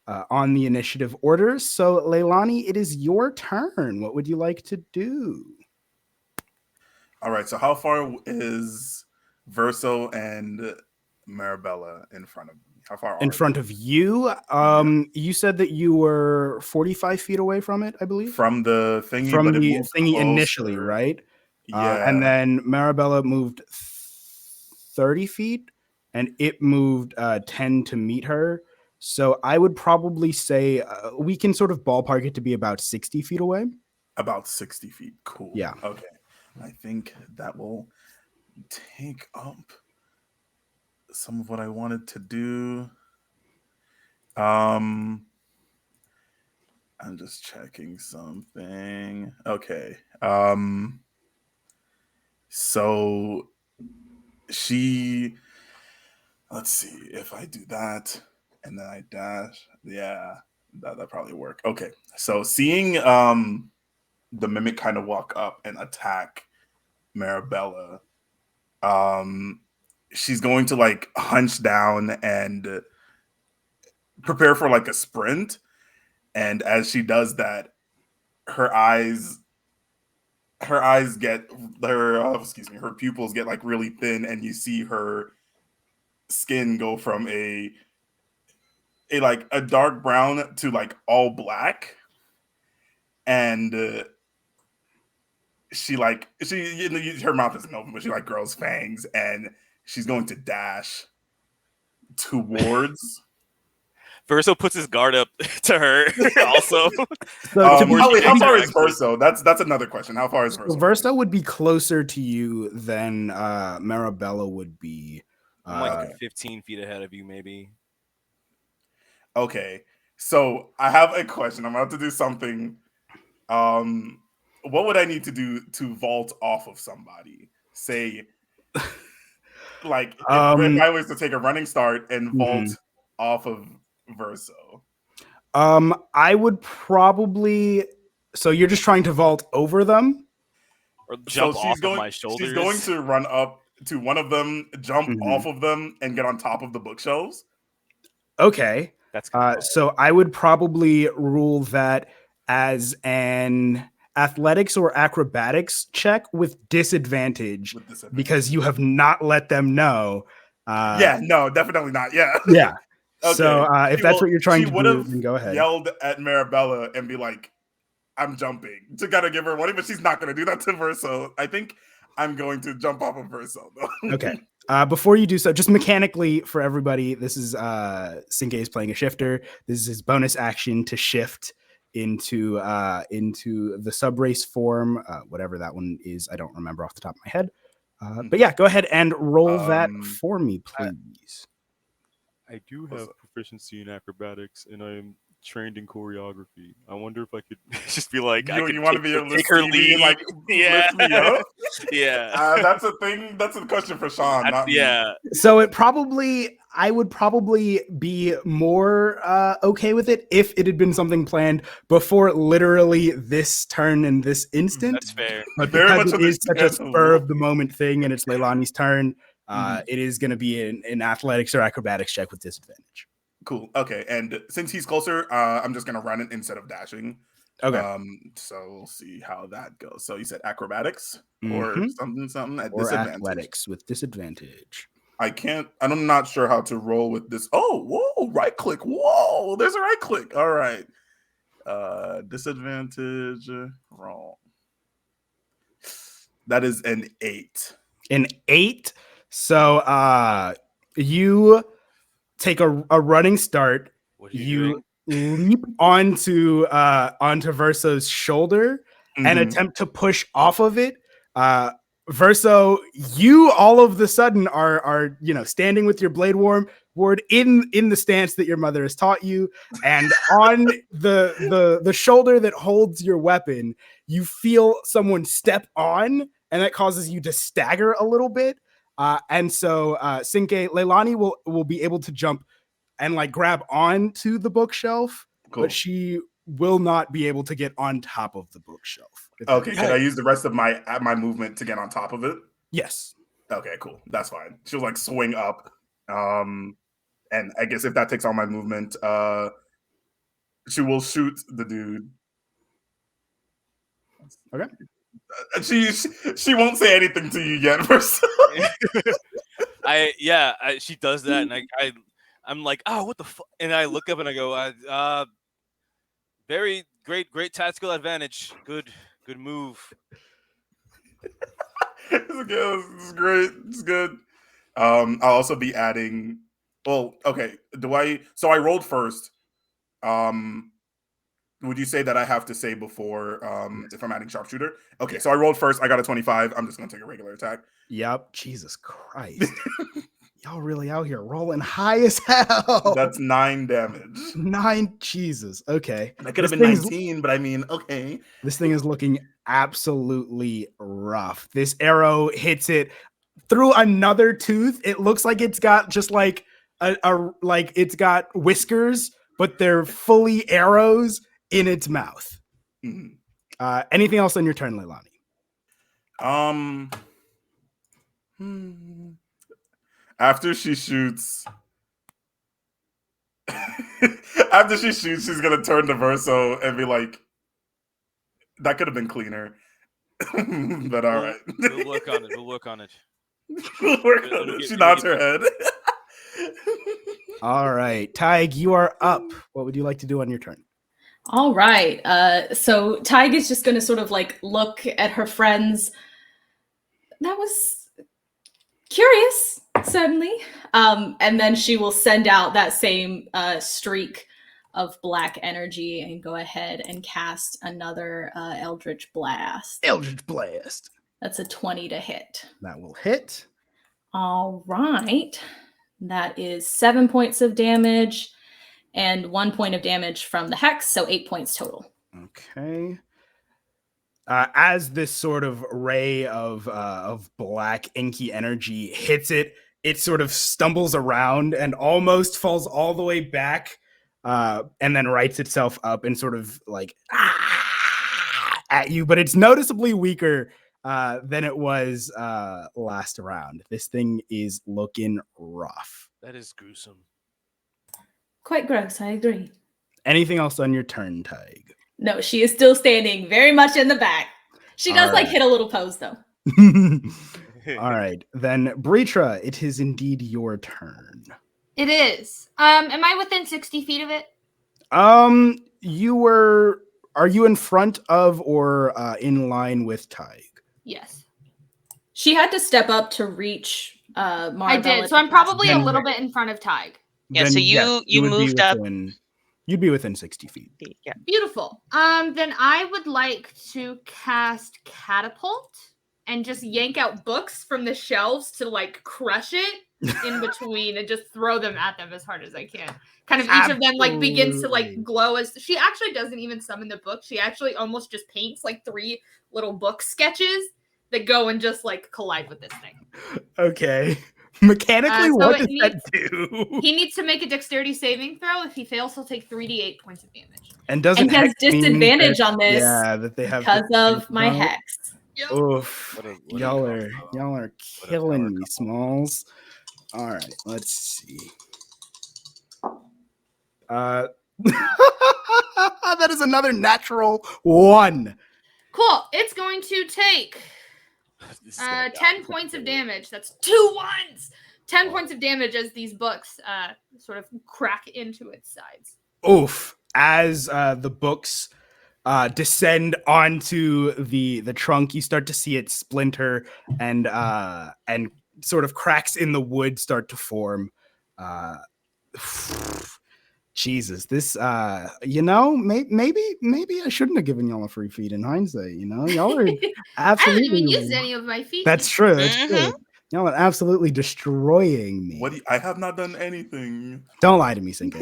on the initiative order. So, Leilani, it is your turn. What would you like to do? All right. So, how far is Verso and Marabella in front of me? How far in front of you? You said that you were 45 feet away from it, I believe. From the thingy, from but the it moved thingy closer. initially, right? Yeah. And then Marabella moved 30 feet, and it moved 10 to meet her. So I would probably say we can sort of ballpark it to be about 60 feet away. About 60 feet. Cool. Yeah. Okay. I think that will take up some of what I wanted to do. I'm just checking something. Okay. So she, let's see, if I do that and then I dash, yeah, that probably work. Okay. So seeing the mimic kind of walk up and attack Marabella, she's going to like hunch down and prepare for like a sprint. And as she does that, her eyes get her pupils get like really thin, and you see her skin go from a like a dark brown to like all black. And her mouth isn't open, but she like grows fangs, and she's going to dash towards. Verso puts his guard up to her also. So how far is Verso? That's another question. How far is Verso? Verso would be closer to you than Marabella would be. I'm like 15 feet ahead of you, maybe. Okay, so I have a question. I'm about to do something. What would I need to do to vault off of somebody? Say, like, if I was to take a running start and vault off of Verso. I would probably. So you're just trying to vault over them, or jump off of my shoulders. She's going to run up to one of them, jump off of them, and get on top of the bookshelves. Okay, that's so I would probably rule that as an athletics or acrobatics check with disadvantage, because you have not let them know. Yeah, no, definitely not. Yeah, yeah. Okay. So if that's what you're trying to do, then go ahead. Yelled at Marabella and be like, "I'm jumping," to kind of give her warning, but she's not going to do that to Verso. I think I'm going to jump off of Verso though. Okay. Before you do so, just mechanically for everybody, this is Cinque is playing a shifter. This is his bonus action to shift into the sub race form, whatever that one is. I don't remember off the top of my head. But yeah, go ahead and roll that for me, please. I do have proficiency in acrobatics, and I'm trained in choreography. I wonder if I could just be like, you want to be able to take her lead, like lift me up? Yeah. That's a thing. That's a question for Sean, not me. So I would probably be more okay with it if it had been something planned before literally this turn and this instant. That's fair. But because it is such a spur of the moment thing and it's Leilani's turn, it is going to be an athletics or acrobatics check with disadvantage. Cool. Okay. And since he's closer, I'm just going to run it instead of dashing. Okay. So we'll see how that goes. So you said acrobatics or something at or disadvantage. Athletics with disadvantage. I'm not sure how to roll with this. Oh, whoa, right click. Whoa, there's a right click. All right. Disadvantage roll. That is an 8. An 8. So you take a running start. You leap onto Verso's shoulder and attempt to push off of it. Verso, you all of the sudden are standing with your blade ward in the stance that your mother has taught you, and on the shoulder that holds your weapon, you feel someone step on, and that causes you to stagger a little bit. And so Cinque, Leilani will be able to jump and like grab onto the bookshelf, but she will not be able to get on top of the bookshelf. Okay, can I use the rest of my movement to get on top of it? Yes. Okay, cool. That's fine. She'll like swing up. And I guess if that takes all my movement, she will shoot the dude. Okay. She won't say anything to you yet, Verso. She does that, and I'm like, oh, what the fuck? And I look up and I go, very great tactical advantage. Good move. This is great. It's good. I'll also be adding. Well, okay. So I rolled first. Would you say that I have to say before if I'm adding sharpshooter? Okay, so I rolled first. I got a 25. I'm just gonna take a regular attack. Yep. Jesus Christ. Y'all really out here rolling high as hell. That's 9 damage. 9. Jesus. Okay. That could have This been thing's- 19, but I mean, okay. This thing is looking absolutely rough. This arrow hits it through another tooth. It looks like it's got just like like it's got whiskers, but they're fully arrows in its mouth. Mhm. Anything else on your turn, Leilani? After she shoots, after she shoots, she's gonna turn to Verso and be like, "That could have been cleaner." But all right, We'll work on it. We'll work on it. We'll work on it. She nods her head. All right, Tadhg, you are up. What would you like to do on your turn? All right. So Tadhg is just going to sort of like look at her friends. That was curious, certainly. And then she will send out that same streak of black energy and go ahead and cast another Eldritch Blast. Eldritch Blast. That's a 20 to hit. That will hit. All right. That is 7 points of damage and 1 point of damage from the hex, so 8 points total. Okay. As this sort of ray of black inky energy hits it, it sort of stumbles around and almost falls all the way back, and then rights itself up and sort of like at you. But it's noticeably weaker than it was last round. This thing is looking rough. That is gruesome. Quite gross, I agree. Anything else on your turn, Tadhg? No, she is still standing very much in the back. She does All like right. hit a little pose though. All right, then Breetra, it is indeed your turn. It is. Am I within 60 feet of it? Are you in front of or in line with Tadhg? Yes. She had to step up to reach Marabella. I did. So I'm probably a Then- little bit in front of Tadhg. Yeah, so you would be moved up. You'd be within 60 feet. Yeah. Beautiful. Then I would like to cast Catapult and just yank out books from the shelves to like crush it in between and just throw them at them as hard as I can. Kind of each of them like begins to like Absolutely. glow as she actually doesn't even summon the book. She actually almost just paints like 3 little book sketches that go and just like collide with this thing. Okay. Mechanically, so what it does that do? He needs to make a dexterity saving throw. If he fails, he'll take 3d8 points of damage. And doesn't And he has hex mean disadvantage that- on this Yeah, that they have because of disadvantage my on it? hex. Oof. What a Y'all combo. are killing me, Smalls. All right, let's see. That is another natural 1. Cool. It's going to take This is gonna 10 die. points of damage. That's 2 ones. 10 points of damage as these books sort of crack into its sides. Oof. As the books descend onto the trunk, you start to see it splinter and sort of cracks in the wood start to form. Jesus, this maybe I shouldn't have given y'all a free feed in hindsight. Y'all are I absolutely. haven't even used any of my feet. That's true. That's Mhm. true. Y'all are absolutely destroying me. I have not done anything. Don't lie to me, Cinque.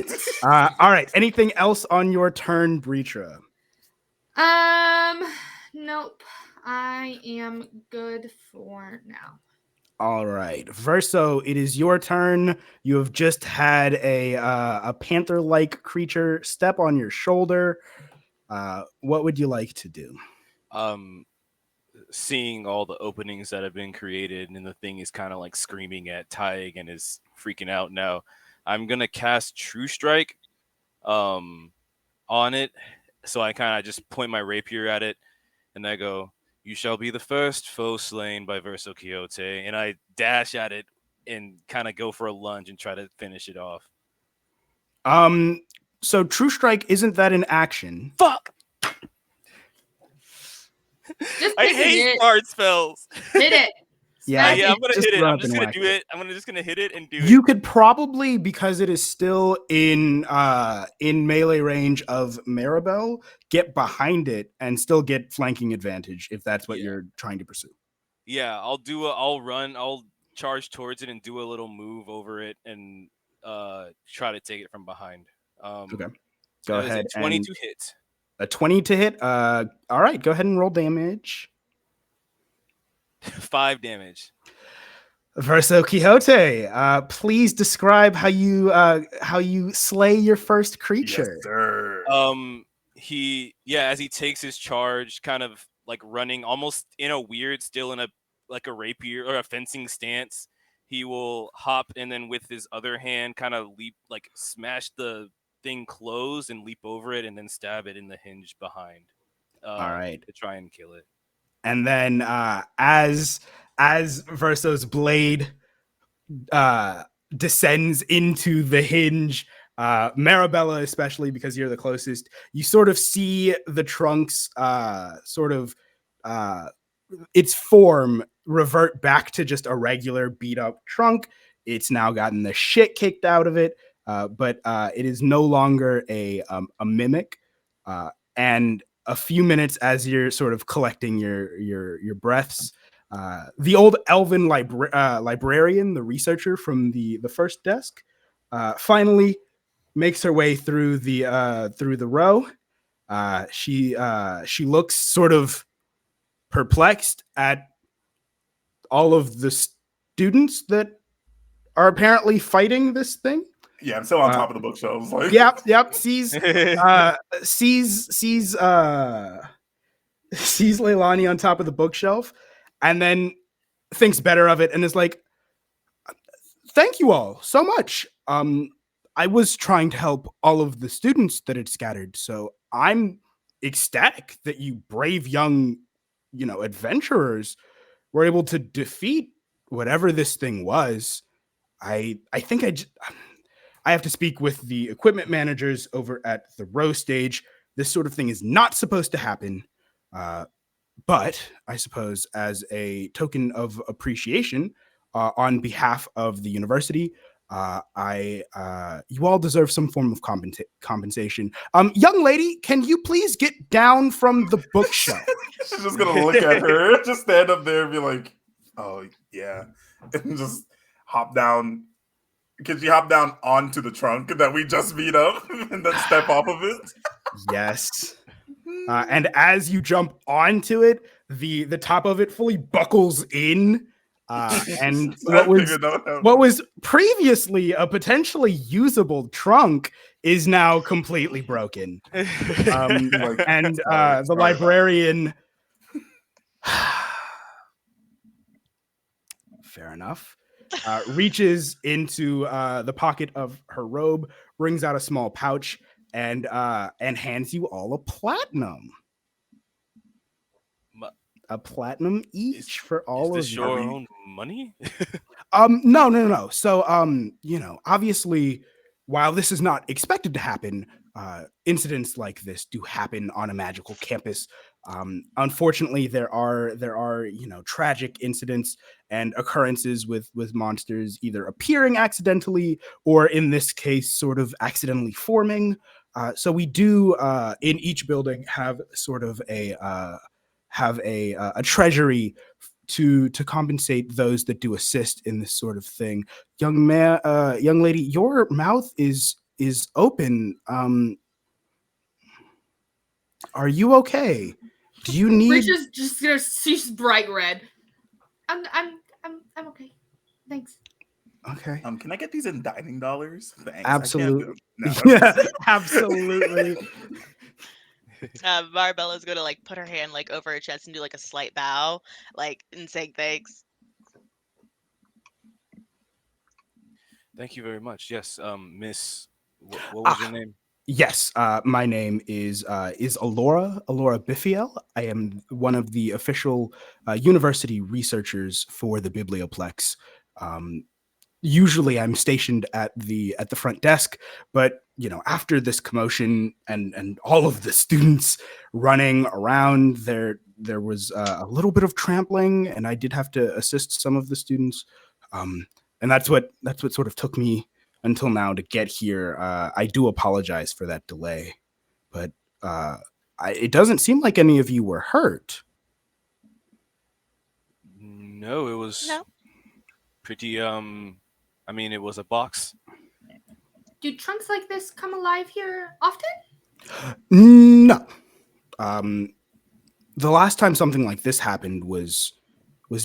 All right. Anything else on your turn, Breetra? Nope. I am good for now. All right, Verso, it is your turn. You have just had a panther-like creature step on your shoulder. What would you like to do? Seeing all the openings that have been created, and the thing is kind of like screaming at Tadhg and is freaking out now. I'm gonna cast True Strike on it. So I kind of just point my rapier at it and I go, "You shall be the first foe slain by Verso Quixote," and I dash at it and kind of go for a lunge and try to finish it off. So True Strike, isn't that an action? Fuck. Just I pick a hate hit. bard spells. Hit it. Yeah, Smack Yeah, it. I'm gonna just hit it. run I'm up just and gonna whack do it. I'm just gonna hit it and do You it. could probably, because it is still in melee range of Marabelle, get behind it and still get flanking advantage if that's what Yeah. you're trying to pursue. Yeah, I'll run. I'll charge towards it and do a little move over it and try to take it from behind. Okay. Go That is ahead a 20 and to hit. a 20 to hit. All right, go ahead and roll damage. 5 damage. Verso Quixote, please describe how you slay your first creature. Yes, sir. As he takes his charge, kind of like running almost in a weird, still in a like a rapier or a fencing stance, he will hop and then with his other hand kind of leap, like smash the thing closed and leap over it and then stab it in the hinge behind. All right. To try and kill it. And then as Verso's blade descends into the hinge, Marabella, especially because you're the closest, you sort of see the trunk's its form revert back to just a regular beat up trunk. It's now gotten the shit kicked out of it, but it is no longer a mimic. And a few minutes as you're sort of collecting your breaths, the old elven librarian, the researcher from the first desk, finally makes her way through the row. She looks sort of perplexed at all of the students that are apparently fighting this thing. Yeah, I'm still on top of the bookshelves. Like, Yep. Sees Leilani on top of the bookshelf, and then thinks better of it and is like, "Thank you all so much. I was trying to help all of the students that had scattered, so I'm ecstatic that you brave young, adventurers were able to defeat whatever this thing was. I think I have to speak with the equipment managers over at the row stage. This sort of thing is not supposed to happen. But I suppose as a token of appreciation on behalf of the university, you all deserve some form of compensation. Young lady, can you please get down from the bookshelf?" she's just gonna look at her, just stand up there and be like, "Oh yeah," and just hop down. Can she hop down onto the trunk that we just beat up and then step off of it? Yes. And as you jump onto it, the top of it fully buckles in. And what was previously a potentially usable trunk is now completely broken. And the librarian, fair enough, reaches into the pocket of her robe, brings out a small pouch, and hands you all a platinum. A platinum each for all is of this you. your own money? No. So, obviously, while this is not expected to happen, incidents like this do happen on a magical campus. Unfortunately, there are tragic incidents and occurrences with monsters either appearing accidentally or, in this case, sort of accidentally forming. So we do in each building have sort of a treasury to compensate those that do assist in this sort of thing. Young lady, your mouth is open. Are you okay? Do you need? She's bright red. I'm okay. Thanks. Okay. Can I get these in dining dollars? Thanks. Absolutely. No. Yeah, absolutely. Marabella's gonna like put her hand like over her chest and do like a slight bow, like and saying thanks. Thank you very much. Yes, Miss. What was your name? Yes, my name is Alora Biffiel. I am one of the official university researchers for the Biblioplex. Usually I'm stationed at the front desk, but after this commotion and all of the students running around, there was a little bit of trampling, and I did have to assist some of the students. And that's what sort of took me until now to get here. I do apologize for that delay, but it doesn't seem like any of you were hurt. No, it was No. pretty. I mean, it was a box. Do trunks like this come alive here often? No. The last time something like this happened was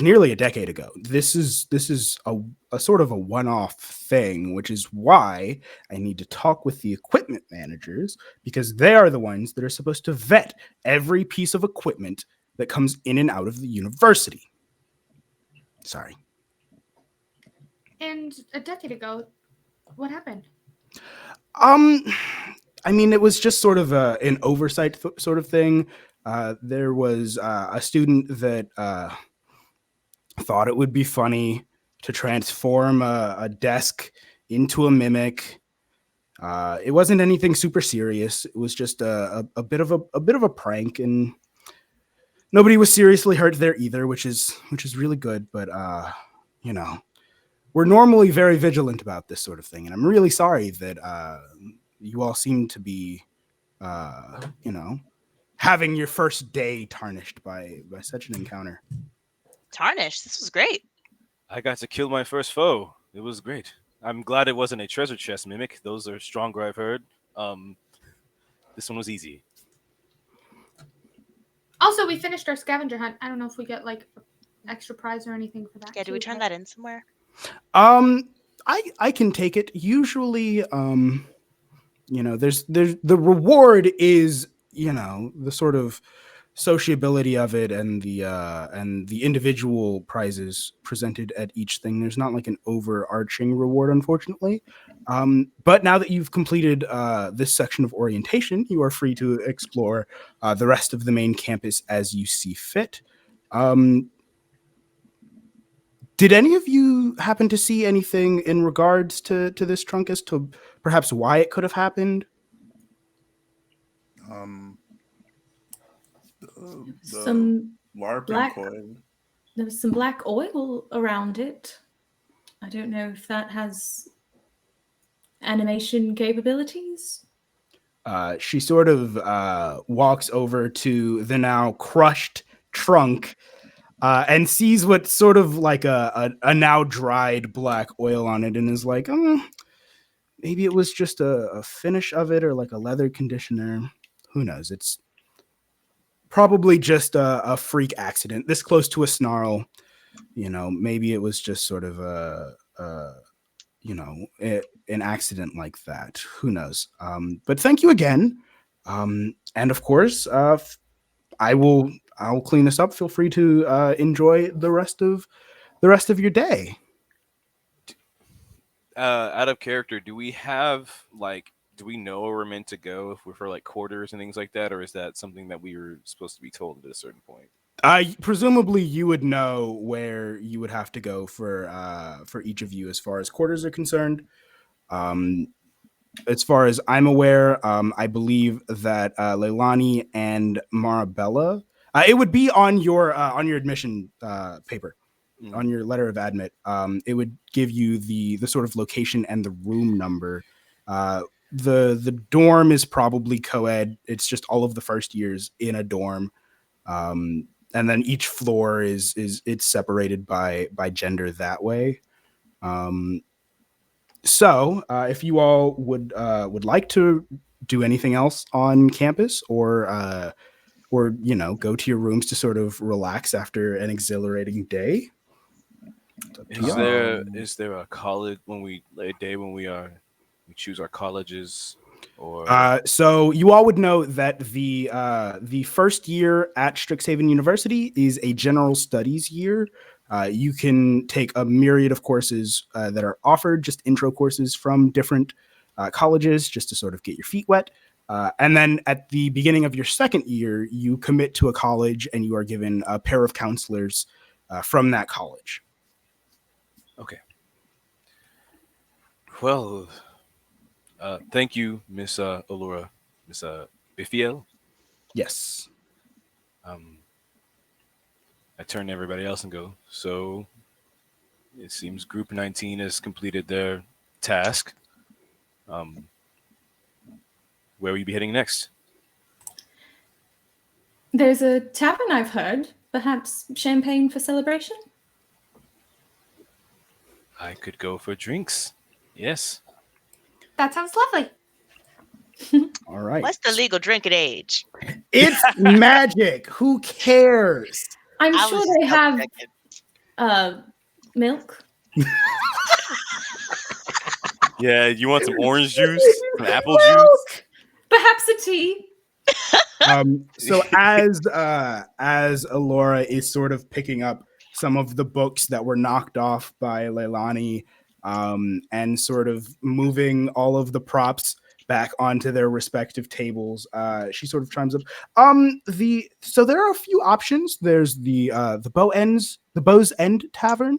nearly a decade ago. This is a sort of a one-off thing, which is why I need to talk with the equipment managers, because they are the ones that are supposed to vet every piece of equipment that comes in and out of the university. Sorry. And a decade ago, what happened? I mean, it was just sort of an oversight sort of thing. There was a student that thought it would be funny to transform a desk into a mimic. It wasn't anything super serious. It was just a bit of a prank, and nobody was seriously hurt there either, which is really good. But you know, we're normally very vigilant about this sort of thing, and I'm really sorry that you all seem to be, having your first day tarnished by such an encounter. Tarnish. This was great. I got to kill my first foe. It was great. I'm glad it wasn't a treasure chest mimic. Those are stronger, I've heard. This one was easy. Also, we finished our scavenger hunt. I don't know if we get like extra prize or anything for that. Yeah, do we turn that in somewhere? I can take it. Usually, there's the reward is, the sort of sociability of it and the individual prizes presented at each thing. There's not like an overarching reward, unfortunately. But now that you've completed this section of orientation, you are free to explore the rest of the main campus as you see fit. Did any of you happen to see anything in regards to this trunk as to perhaps why it could have happened? Some LARP black- and coin. There was some black oil around it. I don't know if that has animation capabilities. She sort of walks over to the now crushed trunk and sees what's sort of like a now dried black oil on it, and is like, maybe it was just a finish of it, or like a leather conditioner. Who knows? It's probably just a freak accident. This close to a snarl, maybe it was just sort of an accident like that. Who knows? But thank you again. And of course, I'll clean this up. Feel free to enjoy the rest of your day. Out of character, do we know where we're meant to go if we're for like quarters and things like that, or is that something that we were supposed to be told at a certain point? Presumably you would know where you would have to go for each of you as far as quarters are concerned. As far as I'm aware, I believe that Leilani and Marabella, it would be on your admission paper. On your letter of admit, it would give you the sort of location and the room number. The dorm is probably co-ed. It's just all of the first years in a dorm, and then each floor is it's separated by gender that way. So if you all would like to do anything else on campus, or go to your rooms to sort of relax after an exhilarating day. Is there a college when we choose our colleges, or so you all would know that the first year at Strixhaven University is a general studies year. You can take a myriad of courses that are offered, just intro courses from different colleges, just to sort of get your feet wet. And then at the beginning of your second year, you commit to a college and you are given a pair of counselors from that college. Okay. Well, thank you, Miss Allura, Miss Bifiel. Yes. I turn to everybody else and go, so it seems Group 19 has completed their task. Where will you be heading next? There's a tavern I've heard. Perhaps champagne for celebration? I could go for drinks. Yes. That sounds lovely. All right. What's the legal drinking age? It's magic. Who cares? I'm I sure was they just have double-checking. milk. Yeah, you want some orange juice? Some apple juice? Perhaps a tea. So as Alora is sort of picking up some of the books that were knocked off by Leilani, and sort of moving all of the props back onto their respective tables, she sort of chimes up. So there are a few options. There's the Bow's End Tavern,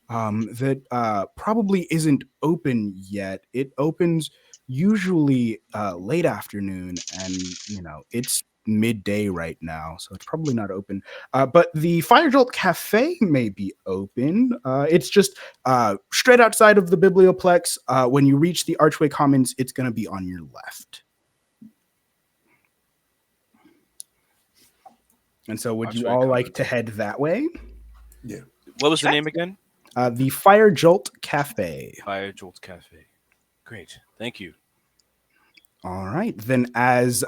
that probably isn't open yet. It opens usually late afternoon, and it's midday right now, so it's probably not open. But the Fire Jolt Cafe may be open. It's just straight outside of the Biblioplex. When you reach the Archway Commons, it's going to be on your left. And so would you Archway all like Commons. to head that way? Yeah. What was the Sure. name again? The Fire Jolt Cafe. Fire Jolt Cafe. Great. Thank you. All right. Then as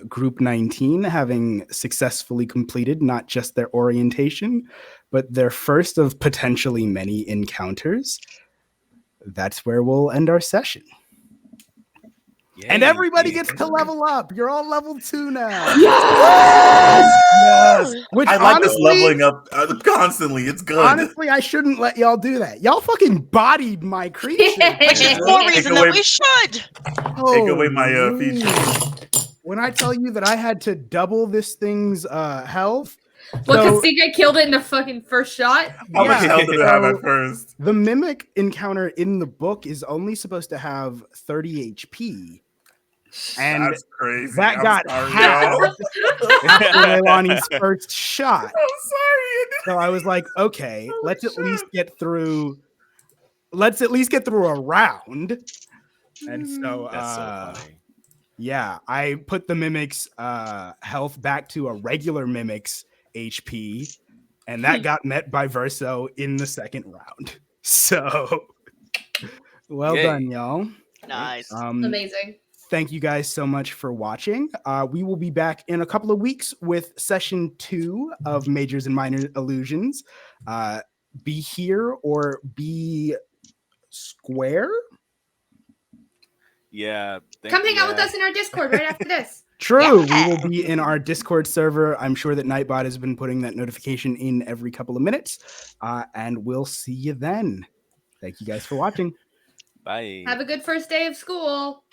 Group 19, having successfully completed not just their orientation, but their first of potentially many encounters, that's where we'll end our session. And Yay. everybody gets to level up. You're all level 2 now. Yes. Which I like this honestly, leveling up constantly. It's good. honestly, I shouldn't let y'all do that. Y'all fucking bodied my creature. Which is Yeah. more Take reason away- that we should. Take away my Holy. features. When I tell you that I had to double this thing's health, Well, so because Cinque killed it in the fucking first shot. How much Yeah, health did it have so- at first? the mimic encounter in the book is only supposed to have 30 HP. And That's crazy. that I'm got sorry, halved y'all. after Leilani's first shot. I'm sorry. So I was like, okay, Holy let's at least shit. get through a round. And so That's so funny. yeah, I put the mimic's health back to a regular mimic's HP, and that got met by Verso in the second round. So well Yay. done, y'all. Nice. Amazing. Thank you guys so much for watching. We will be back in a couple of weeks with session 2 of Majors and Minor Illusions. Be here or be square. Yeah. Come hang out with us in our Discord right after this. True. Yeah. We will be in our Discord server. I'm sure that Nightbot has been putting that notification in every couple of minutes. And we'll see you then. Thank you guys for watching. Bye. Have a good first day of school.